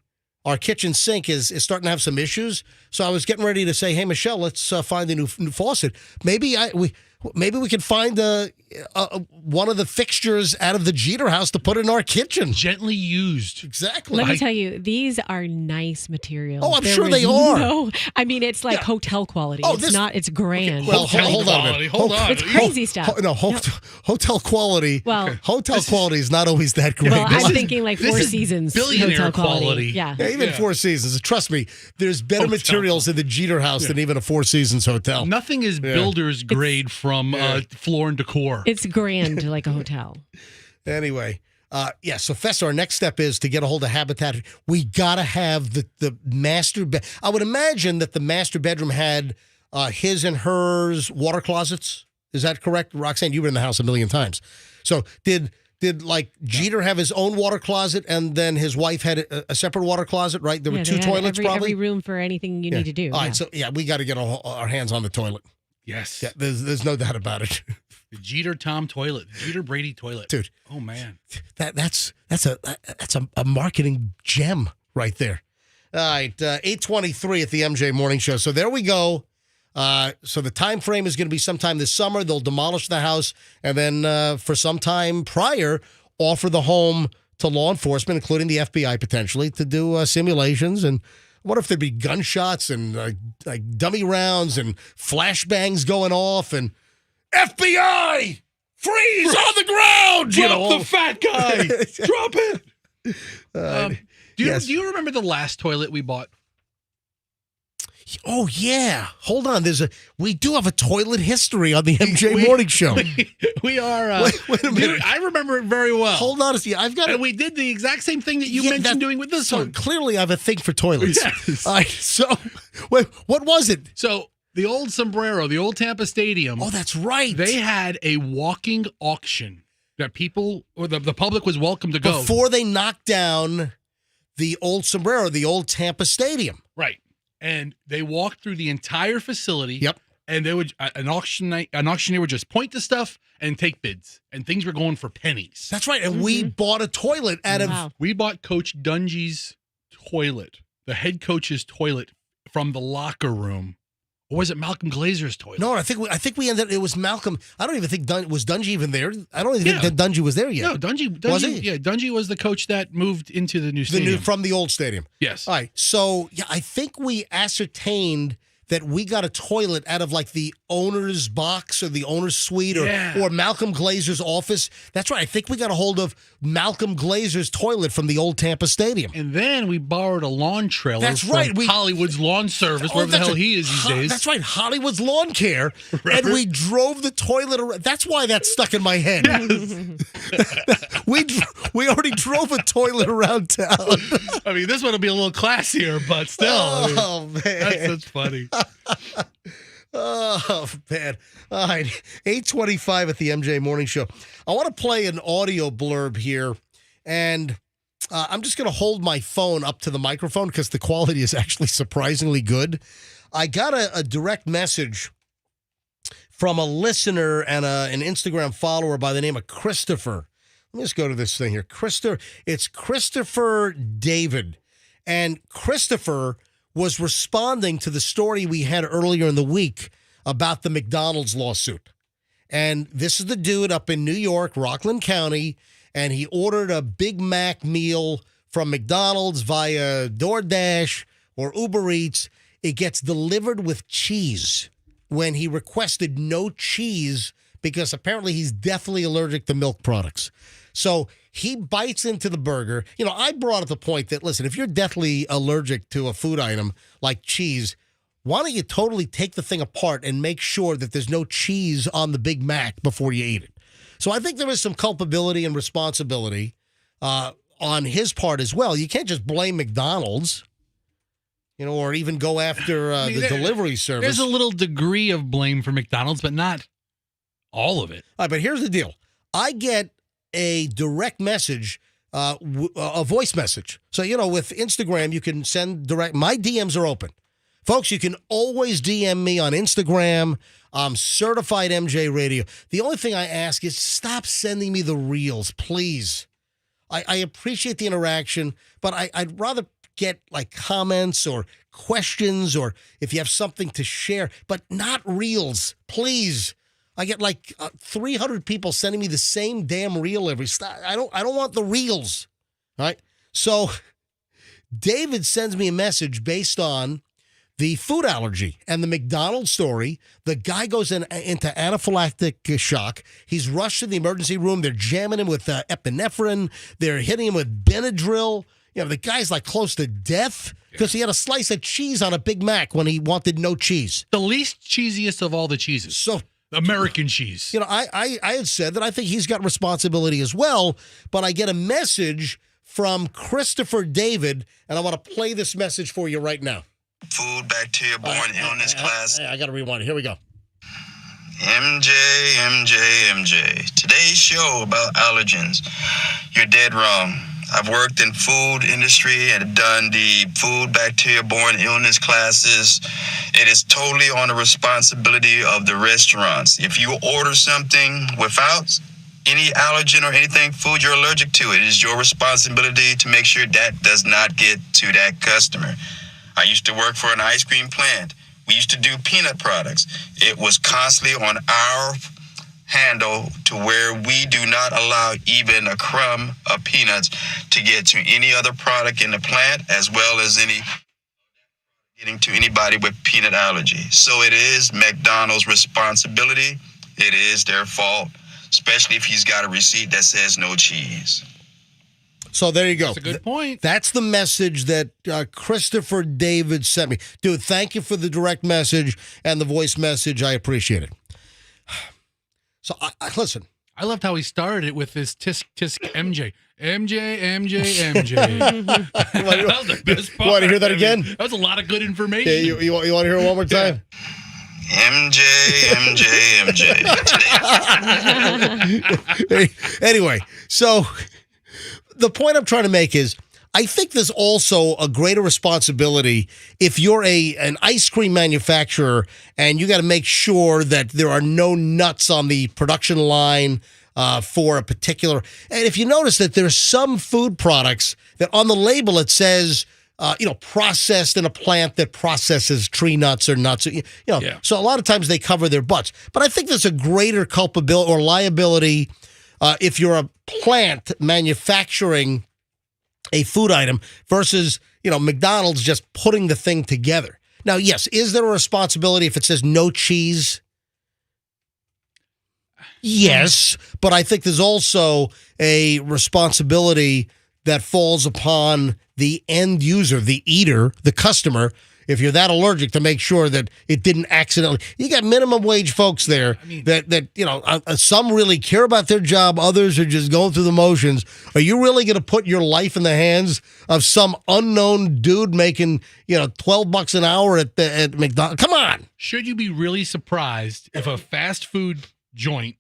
sink is starting to have some issues. So I was getting ready to say, hey, Michelle, let's find a new faucet. Maybe we could find one of the fixtures out of the Jeter house to put in our kitchen. Gently used. Exactly. Let me tell you, these are nice materials. Oh, I'm sure they are. It's like hotel quality. It's grand. Okay, well, hold on a minute. Hold on. It's crazy stuff. Hotel quality. Well, hotel quality is not always that great. Well, I'm thinking like Four Seasons. Billionaire hotel quality. Yeah. Even Four Seasons. Trust me, there's better materials in the Jeter house than even a Four Seasons hotel. Nothing is builder's grade from floor and decor. It's grand like a hotel. Anyway, so Fester, our next step is to get a hold of Habitat. We got to have the master bed. I would imagine that the master bedroom had his and hers water closets. Is that correct? Roxanne, you were in the house a million times. So did like Jeter have his own water closet and then his wife had a separate water closet, right? There were two toilets probably? Every room for anything you need to do. All right, so we got to get our hands on the toilet. Yes. Yeah, there's no doubt about it. The Jeter Tom toilet, the Jeter Brady toilet. Dude. Oh, man. That's a marketing gem right there. All right, 8:23 at the MJ Morning Show. So there we go. So the time frame is going to be sometime this summer. They'll demolish the house and then for some time prior offer the home to law enforcement, including the FBI potentially, to do simulations. And what if there'd be gunshots and like dummy rounds and flashbangs going off and FBI freeze on the ground? Drop the fat guy. Drop it. Do you remember the last toilet we bought? Oh, yeah. Hold on. We do have a toilet history on the MJ Morning Show. We are. Wait a minute. Dude, I remember it very well. Hold on. I've got it. And we did the exact same thing that you mentioned doing with this one. Clearly, I have a thing for toilets. Yes. All right. So, wait, what was it? So, the old Sombrero, the old Tampa Stadium. Oh, that's right. They had a walking auction that people, or the public was welcome to go. Before they knocked down the old Sombrero, the old Tampa Stadium. Right. And they walked through the entire facility. Yep. And they would an auctioneer would just point to stuff and take bids, and things were going for pennies. That's right. And we bought a toilet We bought Coach Dungy's toilet, the head coach's toilet, from the locker room. Or was it Malcolm Glazer's toilet? No, I think we ended. It was Malcolm. I don't even think was Dungy even there. I don't even think that Dungy was there yet. No, Dungy was he? Yeah, Dungy was the coach that moved into the new stadium. From the old stadium. Yes. All right. So I think we ascertained that we got a toilet out of like the owner's box or the owner's suite or Malcolm Glazer's office. That's right. I think we got a hold of Malcolm Glazer's toilet from the old Tampa Stadium. And then we borrowed a lawn trailer That's right. Hollywood's Lawn Service, wherever the hell he is these days. That's right. Hollywood's Lawn Care. And we drove the toilet around. That's why that's stuck in my head. Yes. we already drove a toilet around town. I mean, this one will be a little classier, but still. Oh, man. That's funny. Oh, man. All right. 8:25 at the MJ Morning Show. I want to play an audio blurb here, and I'm just going to hold my phone up to the microphone because the quality is actually surprisingly good. I got a direct message from a listener and an Instagram follower by the name of Christopher. Let me just go to this thing here. It's Christopher David. And Christopher was responding to the story we had earlier in the week about the McDonald's lawsuit. And this is the dude up in New York, Rockland County, and he ordered a Big Mac meal from McDonald's via DoorDash or Uber Eats. It gets delivered with cheese when he requested no cheese because apparently he's deathly allergic to milk products. So he bites into the burger. You know, I brought up the point that, listen, if you're deathly allergic to a food item like cheese, why don't you totally take the thing apart and make sure that there's no cheese on the Big Mac before you eat it? So I think there is some culpability and responsibility on his part as well. You can't just blame McDonald's, or even go after the delivery service. There's a little degree of blame for McDonald's, but not all of it. All right, but here's the deal. I get a direct message, a voice message. So, with Instagram, you can send direct. My DMs are open. Folks, you can always DM me on Instagram. I'm certified MJ Radio. The only thing I ask is stop sending me the reels, please. I appreciate the interaction, but I'd rather get like comments or questions or if you have something to share, but not reels, please. I get like 300 people sending me the same damn reel every. I don't want the reels. All right. So David sends me a message based on the food allergy and the McDonald's story. The guy goes into anaphylactic shock. He's rushed to the emergency room. They're jamming him with epinephrine. They're hitting him with Benadryl. The guy's like close to death because he had a slice of cheese on a Big Mac when he wanted no cheese. The least cheesiest of all the cheeses. So American cheese. I had said that I think he's got responsibility as well, but I get a message from Christopher David, and I want to play this message for you right now. Food, bacteria, born illness class. I got to rewind it. Here we go. MJ. Today's show about allergens. You're dead wrong. I've worked in food industry and done the food bacteria-borne illness classes. It is totally on the responsibility of the restaurants. If you order something without any allergen or anything food you're allergic to, it is your responsibility to make sure that does not get to that customer. I used to work for an ice cream plant. We used to do peanut products. It was constantly on our handle to where we do not allow even a crumb of peanuts to get to any other product in the plant, as well as getting to anybody with peanut allergy. So it is McDonald's responsibility. It is their fault, especially if he's got a receipt that says no cheese. So there you go. That's a good point. That's the message that Christopher David sent me. Dude, thank you for the direct message and the voice message. I appreciate it. So, listen. I loved how he started it with this tisk MJ. MJ. That was the best part. You want to hear that again? That was a lot of good information. Yeah, you want to hear it one more time? MJ. Anyway, so the point I'm trying to make is I think there's also a greater responsibility if you're an ice cream manufacturer and you got to make sure that there are no nuts on the production line for a particular. And if you notice that there's some food products that on the label it says, processed in a plant that processes tree nuts or nuts. Yeah. So a lot of times they cover their butts. But I think there's a greater culpability or liability if you're a plant manufacturing a food item versus, McDonald's just putting the thing together. Now, yes, is there a responsibility if it says no cheese? Yes, but I think there's also a responsibility that falls upon the end user, the eater, the customer, if you're that allergic, to make sure that it didn't accidentally. You got minimum wage folks there that some really care about their job. Others are just going through the motions. Are you really going to put your life in the hands of some unknown dude making, $12 an hour at McDonald's? Come on. Should you be really surprised if a fast food joint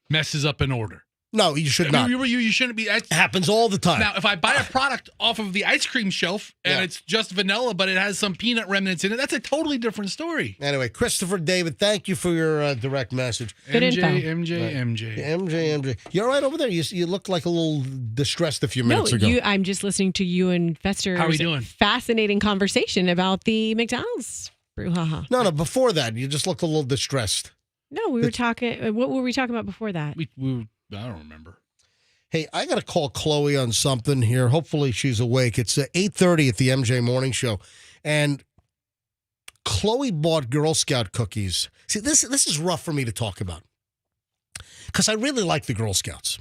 messes up an order? No, you should not. You shouldn't be. It happens all the time. Now, if I buy a product off of the ice cream shelf and it's just vanilla, but it has some peanut remnants in it, that's a totally different story. Anyway, Christopher David, thank you for your direct message. Good info. MJ. You all right over there? You looked like a little distressed a few minutes ago. I'm just listening to you and Fester's How are we doing? Fascinating conversation about the McDonald's brouhaha. No, before that, you just looked a little distressed. No, we were talking. What were we talking about before that? I don't remember. Hey, I got to call Chloe on something here. Hopefully she's awake. It's 8:30 at the MJ Morning Show. And Chloe bought Girl Scout cookies. See, this is rough for me to talk about because I really like the Girl Scouts.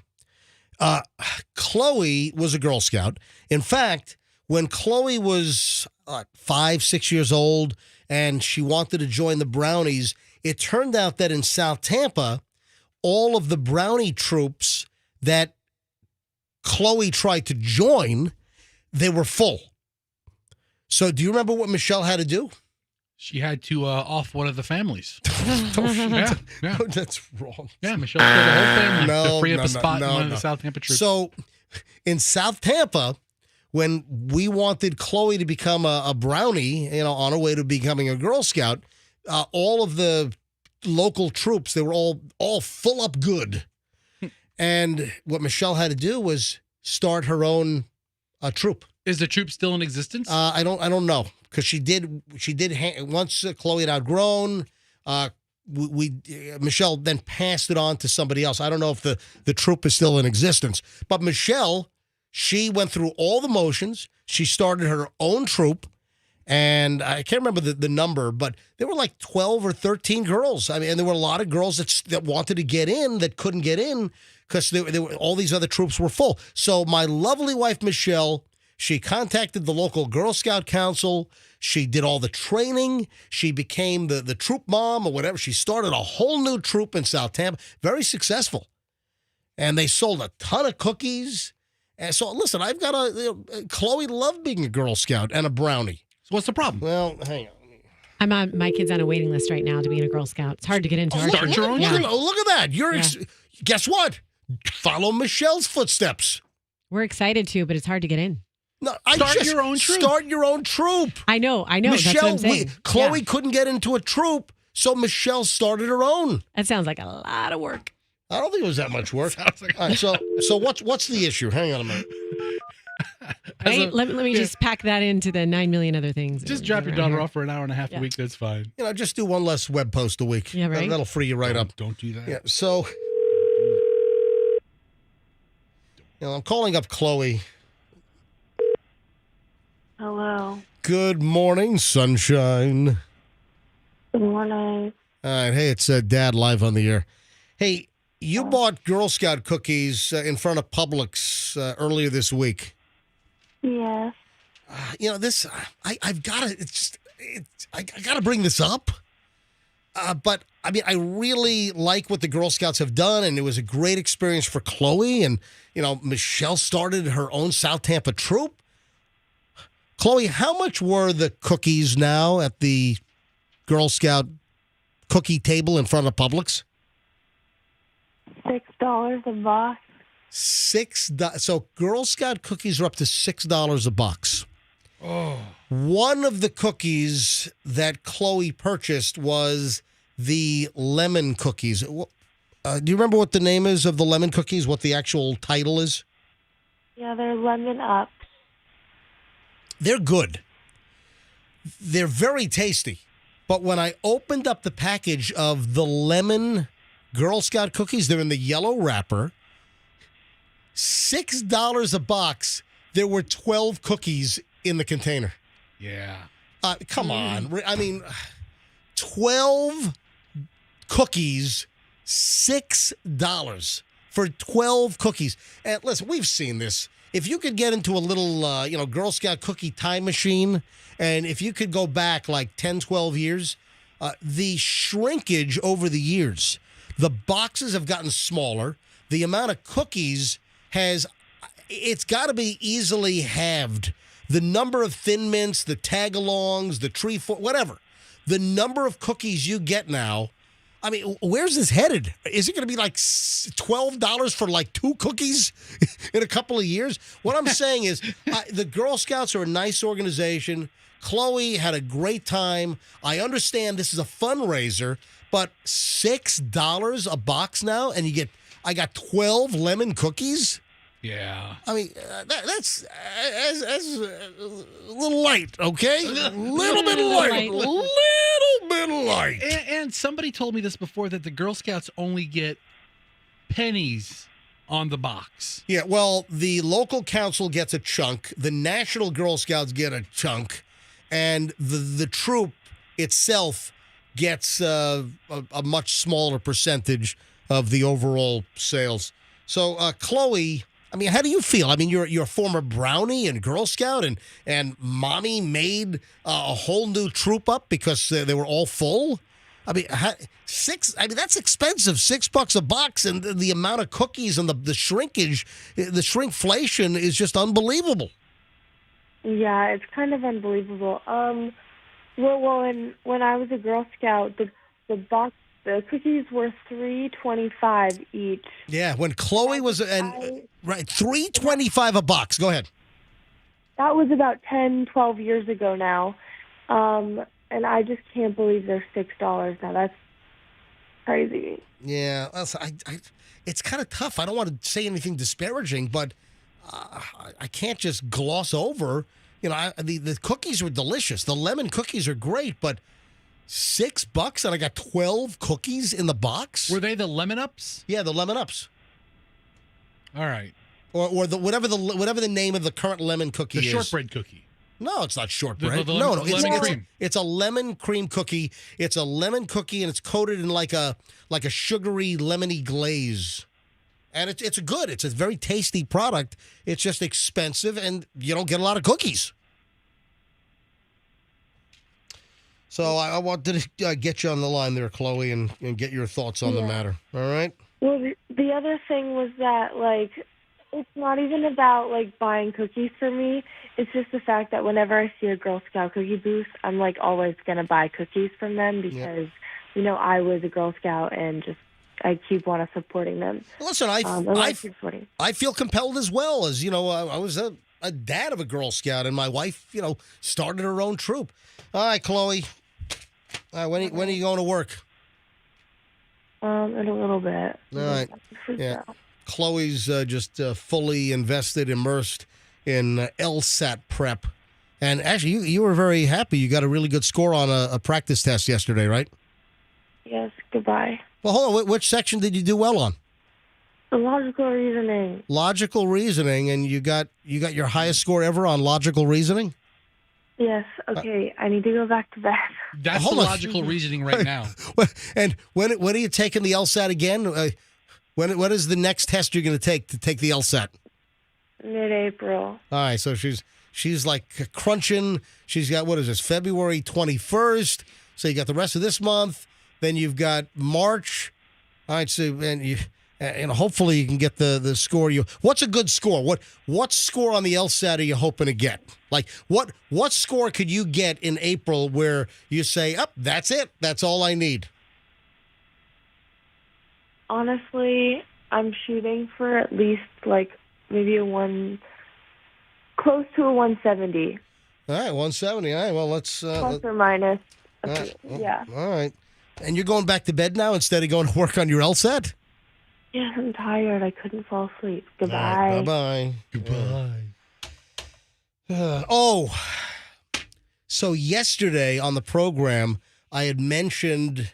Chloe was a Girl Scout. In fact, when Chloe was 5, 6 years old and she wanted to join the Brownies, it turned out that in South Tampa, all of the brownie troops that Chloe tried to join, they were full. So do you remember what Michelle had to do? She had to off one of the families. Yeah, that's wrong. Yeah, Michelle killed the whole family to free up a spot in one of the South Tampa troops. So in South Tampa, when we wanted Chloe to become a brownie, on her way to becoming a Girl Scout, all of the local troops, they were all full up good. And what Michelle had to do was start her own troop. Is the troop still in existence? I don't know, because she did once Chloe had outgrown. Michelle then passed it on to somebody else. I don't know if the troop is still in existence, but Michelle, she went through all the motions. She started her own troop. And I can't remember the number, but there were like 12 or 13 girls. I mean, and there were a lot of girls that wanted to get in that couldn't get in because all these other troops were full. So my lovely wife, Michelle, she contacted the local Girl Scout Council. She did all the training. She became the troop mom or whatever. She started a whole new troop in South Tampa. Very successful. And they sold a ton of cookies. And so, listen, I've got Chloe loved being a Girl Scout and a brownie. So what's the problem? Well, hang on. My kid's on a waiting list right now to be in a Girl Scout. It's hard to get into. Look at that. Guess what? Follow Michelle's footsteps. We're excited to, but it's hard to get in. No, Start your own troop. Start your own troop. I know. Michelle, that's what I'm saying. Chloe couldn't get into a troop, so Michelle started her own. That sounds like a lot of work. I don't think it was that much work. All right, so what's the issue? Hang on a minute. Right? Let me just pack that into the 9 million other things. Just drop your daughter off for an hour and a half a week. That's fine. Just do one less web post a week. Yeah, right. That'll free you right up. Don't do that. Yeah. So, I'm calling up Chloe. Hello. Good morning, sunshine. Good morning. All right. Hey, it's Dad live on the air. Hey, you bought Girl Scout cookies in front of Publix earlier this week. Yes. I've got to. I got to bring this up. But I mean, I really like what the Girl Scouts have done, and it was a great experience for Chloe. And Michelle started her own South Tampa troop. Chloe, how much were the cookies now at the Girl Scout cookie table in front of Publix? $6 a box. $6. So Girl Scout cookies are up to $6 a box. Oh. One of the cookies that Chloe purchased was the lemon cookies. Do you remember what the name is of the lemon cookies? What the actual title is? Yeah, they're lemon up. They're good. They're very tasty. But when I opened up the package of the lemon Girl Scout cookies, they're in the yellow wrapper. $6 a box. There were 12 cookies in the container. Yeah. Come on. I mean, 12 cookies, $6 for 12 cookies. And listen, we've seen this. If you could get into a little, Girl Scout cookie time machine, and if you could go back like 10, 12 years, the shrinkage over the years, the boxes have gotten smaller. The amount of cookies it's got to be easily halved. The number of Thin Mints, the tag-alongs, the whatever. The number of cookies you get now, I mean, where's this headed? Is it going to be like $12 for like 2 cookies in a couple of years? What I'm saying is the Girl Scouts are a nice organization. Chloe had a great time. I understand this is a fundraiser, but $6 a box now, and I got 12 lemon cookies? Yeah. I mean, that's a little light, okay? A little bit light. Little bit light. And somebody told me this before, that the Girl Scouts only get pennies on the box. Yeah, well, the local council gets a chunk. The National Girl Scouts get a chunk. And the troop itself gets a much smaller percentage of the overall sales. So, Chloe, I mean, how do you feel? I mean, you're a former Brownie and Girl Scout, and Mommy made a whole new troop up because they were all full. I mean, that's expensive. $6 a box, and the amount of cookies and the shrinkage, the shrinkflation is just unbelievable. Yeah, it's kind of unbelievable. When I was a Girl Scout, the cookies were $3.25 each. Yeah, when Chloe was right, $3.25 a box. Go ahead. That was about 10, 12 years ago now, and I just can't believe they're $6 now. That's crazy. Yeah, it's kind of tough. I don't want to say anything disparaging, but I can't just gloss over. The cookies were delicious. The lemon cookies are great, but $6 and I got 12 cookies in the box. Were they the lemon ups? Yeah, the lemon ups. All right. Or whatever the name of the current lemon cookie is. The shortbread cookie. No, it's not shortbread. No, it's a lemon cream cookie. It's a lemon cookie, and it's coated in like a sugary lemony glaze. And it's a very tasty product. It's just expensive, and you don't get a lot of cookies. So I wanted to get you on the line there, Chloe, and get your thoughts on the matter. All right? Well, the other thing was that, it's not even about, buying cookies for me. It's just the fact that whenever I see a Girl Scout cookie booth, I'm like always going to buy cookies from them because, I was a Girl Scout and just I keep want to supporting them. Listen, I feel compelled as well as, I was a dad of a Girl Scout and my wife, started her own troop. All right, Chloe, when are you going to work? In a little bit. All right. Yeah. Chloe's just fully invested, immersed in LSAT prep. And actually, you were very happy. You got a really good score on a practice test yesterday, right? Yes, goodbye. Well, hold on. Which section did you do well on? The logical reasoning. Logical reasoning, and you got your highest score ever on logical reasoning? Yes. Okay, I need to go back to bed. That's the logical reasoning right now. And when are you taking the LSAT again? What is the next test you're going to take the LSAT? Mid-April. All right, so she's like crunching. She's got, what is this, February 21st. So you got the rest of this month. Then you've got March. All right, so and hopefully you can get the score. What's a good score? What score on the LSAT are you hoping to get? Like what score could you get in April where you say, that's it. That's all I need. Honestly, I'm shooting for at least maybe close to a 170. All right, 170. All right, well, let's... Plus or minus. Okay, yeah. All right. And you're going back to bed now instead of going to work on your LSAT? Yeah, I'm tired. I couldn't fall asleep. Goodbye. Right, bye-bye. Goodbye. So yesterday on the program, I had mentioned...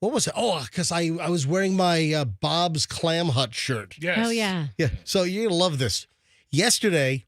What was it? Oh, because I was wearing my Bob's Clam Hut shirt. Yes. Oh, yeah. Yeah, so you're going to love this. Yesterday,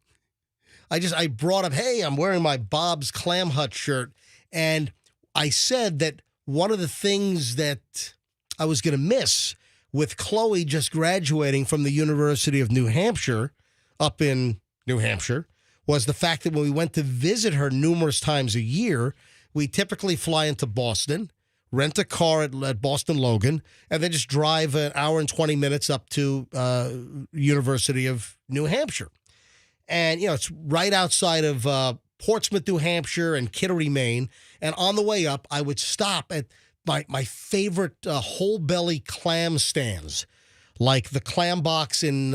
I brought up, hey, I'm wearing my Bob's Clam Hut shirt. And I said that one of the things that I was going to miss with Chloe just graduating from the University of New Hampshire, up in New Hampshire, was the fact that when we went to visit her numerous times a year, we typically fly into Boston, rent a car at Boston Logan, and then just drive an hour and 20 minutes up to University of New Hampshire. And, it's right outside of Portsmouth, New Hampshire, and Kittery, Maine. And on the way up, I would stop at my favorite whole belly clam stands, like the Clam Box in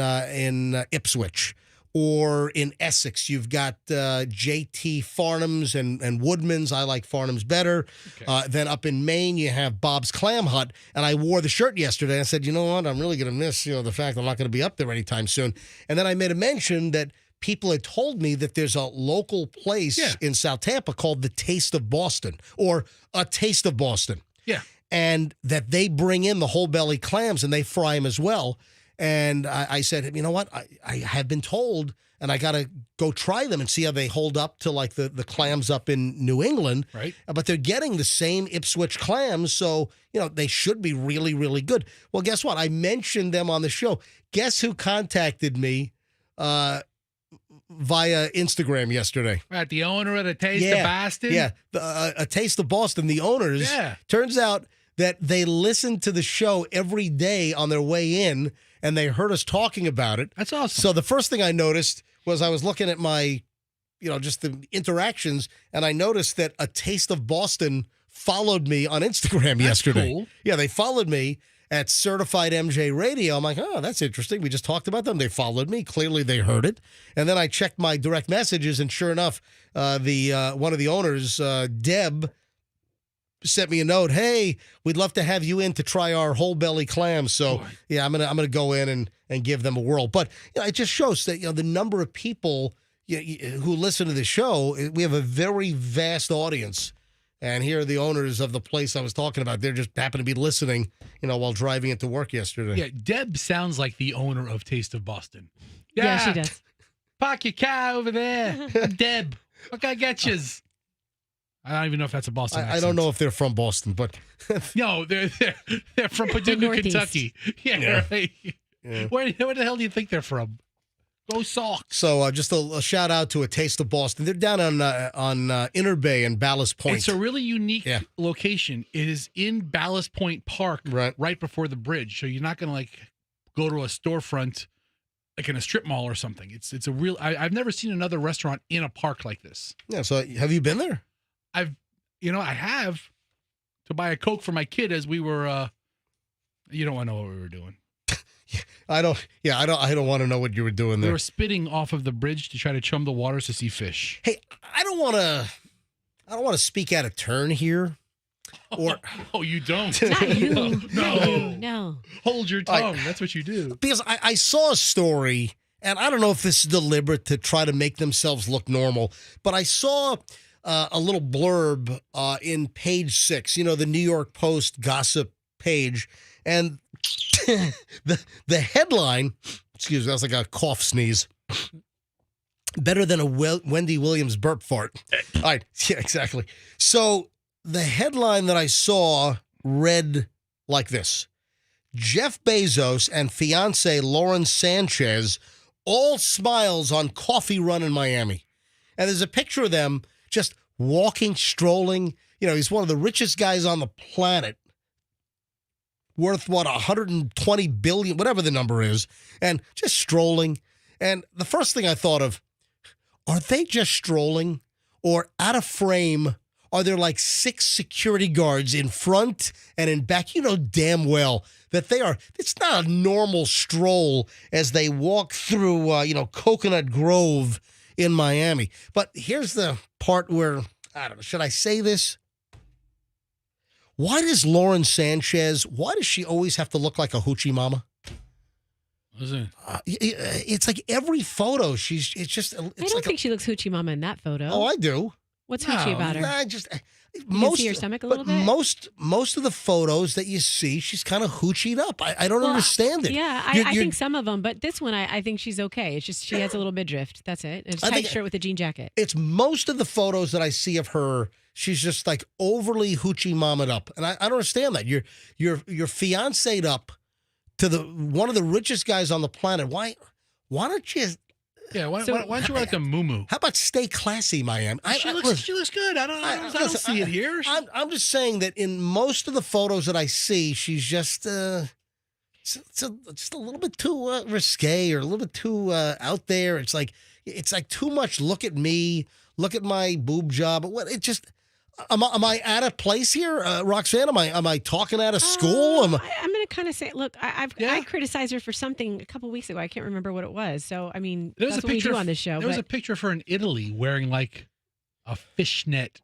Ipswich. Or in Essex, you've got J.T. Farnham's and Woodman's. I like Farnham's better. Okay. Then up in Maine, you have Bob's Clam Hut. And I wore the shirt yesterday. I said, you know what? I'm really going to miss, the fact I'm not going to be up there anytime soon. And then I made a mention that people had told me that there's a local place in South Tampa called the Taste of Boston or a Taste of Boston. Yeah. And that they bring in the whole belly clams and they fry them as well. And I said, you know what? I have been told, and I got to go try them and see how they hold up to like the clams up in New England. Right. But they're getting the same Ipswich clams, so, they should be really, really good. Well, guess what? I mentioned them on the show. Guess who contacted me via Instagram yesterday? Right, the owner of the Taste of Boston? Yeah, a Taste of Boston. The owners, turns out that they listen to the show every day on their way in, and they heard us talking about it. That's awesome. So the first thing I noticed was I was looking at my, just the interactions, and I noticed that a Taste of Boston followed me on Instagram yesterday. Cool. Yeah, they followed me at Certified MJ Radio. I'm like, oh, that's interesting. We just talked about them. They followed me. Clearly, they heard it. And then I checked my direct messages, and sure enough, one of the owners, Deb, sent me a note. Hey, we'd love to have you in to try our whole belly clams. So yeah, I'm gonna go in and give them a whirl. But it just shows that the number of people who listen to the show. We have a very vast audience, and here are the owners of the place I was talking about. They're just happen to be listening, while driving into work yesterday. Yeah, Deb sounds like the owner of Taste of Boston. Yeah, she does. Park your car over there. I'm Deb. What can I get yous? I don't even know if that's a Boston accent. I don't know if they're from Boston, but no, they're from Paducah, Kentucky. Yeah. Right. Yeah. Where the hell do you think they're from? Go Sox. So just a shout out to a Taste of Boston. They're down on Inner Bay and Ballast Point. It's a really unique location. It is in Ballast Point Park, right before the bridge. So you're not going to go to a storefront, like in a strip mall or something. It's a real. I've never seen another restaurant in a park like this. Yeah. So have you been there? I have to buy a Coke for my kid as we were. You don't want to know what we were doing. I don't want to know what you were doing there. We were spitting off of the bridge to try to chum the waters to see fish. Hey, I don't want to speak out of turn here. Or you don't. Not you. No. Hold your tongue. That's what you do. Because I saw a story, and I don't know if this is deliberate to try to make themselves look normal, but I saw a little blurb in page 6, the New York Post gossip page, and the headline, excuse me, that was like a cough sneeze. Better than a Wendy Williams burp fart. All right, yeah, exactly. So the headline that I saw read like this: Jeff Bezos and fiance Lauren Sanchez all smiles on coffee run in Miami. And there's a picture of them just walking, strolling. He's one of the richest guys on the planet, worth, 120 billion, whatever the number is, and just strolling. And the first thing I thought of, are they just strolling? Or out of frame, are there like 6 security guards in front and in back? You know damn well that it's not a normal stroll as they walk through, Coconut Grove in Miami. But here's the part where, I don't know, should I say this? Why does Lauren Sanchez, why does she always have to look like a hoochie mama? It's like every photo, I don't think she looks hoochie mama in that photo. Oh, I do. What's hoochie about her? You can see her stomach a little bit? Most of the photos that you see, she's kind of hoochied up. I don't understand it. Yeah, I think some of them, but this one, I think she's okay. It's just she has a little midriff. That's it. It's a tight shirt with a jean jacket. It's most of the photos that I see of her, she's just like overly hoochie mama'd up. And I don't understand that. You're fiancé'd up to one of the richest guys on the planet. Why don't you... Yeah, why don't you like a muumuu? How about stay classy, Miami? She looks good. I don't see it here. I'm just saying that in most of the photos that I see, she's just just a little bit too risque or a little bit too out there. It's like too much. Look at me. Look at my boob job. What? It just. Am I out of place here, Roxanne? Am I talking out of school? I'm going to kind of say, look, I criticized her for something a couple weeks ago. I can't remember what it was. So I mean, that's what we do on this show. There was a picture of her in Italy wearing like a fishnet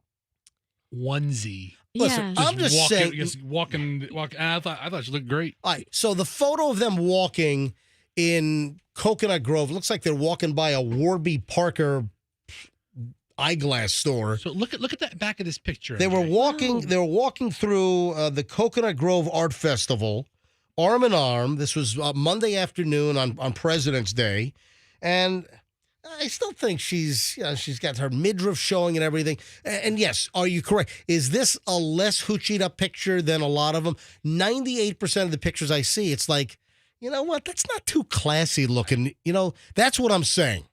onesie. Listen, I'm just saying, walking. I thought she looked great. All right, so the photo of them walking in Coconut Grove looks like they're walking by a Warby Parker eyeglass store. So look at that back of this picture. They were walking. They were walking through the Coconut Grove Art Festival, arm in arm. This was Monday afternoon on President's Day, and I still think she's got her midriff showing and everything. And yes, are you correct? Is this a less hoochied up picture than a lot of them? 98% of the pictures I see, it's like, you know what? That's not too classy looking. That's what I'm saying.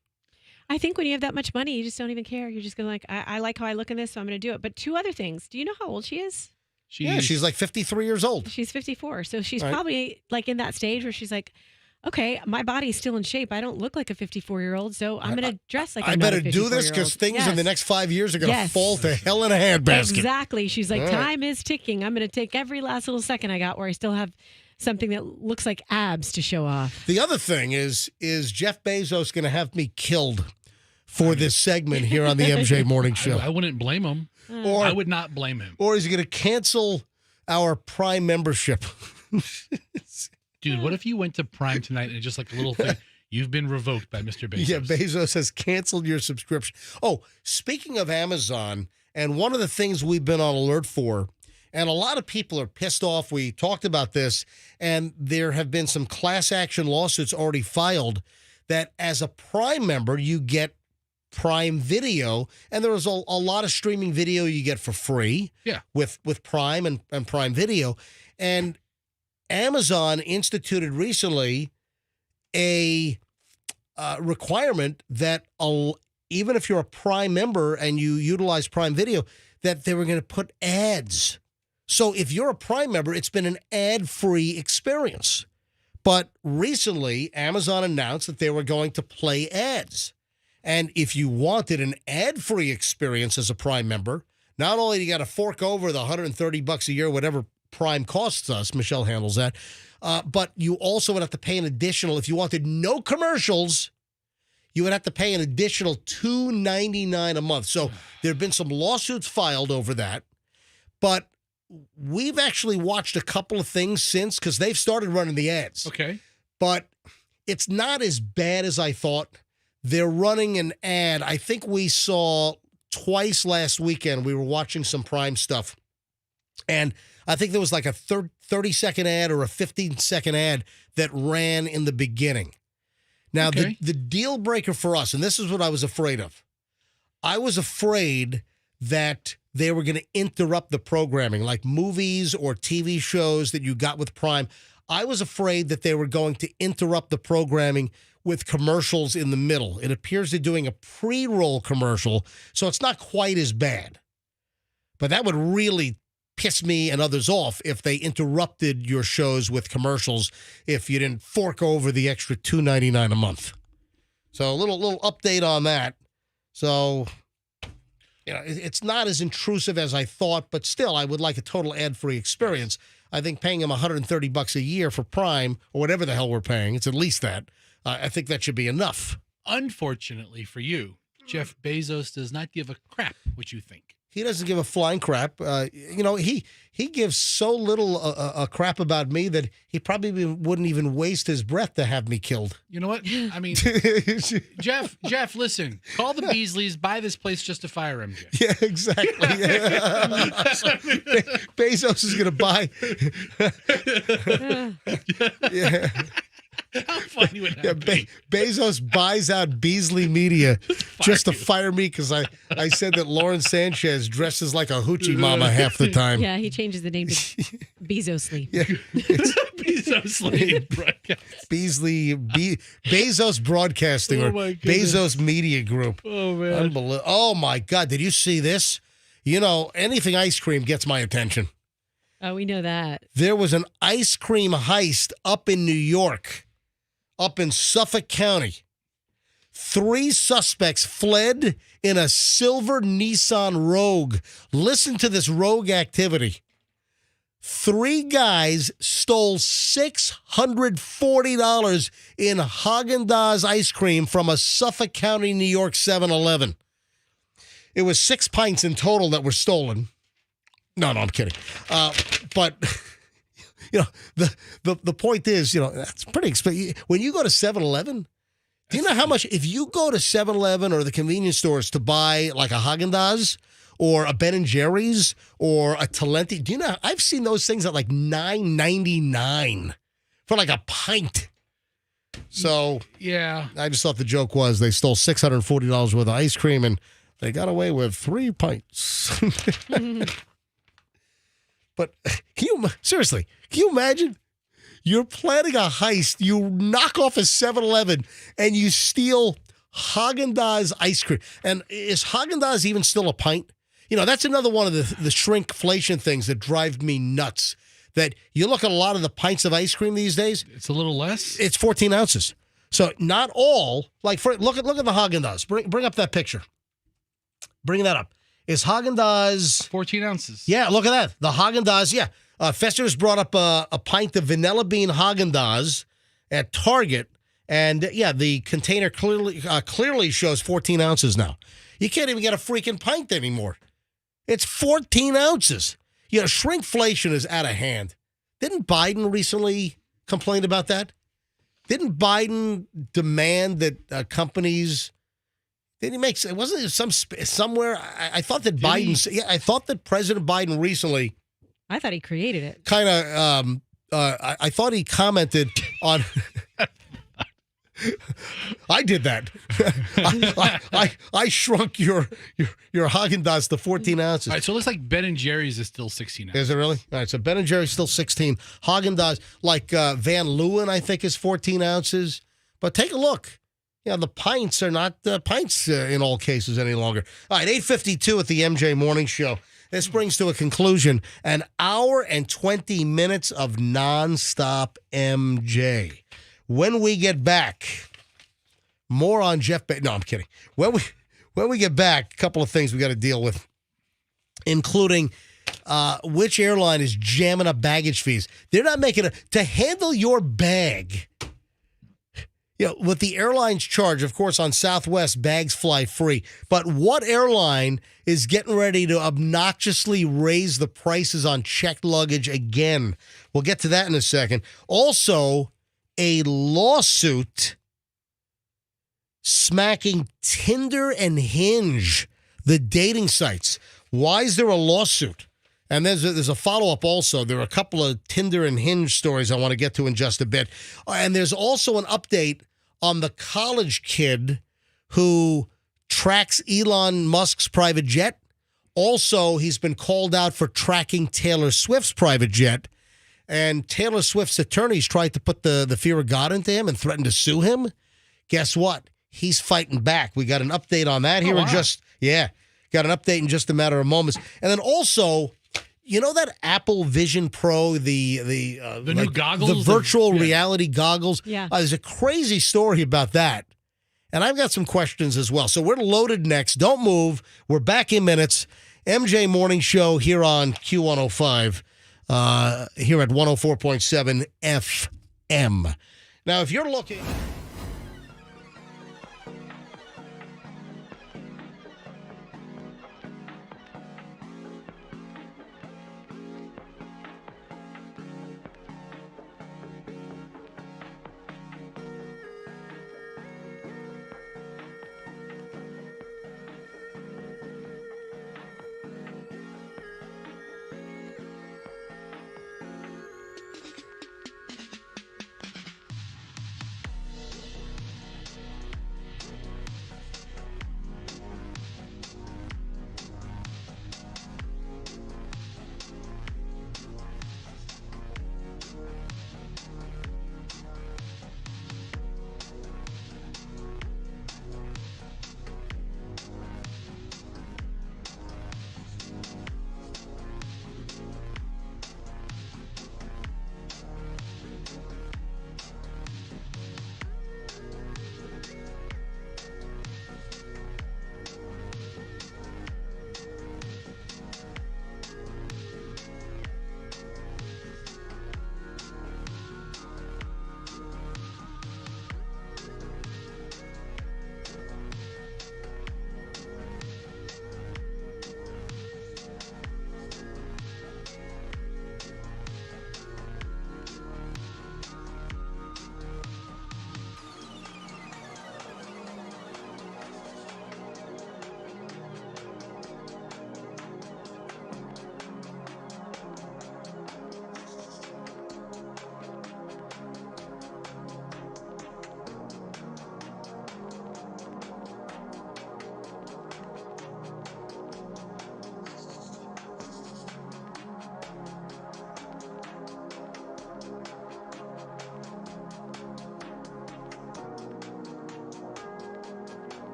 I think when you have that much money, you just don't even care. You're just going to like, I like how I look in this, so I'm going to do it. But 2 other things. Do you know how old she is? She's like 53 years old. She's 54. So she's probably like in that stage where she's like, okay, my body's still in shape. I don't look like a 54-year-old, so I'm going to dress like I better do this because things in the next 5 years are going to fall to hell in a handbasket. Exactly. She's like, time is ticking. I'm going to take every last little second I got where I still have something that looks like abs to show off. The other thing is Jeff Bezos going to have me killed for this segment here on the MJ Morning Show? I wouldn't blame him. I would not blame him. Or is he going to cancel our Prime membership? Dude, what if you went to Prime tonight and just like a little thing, you've been revoked by Mr. Bezos. Yeah, Bezos has canceled your subscription. Oh, speaking of Amazon, and one of the things we've been on alert for, and a lot of people are pissed off. We talked about this, and there have been some class action lawsuits already filed that as a Prime member, you get Prime Video, and there's a lot of streaming video you get for free with Prime and Prime Video. And Amazon instituted recently a requirement that even if you're a Prime member and you utilize Prime Video, that they were going to put ads. So if you're a Prime member, it's been an ad-free experience. But recently, Amazon announced that they were going to play ads. And if you wanted an ad-free experience as a Prime member, not only do you got to fork over the $130 a year, whatever Prime costs us, Michelle handles that, but you also would have to pay an additional, if you wanted no commercials, you would have to pay an additional $2.99 a month. So there have been some lawsuits filed over that. But we've actually watched a couple of things since because they've started running the ads. Okay. But it's not as bad as I thought. They're running an ad. I think we saw twice last weekend. We were watching some Prime stuff. And I think there was like a 30-second ad or a 15-second ad that ran in the beginning. Now, Okay. the deal breaker for us, and this is what I was afraid of. I was afraid that they were going to interrupt the programming, like movies or TV shows that you got with Prime. I was afraid that they were going to interrupt the programming with commercials in the middle. It appears they're doing a pre-roll commercial, so it's not quite as bad. But that would really piss me and others off if they interrupted your shows with commercials if you didn't fork over the extra $2.99 a month. So a little update on that. So, it's not as intrusive as I thought, but still, I would like a total ad-free experience. I think paying them $130 a year for Prime, or whatever the hell we're paying, it's at least that. I think that should be enough. Unfortunately for you, Jeff Bezos does not give a crap what you think. He doesn't give a flying crap. He gives so little a crap about me that he probably wouldn't even waste his breath to have me killed. You know what? I mean, Jeff, listen. Call the Beasleys, buy this place just to fire MJ. Yeah, exactly. Bezos is going to buy. Yeah. How funny would that be? Bezos buys out Beasley Media just to fire me because I said that Lauren Sanchez dresses like a hoochie mama half the time. Yeah, he changes the name to Bezosly. Yeah, Bezosly broadcast. Bezos Broadcasting or Bezos Media Group. Oh, man. Unbelievable. Oh, my God. Did you see this? Anything ice cream gets my attention. Oh, we know that. There was an ice cream heist up in New York, up in Suffolk County. 3 suspects fled in a silver Nissan Rogue. Listen to this rogue activity. 3 guys stole $640 in Haagen-Dazs ice cream from a Suffolk County, New York 7-Eleven. It was 6 pints in total that were stolen. No, I'm kidding. But the point is, that's pretty expensive. When you go to 7-Eleven, do you know how much? If you go to 7-Eleven or the convenience stores to buy like a Haagen-Dazs or a Ben & Jerry's or a Talenti, do you know? I've seen those things at like $9.99 for like a pint. So yeah, I just thought the joke was they stole $640 worth of ice cream and they got away with 3 pints. But can you imagine? You're planning a heist. You knock off a 7-Eleven and you steal Haagen-Dazs ice cream. And is Haagen-Dazs even still a pint? That's another one of the shrinkflation things that drive me nuts. That you look at a lot of the pints of ice cream these days. It's a little less. It's 14 ounces. So not all. Look at the Haagen-Dazs. Bring up that picture. Bring that up. Is Haagen-Dazs 14 ounces? Yeah, look at that. The Haagen-Dazs, yeah. Fester's brought up a pint of vanilla bean Haagen-Dazs at Target, and yeah, the container clearly shows 14 ounces now. You can't even get a freaking pint anymore. It's 14 ounces. Shrinkflation is out of hand. Didn't Biden recently complain about that? Didn't Biden demand that companies? Did he make? Wasn't it somewhere? I thought that Biden. Yeah, I thought that President Biden recently. I thought he created it. Kind of. I thought he commented on. I did that. I shrunk your Haagen-Dazs to 14 ounces. All right, so it looks like Ben & Jerry's is still 16 ounces. Is it really? All right, so Ben & Jerry's still 16. Haagen-Dazs, like Van Leeuwen, I think, is 14 ounces. But take a look. The pints are not pints in all cases any longer. All right, 8:52 at the MJ Morning Show. This brings to a conclusion an hour and 20 minutes of nonstop MJ. When we get back, more on Jeff. No, I'm kidding. When we get back, a couple of things we got to deal with, including which airline is jamming up baggage fees. They're not making to handle your bag. What the airlines charge, of course, on Southwest, bags fly free. But what airline is getting ready to obnoxiously raise the prices on checked luggage again? We'll get to that in a second. Also, a lawsuit smacking Tinder and Hinge, the dating sites. Why is there a lawsuit? And there's a follow-up also. There are a couple of Tinder and Hinge stories I want to get to in just a bit. And there's also an update on the college kid who tracks Elon Musk's private jet. Also, he's been called out for tracking Taylor Swift's private jet. And Taylor Swift's attorneys tried to put the fear of God into him and threatened to sue him. Guess what? He's fighting back. We got an update on that here got an update in just a matter of moments. And then also, you know that Apple Vision Pro, the new goggles, the virtual reality goggles? Yeah. There's a crazy story about that. And I've got some questions as well. So we're loaded next. Don't move. We're back in minutes. MJ Morning Show here on Q105, here at 104.7 FM. Now, if you're looking...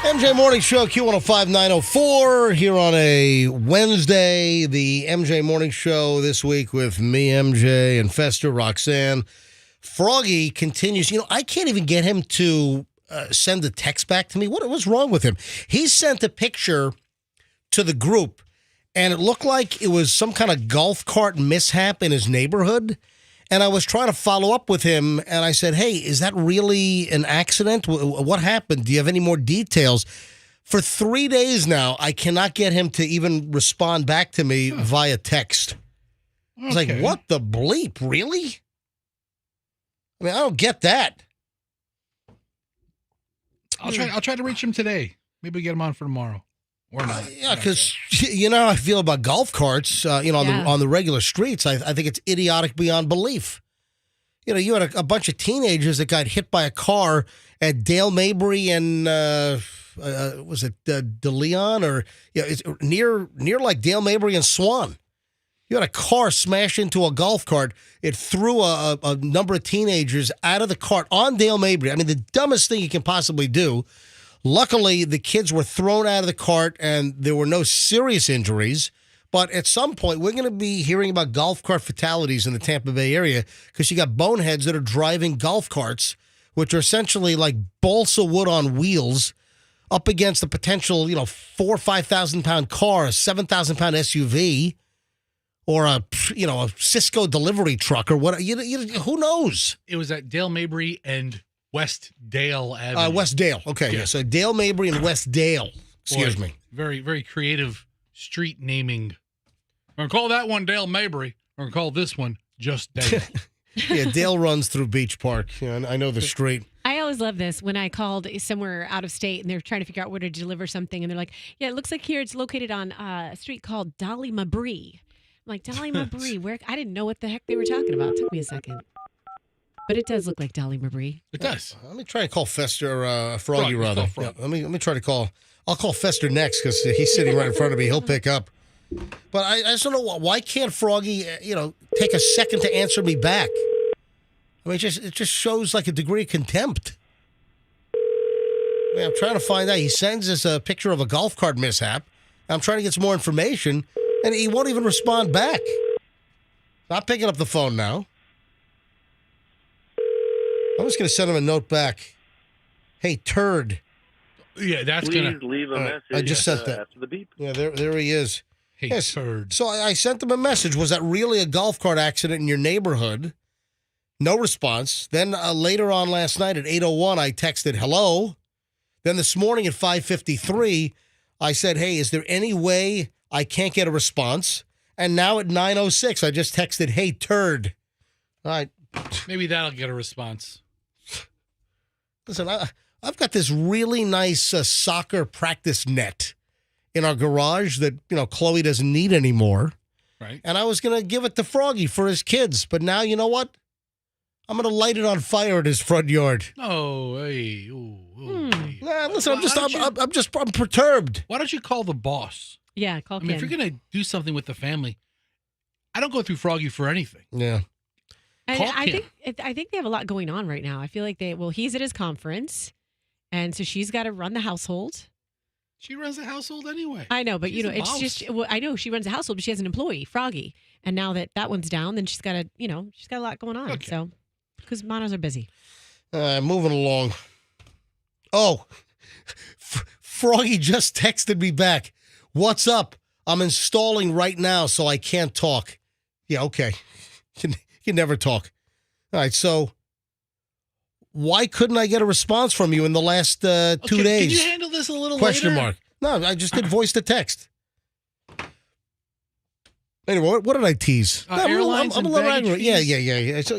MJ Morning Show, Q105 904, here on a Wednesday. The MJ Morning Show this week with me, MJ, and Fester, Roxanne. Froggy continues. I can't even get him to send a text back to me. What's wrong with him? He sent a picture to the group, and it looked like it was some kind of golf cart mishap in his neighborhood. And I was trying to follow up with him, and I said, hey, is that really an accident? What happened? Do you have any more details? For 3 days now, I cannot get him to even respond back to me via text. I was like, what the bleep? Really? I mean, I don't get that. I'll try to reach him today. Maybe we get him on for tomorrow. Or not. Yeah, because you know how I feel about golf carts, on the regular streets. I think it's idiotic beyond belief. You had a bunch of teenagers that got hit by a car at Dale Mabry and, was it De Leon? Or it's near like Dale Mabry and Swan. You had a car smash into a golf cart. It threw a number of teenagers out of the cart on Dale Mabry. I mean, the dumbest thing you can possibly do. Luckily, the kids were thrown out of the cart and there were no serious injuries. But at some point, we're going to be hearing about golf cart fatalities in the Tampa Bay area because you got boneheads that are driving golf carts, which are essentially like balsa wood on wheels, up against a potential, 4,000 or 5,000 pound car, a 7,000 pound SUV, or a Cisco delivery truck or what. Who knows? It was at Dale Mabry and West Dale Avenue. West Dale. Okay, yeah. So Dale Mabry and West Dale. Excuse me. Very, very creative street naming. We're going to call that one Dale Mabry. We're going to call this one just Dale. Yeah, Dale runs through Beach Park. I know the street. I always love this when I called somewhere out of state and they're trying to figure out where to deliver something. And they're like, yeah, it looks like here it's located on a street called Dolly Mabry. I'm like, Dolly Mabry? Where? I didn't know what the heck they were talking about. It took me a second. But it does look like Dolly Mabry. It does. Let me try to call Fester, Froggy, rather. Yeah, let me try to call. I'll call Fester next because he's sitting right in front of me. He'll pick up. But I just don't know why can't Froggy, take a second to answer me back. I mean, it just shows like a degree of contempt. I mean, I'm trying to find out. He sends us a picture of a golf cart mishap. I'm trying to get some more information, and he won't even respond back. Not picking up the phone now. I'm just going to send him a note back. Hey, turd. Yeah, that's going to leave a message. I just sent that. After the beep. Yeah, there he is. Hey, yes. Turd. So I sent him a message. Was that really a golf cart accident in your neighborhood? No response. Then later on last night at 8:01, I texted hello. Then this morning at 5:53, I said, hey, is there any way I can't get a response? And now at 9:06, I just texted, hey, turd. All right. Maybe that'll get a response. Listen, I've got this really nice soccer practice net in our garage that, Chloe doesn't need anymore. Right. And I was going to give it to Froggy for his kids. But now, you know what? I'm going to light it on fire in his front yard. Oh, hey. Hey. Nah, listen, I'm perturbed. Why don't you call the boss? Yeah, call Ken. If you're going to do something with the family, I don't go through Froggy for anything. Yeah. And I think they have a lot going on right now. I feel like he's at his conference, and so she's got to run the household. She runs the household anyway. I know, but she's it's boss. just I know she runs a household, but she has an employee, Froggy, and now that one's down, then she's got a lot going on. Okay. So because Monos are busy. Moving along. Oh, Froggy just texted me back. What's up? I'm installing right now, so I can't talk. Yeah, okay. You never talk. All right, so why couldn't I get a response from you in the last 2 days? Can you handle this a little Question later? mark. No, I just did voice to text. Anyway, what did I tease? Airlines I'm a little aggravated. Yeah. So,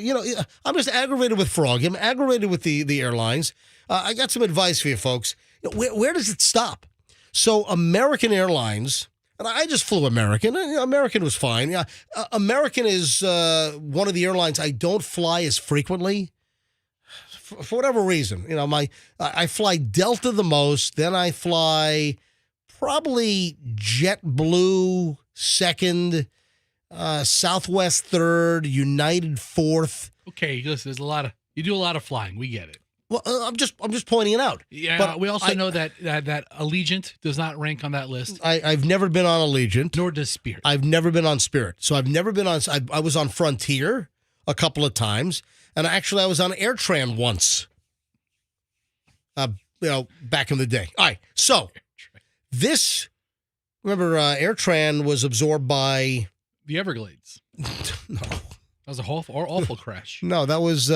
I'm just aggravated with Froggy. I'm aggravated with the airlines. I got some advice for you folks. Where does it stop? So American Airlines... And I just flew American. American was fine. Yeah, American is one of the airlines I don't fly as frequently for whatever reason. I fly Delta the most. Then I fly probably JetBlue second, Southwest third, United fourth. Okay, listen, you do a lot of flying. We get it. Well, I'm just pointing it out. Yeah, but we also know that Allegiant does not rank on that list. I've never been on Allegiant. Nor does Spirit. I've never been on Spirit. So I've never been on. I was on Frontier a couple of times, and actually I was on AirTran once. Back in the day. All right. So this, remember, AirTran was absorbed by the Everglades. No, that was a awful crash. No, that was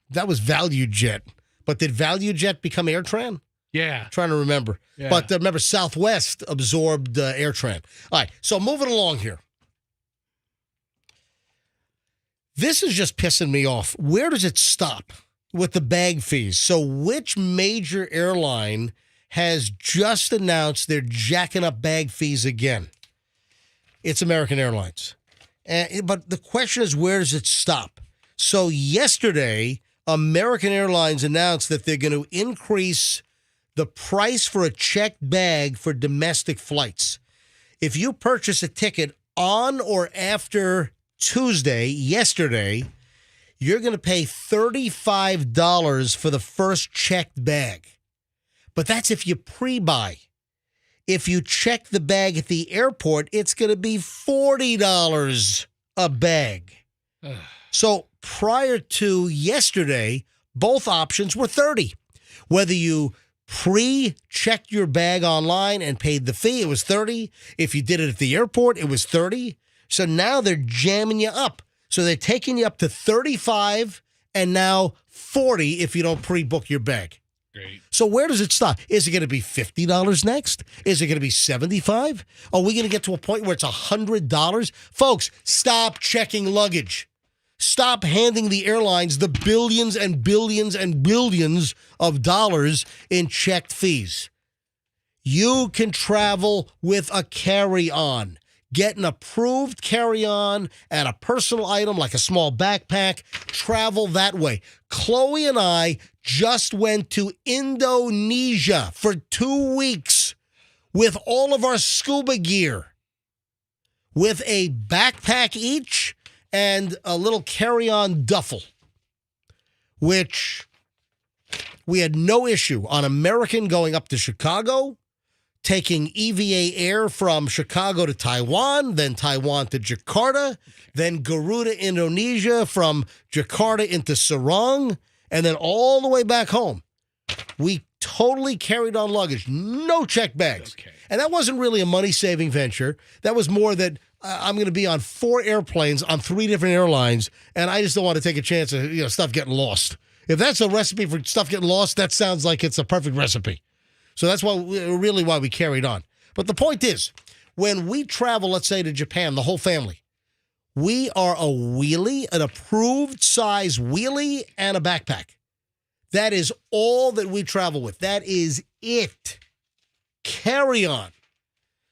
ValueJet. But did ValueJet become AirTran? Yeah. I'm trying to remember. Yeah. But remember, Southwest absorbed AirTran. All right, so moving along here. This is just pissing me off. Where does it stop with the bag fees? So which major airline has just announced they're jacking up bag fees again? It's American Airlines. But the question is, where does it stop? So yesterday, American Airlines announced that they're going to increase the price for a checked bag for domestic flights. If you purchase a ticket on or after yesterday, you're going to pay $35 for the first checked bag. But that's if you pre-buy. If you check the bag at the airport, it's going to be $40 a bag. So prior to yesterday, both options were $30. Whether you pre-checked your bag online and paid the fee, it was $30. If you did it at the airport, it was $30. So now they're jamming you up. So they're taking you up to $35 and now $40 if you don't pre-book your bag. Great. So where does it stop? Is it going to be $50 next? Is it going to be $75? Are we going to get to a point where it's $100? Folks, stop checking luggage. Stop handing the airlines the billions and billions and billions of dollars in checked fees. You can travel with a carry-on. Get an approved carry-on and a personal item like a small backpack. Travel that way. Chloe and I just went to Indonesia for 2 weeks with all of our scuba gear, with a backpack each and a little carry-on duffel, which we had no issue on American going up to Chicago, taking EVA Air from Chicago to Taiwan, then Taiwan to Jakarta, then Garuda, Indonesia, from Jakarta into Sarong, and then all the way back home. We totally carried on luggage, no checked bags. Okay. And that wasn't really a money-saving venture. That was more that I'm going to be on 4 airplanes on 3 different airlines, and I just don't want to take a chance of stuff getting lost. If that's a recipe for stuff getting lost, that sounds like it's a perfect recipe. So that's why we carried on. But the point is, when we travel, let's say to Japan, the whole family, we are a wheelie, an approved size wheelie, and a backpack. That is all that we travel with. That is it. Carry on.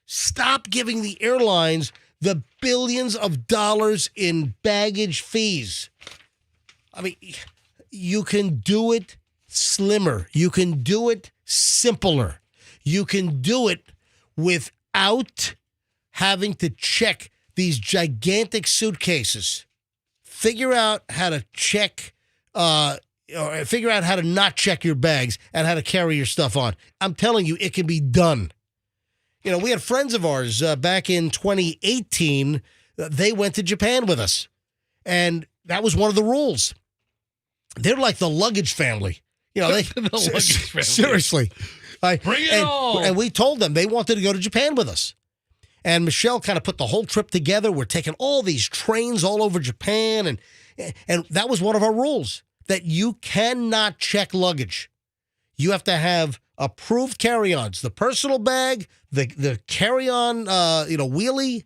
Stop giving the airlines the billions of dollars in baggage fees. I mean, you can do it slimmer. You can do it simpler. You can do it without having to check these gigantic suitcases. Figure out how to check, or figure out how to not check your bags and how to carry your stuff on. I'm telling you, it can be done. We had friends of ours back in 2018. They went to Japan with us, and that was one of the rules. They're like the luggage family. Seriously. Bring it on. And we told them they wanted to go to Japan with us. And Michelle kind of put the whole trip together. We're taking all these trains all over Japan. And that was one of our rules, that you cannot check luggage. You have to have approved carry-ons. The personal bag, the carry-on, wheelie.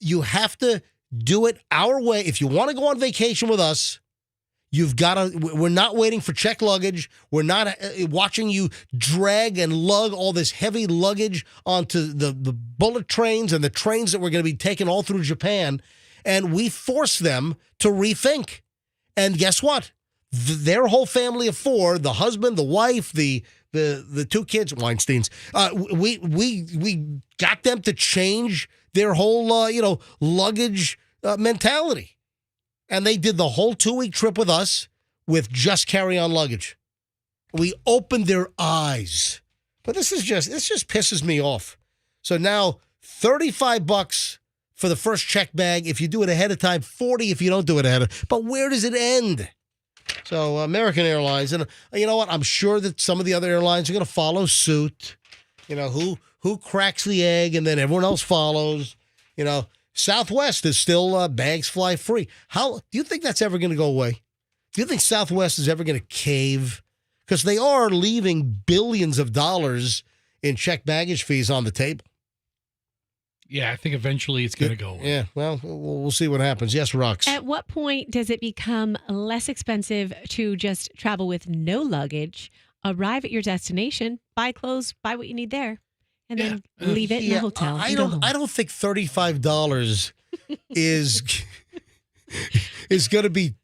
You have to do it our way. If you want to go on vacation with us, you've got to, we're not waiting for checked luggage. We're not watching you drag and lug all this heavy luggage onto the bullet trains and the trains that we're going to be taking all through Japan. And we force them to rethink. And guess what? Their whole family of 4, the husband, the wife, the 2 kids, Weinsteins, we got them to change their whole, luggage mentality. And they did the whole 2-week trip with us. with just carry-on luggage. We opened their eyes. But this just pisses me off. So now $35 for the first check bag if you do it ahead of time, $40 if you don't do it ahead of time. But where does it end? So American Airlines, and you know what? I'm sure that some of the other airlines are going to follow suit. You know, who cracks the egg and then everyone else follows. You know, Southwest is still bags fly free. How do you think that's ever going to go away? Do you think Southwest is ever going to cave? Because they are leaving billions of dollars in checked baggage fees on the table. Yeah, I think eventually it's going to go away. Yeah, well, we'll see what happens. Yes, Rox. At what point does it become less expensive to just travel with no luggage, arrive at your destination, buy clothes, buy what you need there, and then leave it in the hotel? I don't think $35 is going to be.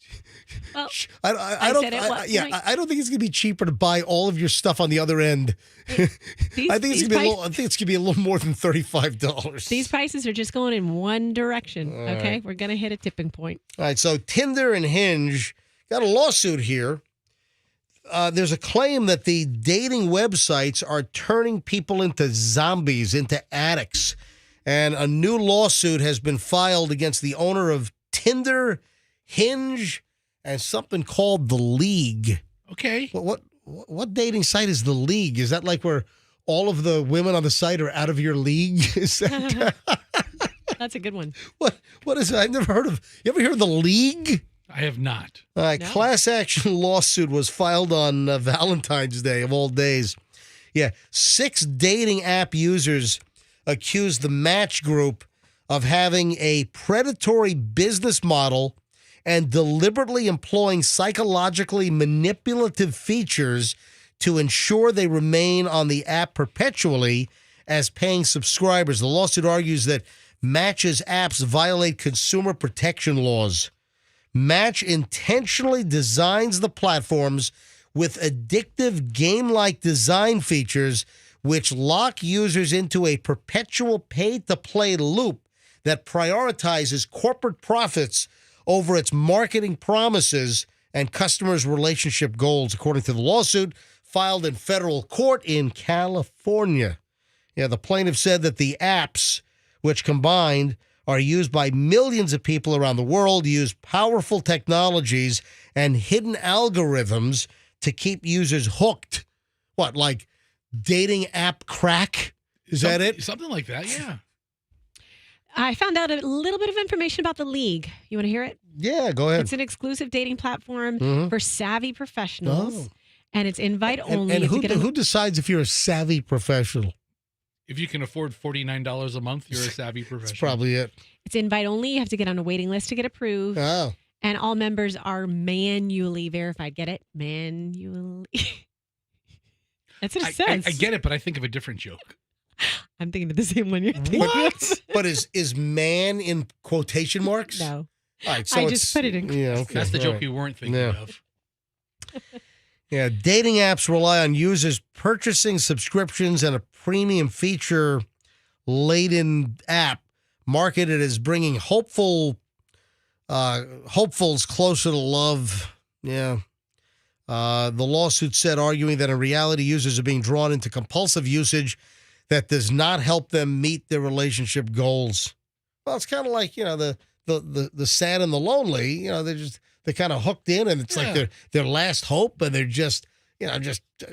Well, I don't think it's going to be cheaper to buy all of your stuff on the other end. I think it's going to be a little more than $35. These prices are just going in one direction. All okay, right. We're going to hit a tipping point. All right, so Tinder and Hinge got a lawsuit here. There's a claim that the dating websites are turning people into zombies, into addicts. And a new lawsuit has been filed against the owner of Tinder, Hinge, and something called The League. Okay. What dating site is The League? Is that like where all of the women on the site are out of your league? Is that That's a good one. What is it? I've never heard of. You ever heard of The League? I have not. All right, class action lawsuit was filed on Valentine's Day of all days. Yeah, 6 dating app users accused the Match Group of having a predatory business model and deliberately employing psychologically manipulative features to ensure they remain on the app perpetually as paying subscribers. The lawsuit argues that Match's apps violate consumer protection laws. Match intentionally designs the platforms with addictive game-like design features which lock users into a perpetual pay-to-play loop that prioritizes corporate profits over its marketing promises and customers' relationship goals, according to the lawsuit filed in federal court in California. Yeah, the plaintiff said that the apps, which combined are used by millions of people around the world, use powerful technologies and hidden algorithms to keep users hooked. What, like dating app crack? Is that it? Something like that, yeah. I found out a little bit of information about The League. You want to hear it? Yeah, go ahead. It's an exclusive dating platform for savvy professionals, and it's invite only. And who decides if you're a savvy professional? If you can afford $49 a month, you're a savvy professional. That's probably it. It's invite only. You have to get on a waiting list to get approved. Oh. And all members are manually verified. Get it? Manually. That's what it says. I get it, but I think of a different joke. I'm thinking of the same one you're thinking. What? But is man in quotation marks? No. All right, so I just put it in. Yeah, okay. That's the All joke right. you weren't thinking of. Yeah, dating apps rely on users purchasing subscriptions and a premium feature-laden app marketed as bringing hopefuls closer to love. Yeah. The lawsuit said, arguing that in reality, users are being drawn into compulsive usage that does not help them meet their relationship goals. Well, it's kind of like, you know, the sad and the lonely. You know, they're kind of hooked in, and it's like their last hope, and they're just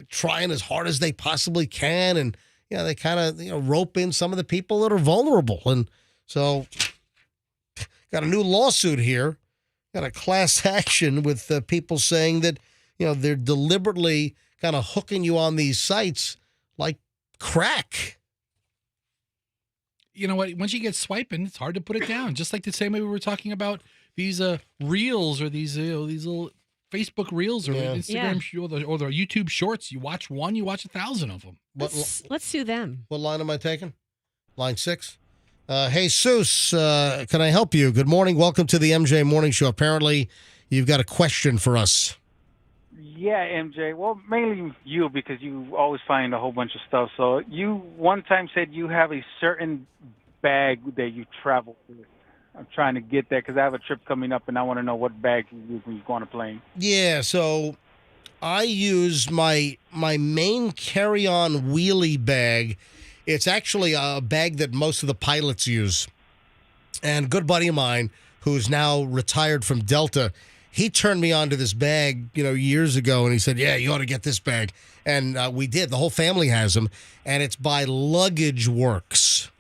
trying as hard as they possibly can, and they kind of rope in some of the people that are vulnerable, and so got a new lawsuit here, got a class action with people saying that they're deliberately kind of hooking you on these sites like crack. You know what? Once you get swiping, it's hard to put it down. Just like the same way we were talking about these reels or these little Facebook reels or Instagram or the YouTube shorts. You watch one, you watch 1,000 of them. Let's sue them. What line am I taking? Line 6. Hey, Seuss, can I help you? Good morning. Welcome to the MJ Morning Show. Apparently, you've got a question for us. Yeah, MJ. Well, mainly you, because you always find a whole bunch of stuff. So you one time said you have a certain bag that you travel with. I'm trying to get that because I have a trip coming up, and I want to know what bags you use when you go on a plane. Yeah, so I use my main carry-on wheelie bag. It's actually a bag that most of the pilots use. And a good buddy of mine, who's now retired from Delta, he turned me on to this bag, years ago, and he said, yeah, you ought to get this bag. And we did. The whole family has them, and it's by Luggage Works.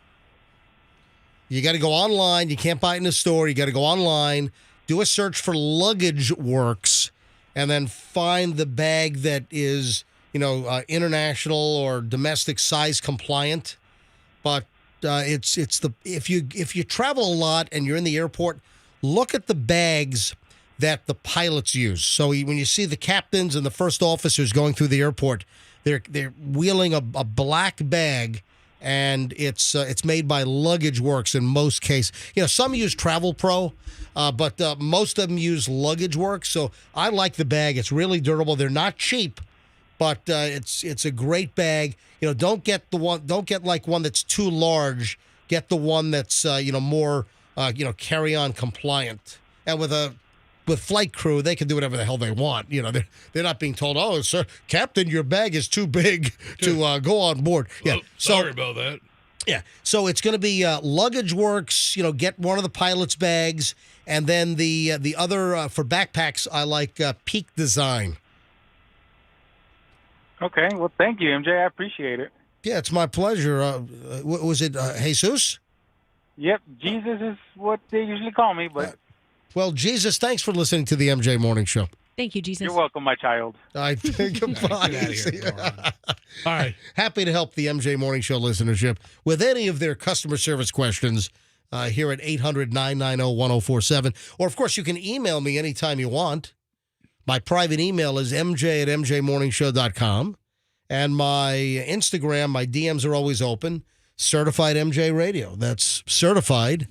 You got to go online. You can't buy it in the store. You got to go online, do a search for Luggage Works, and then find the bag that is, international or domestic size compliant. But if you travel a lot and you're in the airport, look at the bags that the pilots use. So when you see the captains and the first officers going through the airport, they're wheeling a black bag, and it's made by Luggage Works in most cases. Some use Travel Pro, but most of them use Luggage Works. So I like the bag. It's really durable. They're not cheap, but it's a great bag. Don't get like one that's too large. Get the one that's more carry-on compliant. And with flight crew, they can do whatever the hell they want. They're not being told, "Oh, sir, Captain, your bag is too big to go on board." Yeah, well, sorry about that. Yeah, so it's going to be Luggage Works. Get one of the pilot's bags, and then the other for backpacks, I like Peak Design. Okay, well, thank you, MJ. I appreciate it. Yeah, it's my pleasure. Was it Jesus? Yep, Jesus is what they usually call me, but... Well, Jesus, thanks for listening to the MJ Morning Show. Thank you, Jesus. You're welcome, my child. I think goodbye. Get out of here, all right. Happy to help the MJ Morning Show listenership with any of their customer service questions here at 800-990-1047. Or, of course, you can email me anytime you want. My private email is mj@mjmorningshow.com. And my Instagram, my DMs are always open. Certified MJ Radio. That's Certified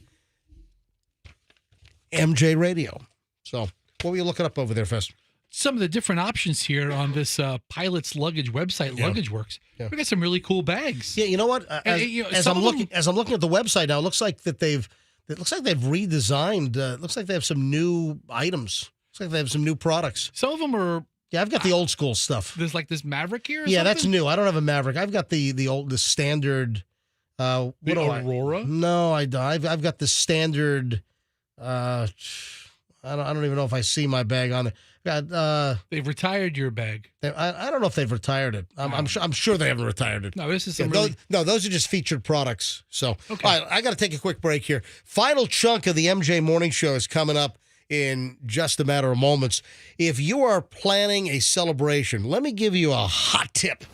MJ Radio. So, what were you looking up over there, Fest? Some of the different options here on this Pilot's Luggage website, Luggage Works. Yeah. We got some really cool bags. Yeah, you know what? As I'm looking at the website now, it looks like they've redesigned. It looks like they have some new items. Looks like they have some new products. Some of them are. Yeah, I've got the old school stuff. There's like this Maverick here. Yeah, that's new. I don't have a Maverick. I've got the standard. The Aurora? No, I've got the standard. I don't even know if I see my bag on it. They've retired your bag. I don't know if they've retired it. I'm sure they haven't retired it. No, this is those are just featured products. So, okay. All right, I got to take a quick break here. Final chunk of the MJ Morning Show is coming up in just a matter of moments. If you are planning a celebration, let me give you a hot tip.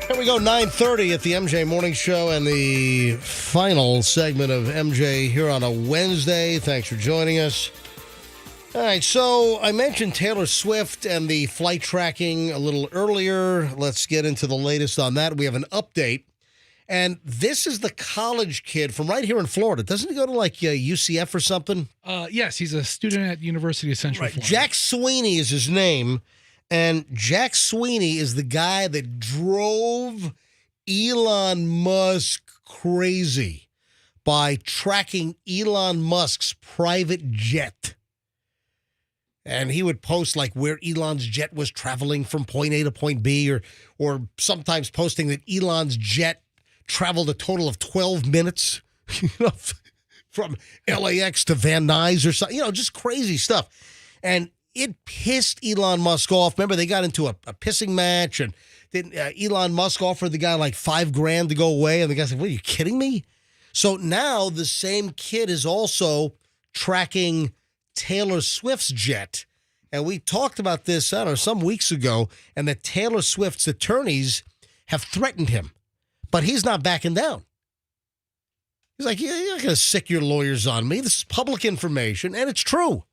Here we go, 9:30 at the MJ Morning Show and the final segment of MJ here on a Wednesday. Thanks for joining us. All right, so I mentioned Taylor Swift and the flight tracking a little earlier. Let's get into the latest on that. We have an update. And this is the college kid from right here in Florida. Doesn't he go to like UCF or something? Yes, he's a student at University of Central Florida. Jack Sweeney is his name. And Jack Sweeney is the guy that drove Elon Musk crazy by tracking Elon Musk's private jet. And he would post like where Elon's jet was traveling from point A to point B, or sometimes posting that Elon's jet traveled a total of 12 minutes, from LAX to Van Nuys or something, just crazy stuff. And it pissed Elon Musk off. Remember, they got into a pissing match, and then Elon Musk offered the guy like $5,000 to go away, and the guy said, "What, are you kidding me?" So now the same kid is also tracking Taylor Swift's jet. And we talked about this, I don't know, some weeks ago, and that Taylor Swift's attorneys have threatened him, but he's not backing down. He's like, "You're not going to sick your lawyers on me. This is public information," and it's true.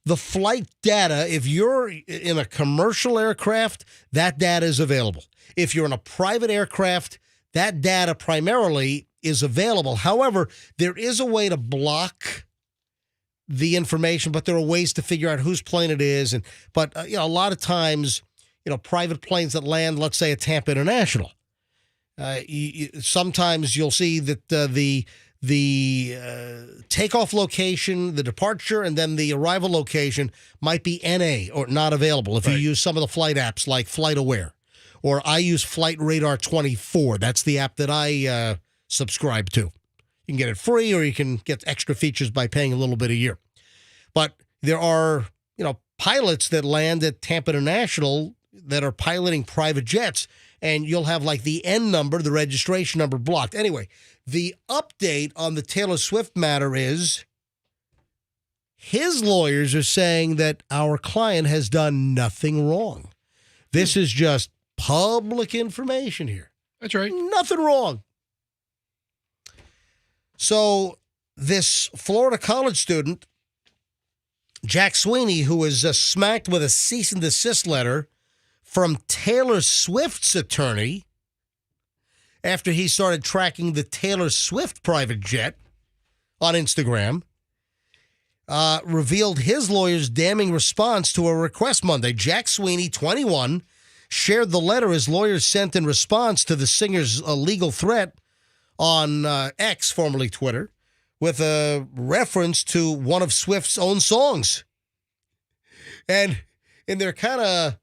The flight data, if you're in a commercial aircraft, that data is available. If you're in a private aircraft, that data primarily is available. However, there is a way to block the information, but there are ways to figure out whose plane it is. But a lot of times, private planes that land, let's say at Tampa International, sometimes you'll see that the takeoff location, the departure, and then the arrival location might be NA or not available if you use some of the flight apps like FlightAware. Or I use Flight Radar 24. That's the app that I subscribe to. You can get it free, or you can get extra features by paying a little bit a year. But there are, pilots that land at Tampa International that are piloting private jets, and you'll have like the N number, the registration number blocked. Anyway, the update on the Taylor Swift matter is his lawyers are saying that our client has done nothing wrong. This is just public information here. That's right. Nothing wrong. So this Florida college student, Jack Sweeney, who was smacked with a cease and desist letter from Taylor Swift's attorney after he started tracking the Taylor Swift private jet on Instagram, revealed his lawyer's damning response to a request Monday. Jack Sweeney, 21, shared the letter his lawyers sent in response to the singer's legal threat on X, formerly Twitter, with a reference to one of Swift's own songs. And in their kind of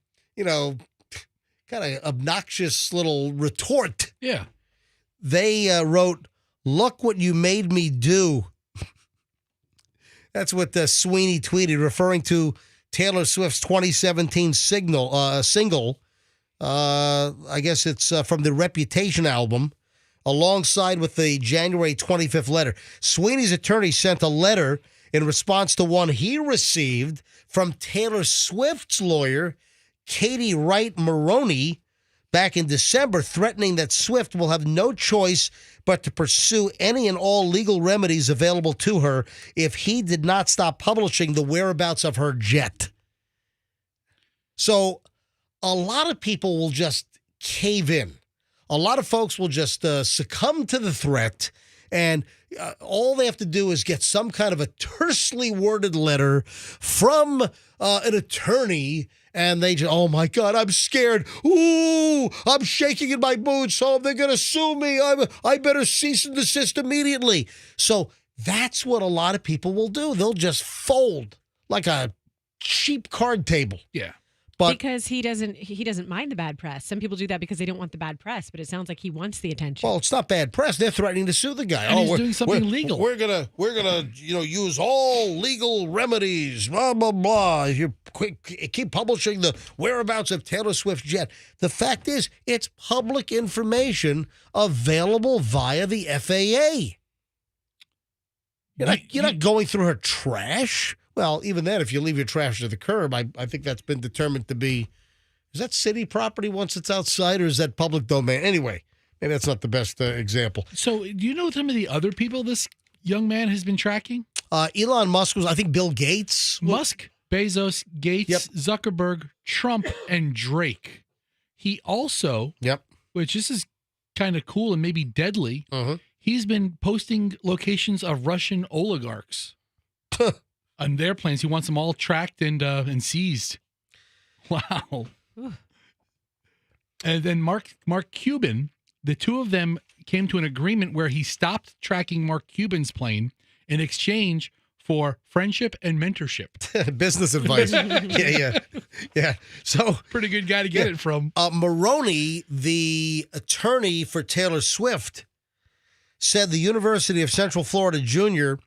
obnoxious little retort, they wrote, "Look what you made me do." That's what Sweeney tweeted, referring to Taylor Swift's 2017 single. I guess it's from the Reputation album, alongside with the January 25th letter. Sweeney's attorney sent a letter in response to one he received from Taylor Swift's lawyer, Katie Wright Maroney, back in December, threatening that Swift will have no choice but to pursue any and all legal remedies available to her if he did not stop publishing the whereabouts of her jet. So a lot of people will just cave in. A lot of folks will just succumb to the threat, and all they have to do is get some kind of a tersely worded letter from an attorney, and they just, oh my God, I'm scared. Ooh, I'm shaking in my boots. Oh, they're going to sue me. I better cease and desist immediately. So that's what a lot of people will do. They'll just fold like a cheap card table. Yeah. But because he doesn't mind the bad press. Some people do that because they don't want the bad press, but it sounds like he wants the attention. Well, it's not bad press. They're threatening to sue the guy. And he's doing something legal. We're gonna use all legal remedies. Blah blah blah. If you keep publishing the whereabouts of Taylor Swift's jet. The fact is, it's public information available via the FAA. You're not going through her trash. Well, even then, if you leave your trash to the curb, I think that's been determined to be, is that city property once it's outside, or is that public domain? Anyway, maybe that's not the best example. So do you know some of the other people this young man has been tracking? Elon Musk was, I think, Bill Gates. Musk, Bezos, Gates, Zuckerberg, Trump, and Drake. He also, which this is kind of cool and maybe deadly, he's been posting locations of Russian oligarchs. On their planes, he wants them all tracked and seized. Wow. And then Mark Cuban, the two of them came to an agreement where he stopped tracking Mark Cuban's plane in exchange for friendship and mentorship. Business advice. Yeah. So pretty good guy to get it from. Maroney, the attorney for Taylor Swift, said the University of Central Florida Junior,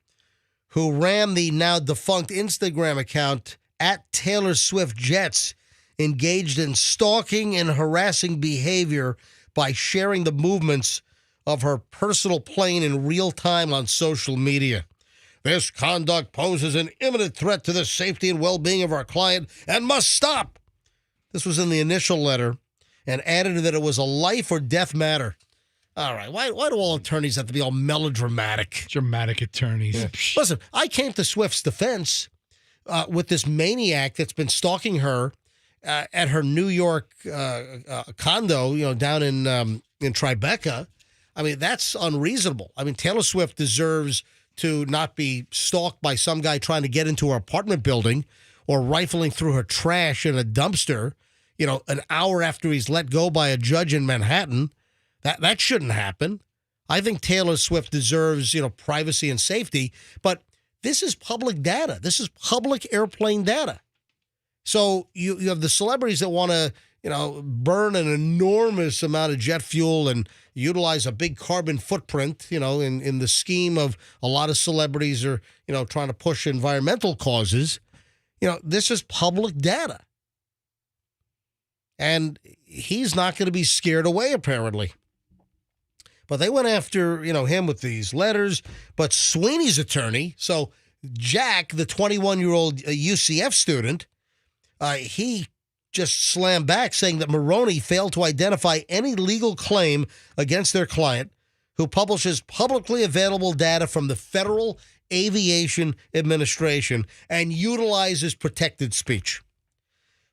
who ran the now defunct Instagram account at Taylor Swift Jets, engaged in stalking and harassing behavior by sharing the movements of her personal plane in real time on social media. This conduct poses an imminent threat to the safety and well-being of our client and must stop. This was in the initial letter, and added that it was a life or death matter. All right, why do all attorneys have to be all melodramatic? Dramatic attorneys. Yeah. Listen, I came to Swift's defense with this maniac that's been stalking her at her New York condo, down in Tribeca. I mean, that's unreasonable. I mean, Taylor Swift deserves to not be stalked by some guy trying to get into her apartment building or rifling through her trash in a dumpster, an hour after he's let go by a judge in Manhattan. That shouldn't happen. I think Taylor Swift deserves, privacy and safety, but this is public data. This is public airplane data. So you have the celebrities that want to, burn an enormous amount of jet fuel and utilize a big carbon footprint, in the scheme of a lot of celebrities are, trying to push environmental causes. This is public data. And he's not going to be scared away, apparently. But they went after, him with these letters. But Sweeney's attorney, so Jack, the 21-year-old UCF student, he just slammed back, saying that Maroney failed to identify any legal claim against their client, who publishes publicly available data from the Federal Aviation Administration and utilizes protected speech.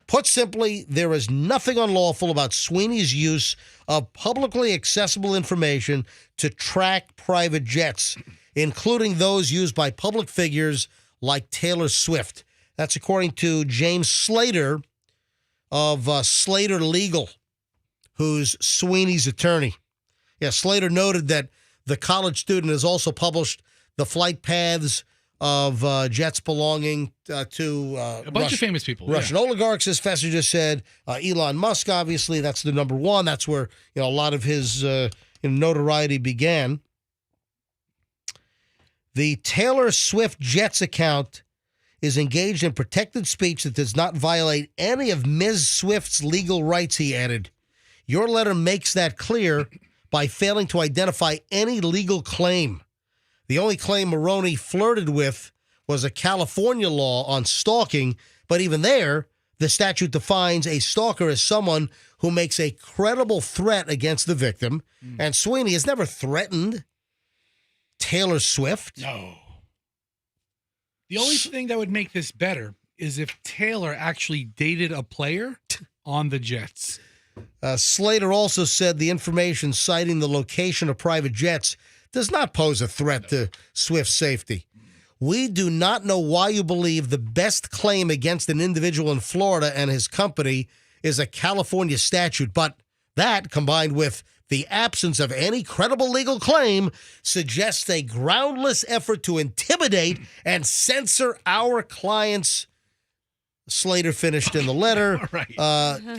Put simply, there is nothing unlawful about Sweeney's use of publicly accessible information to track private jets, including those used by public figures like Taylor Swift. That's according to James Slater of Slater Legal, who's Sweeney's attorney. Yeah, Slater noted that the college student has also published the flight paths of jets belonging to a bunch of famous people. Russian oligarchs, as Fester just said. Elon Musk, obviously, that's the number one. That's where a lot of his notoriety began. The Taylor Swift Jets account is engaged in protected speech that does not violate any of Ms. Swift's legal rights, he added. Your letter makes that clear by failing to identify any legal claim. The only claim Maroney flirted with was a California law on stalking, but even there, the statute defines a stalker as someone who makes a credible threat against the victim, and Sweeney has never threatened Taylor Swift. No. The only thing that would make this better is if Taylor actually dated a player on the Jets. Slater also said the information citing the location of private jets does not pose a threat to Swift's safety. We do not know why you believe the best claim against an individual in Florida and his company is a California statute, but that, combined with the absence of any credible legal claim, suggests a groundless effort to intimidate and censor our clients. Slater finished in the letter. Right.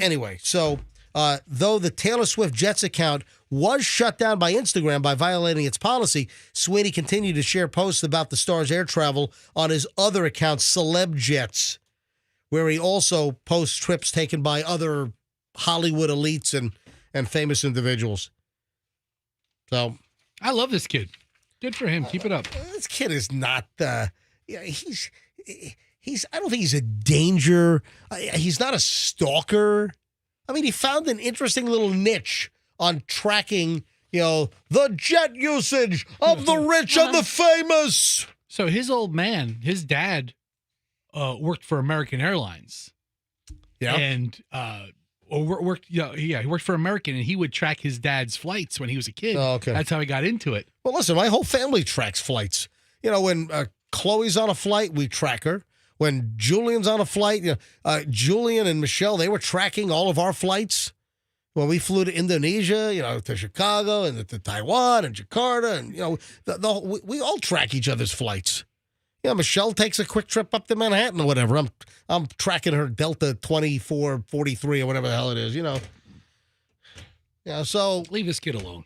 Anyway, so though the Taylor Swift Jets account was shut down by Instagram by violating its policy, Sweeney continued to share posts about the star's air travel on his other account, Celeb Jets, where he also posts trips taken by other Hollywood elites and famous individuals. So I love this kid. Good for him. Keep it up. This kid is not he's I don't think he's a danger. He's not a stalker. I mean, he found an interesting little niche on tracking, the jet usage of the rich and the famous. So his old man, his dad, worked for American Airlines. Yeah. And he worked for American, and he would track his dad's flights when he was a kid. Oh, okay. That's how he got into it. Well, listen, my whole family tracks flights. When Chloe's on a flight, we track her. When Julian's on a flight, Julian and Michelle, they were tracking all of our flights. When we flew to Indonesia, to Chicago and to Taiwan and Jakarta, and we all track each other's flights. Michelle takes a quick trip up to Manhattan or whatever. I'm tracking her Delta 2443 or whatever the hell it is. So leave this kid alone.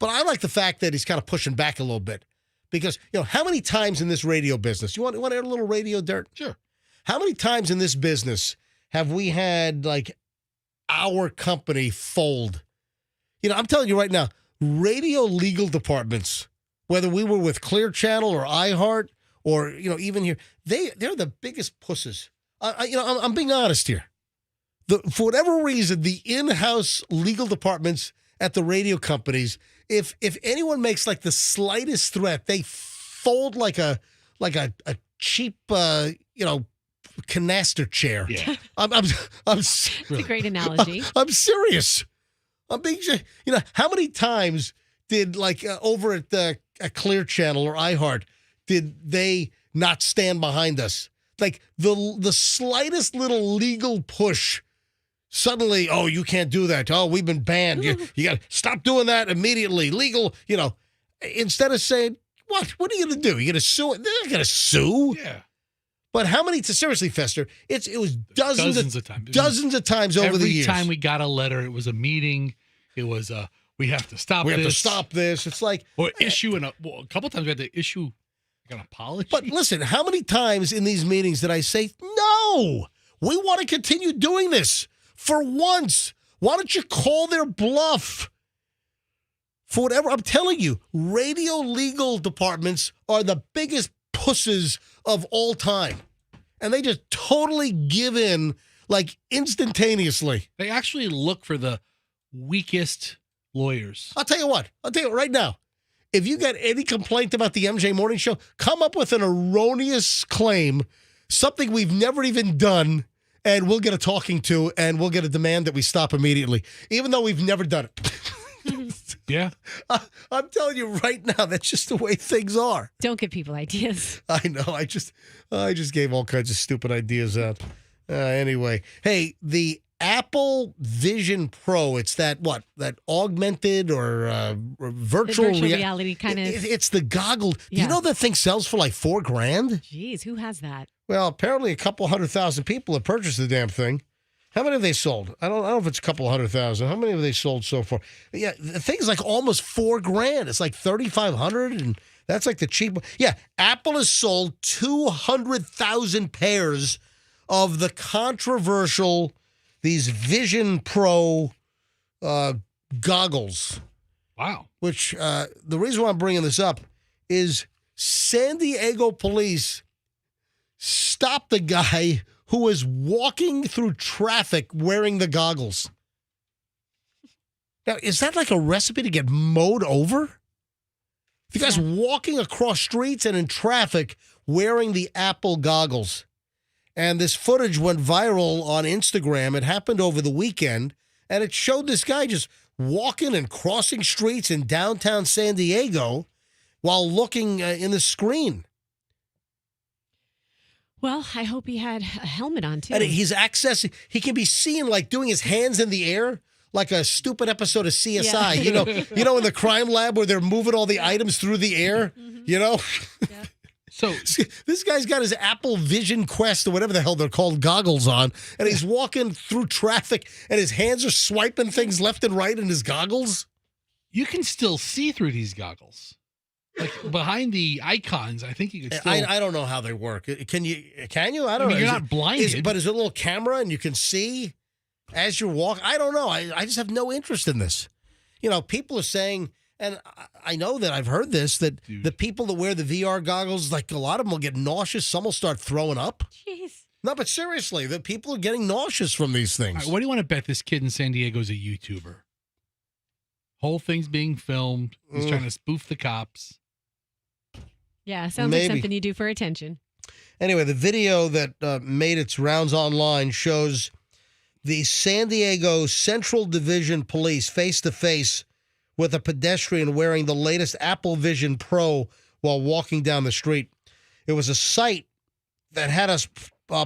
But I like the fact that he's kind of pushing back a little bit. Because, how many times in this radio business, you want to add a little radio dirt? Sure. How many times in this business have we had, our company fold? I'm telling you right now, radio legal departments, whether we were with Clear Channel or iHeart or, even here, they're the biggest pusses. I'm being honest here. For whatever reason, the in-house legal departments at the radio companies, if anyone makes the slightest threat, they fold like a cheap canister chair. Yeah. It's a great analogy. I'm serious. I'm being how many times did over at the Clear Channel or iHeart did they not stand behind us? The slightest little legal push. Suddenly, oh, you can't do that. Oh, we've been banned. You got to stop doing that immediately. Legal, instead of saying, what are you going to do? You're going to sue? They're not going to sue. Yeah. But how many? Seriously, Fester, it was dozens of times. Dozens of times over the years. Every time we got a letter, it was a meeting. It was we have to stop. We have to stop this. It's like or issue a couple times we had to issue an apology. But listen, how many times in these meetings did I say, no, we want to continue doing this for once? Why don't you call their bluff? For whatever, I'm telling you, radio legal departments are the biggest pusses of all time. And they just totally give in like instantaneously. They actually look for the weakest lawyers. I'll tell you what right now. If you got any complaint about the MJ Morning Show, come up with an erroneous claim, something we've never even done, and we'll get a talking to, and we'll get a demand that we stop immediately, even though we've never done it. Yeah. I'm telling you right now, that's just the way things are. Don't give people ideas. I know. I just gave all kinds of stupid ideas out. Anyway, hey, the Apple Vision Pro, it's that augmented or virtual reality kind of. It's the goggle. Yeah. You know that thing sells for like $4,000? Jeez, who has that? Well, apparently a couple 100,000 people have purchased the damn thing. How many have they sold? I don't know if it's a couple 100,000. How many have they sold so far? Yeah, the thing's like almost $4,000. It's like 3,500, and that's like the cheap. Yeah, Apple has sold 200,000 pairs of the controversial these Vision Pro goggles. Wow. Which the reason why I'm bringing this up is San Diego police stopped the guy who was walking through traffic wearing the goggles. Now, is that like a recipe to get mowed over? The guy's walking across streets and in traffic wearing the Apple goggles. And this footage went viral on Instagram. It happened over the weekend, and it showed this guy just walking and crossing streets in downtown San Diego while looking in the screen. Well, I hope he had a helmet on, too. And he's accessing, he can be seen like doing his hands in the air like a stupid episode of CSI. Yeah. You know, in the crime lab where they're moving all the items through the air, you know? Yeah. So this guy's got his Apple Vision Quest or whatever the hell they're called goggles on, and he's walking through traffic, and his hands are swiping things left and right in his goggles. You can still see through these goggles. Like behind the icons, I think you can still. I don't know how they work. Can you? I don't know. You're not blinded. But is it a little camera and you can see as you walk? I don't know. I just have no interest in this. You know, people are saying, and I know that I've heard this, that the people that wear the VR goggles, like a lot of them will get nauseous. Some will start throwing up. Jeez. No, but seriously, the people are getting nauseous from these things. Right, what do you want to bet this kid in San Diego is a YouTuber? Whole thing's being filmed. He's trying to spoof the cops. Yeah, sounds like something you do for attention. Anyway, the video that made its rounds online shows the San Diego Central Division Police face-to-face with a pedestrian wearing the latest Apple Vision Pro while walking down the street. It was a sight that had us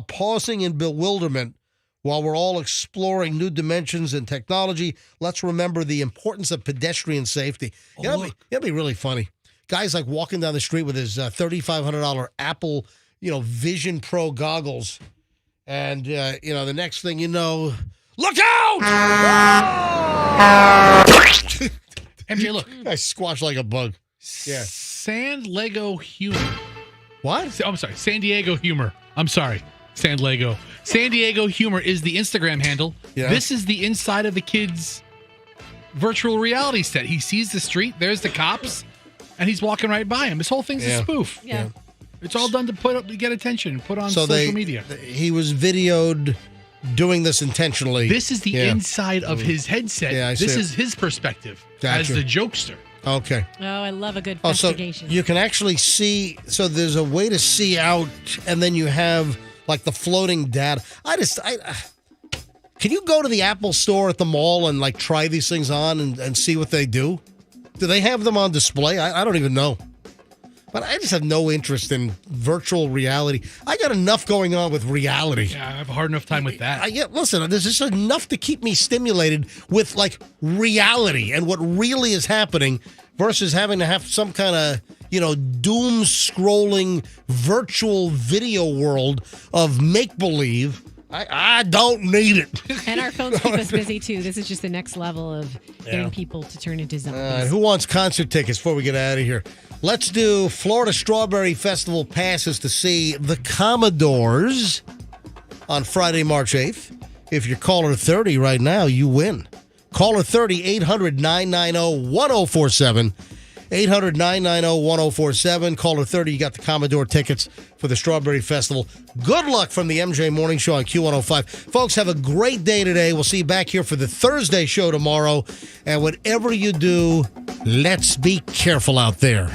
pausing in bewilderment while we're all exploring new dimensions in technology. Let's remember the importance of pedestrian safety. It'll be really funny. Guy's like walking down the street with his $3,500 Apple, Vision Pro goggles. And, the next thing you know, look out! MJ, look. I squashed like a bug. Yeah. San Lego humor. What? I'm sorry. San Diego humor. I'm sorry. San Lego. San Diego humor is the Instagram handle. Yeah. This is the inside of the kid's virtual reality set. He sees the street. There's the cops. And he's walking right by him. This whole thing's a spoof. Yeah. It's all done to get attention and put on social media. He was videoed doing this intentionally. This is the inside of his headset. Yeah, this is his perspective as the jokester. Okay. Oh, I love a good investigation. So you can actually see. So there's a way to see out, and then you have like the floating data. Can you go to the Apple store at the mall and like try these things on and see what they do? Do they have them on display? I don't even know. But I just have no interest in virtual reality. I got enough going on with reality. Yeah, I have a hard enough time with that. Listen, there's just enough to keep me stimulated with like reality and what really is happening versus having to have some kind of doom scrolling virtual video world of make-believe. I don't need it. And our phones keep us busy, too. This is just the next level of getting people to turn into zombies. Who wants concert tickets before we get out of here? Let's do Florida Strawberry Festival passes to see the Commodores on Friday, March 8th. If you're caller 30 right now, you win. Caller 30, 800-990-1047. 800-990-1047. Caller 30, you got the Commodore tickets for the Strawberry Festival. Good luck from the MJ Morning Show on Q105. Folks, have a great day today. We'll see you back here for the Thursday show tomorrow. And whatever you do, let's be careful out there.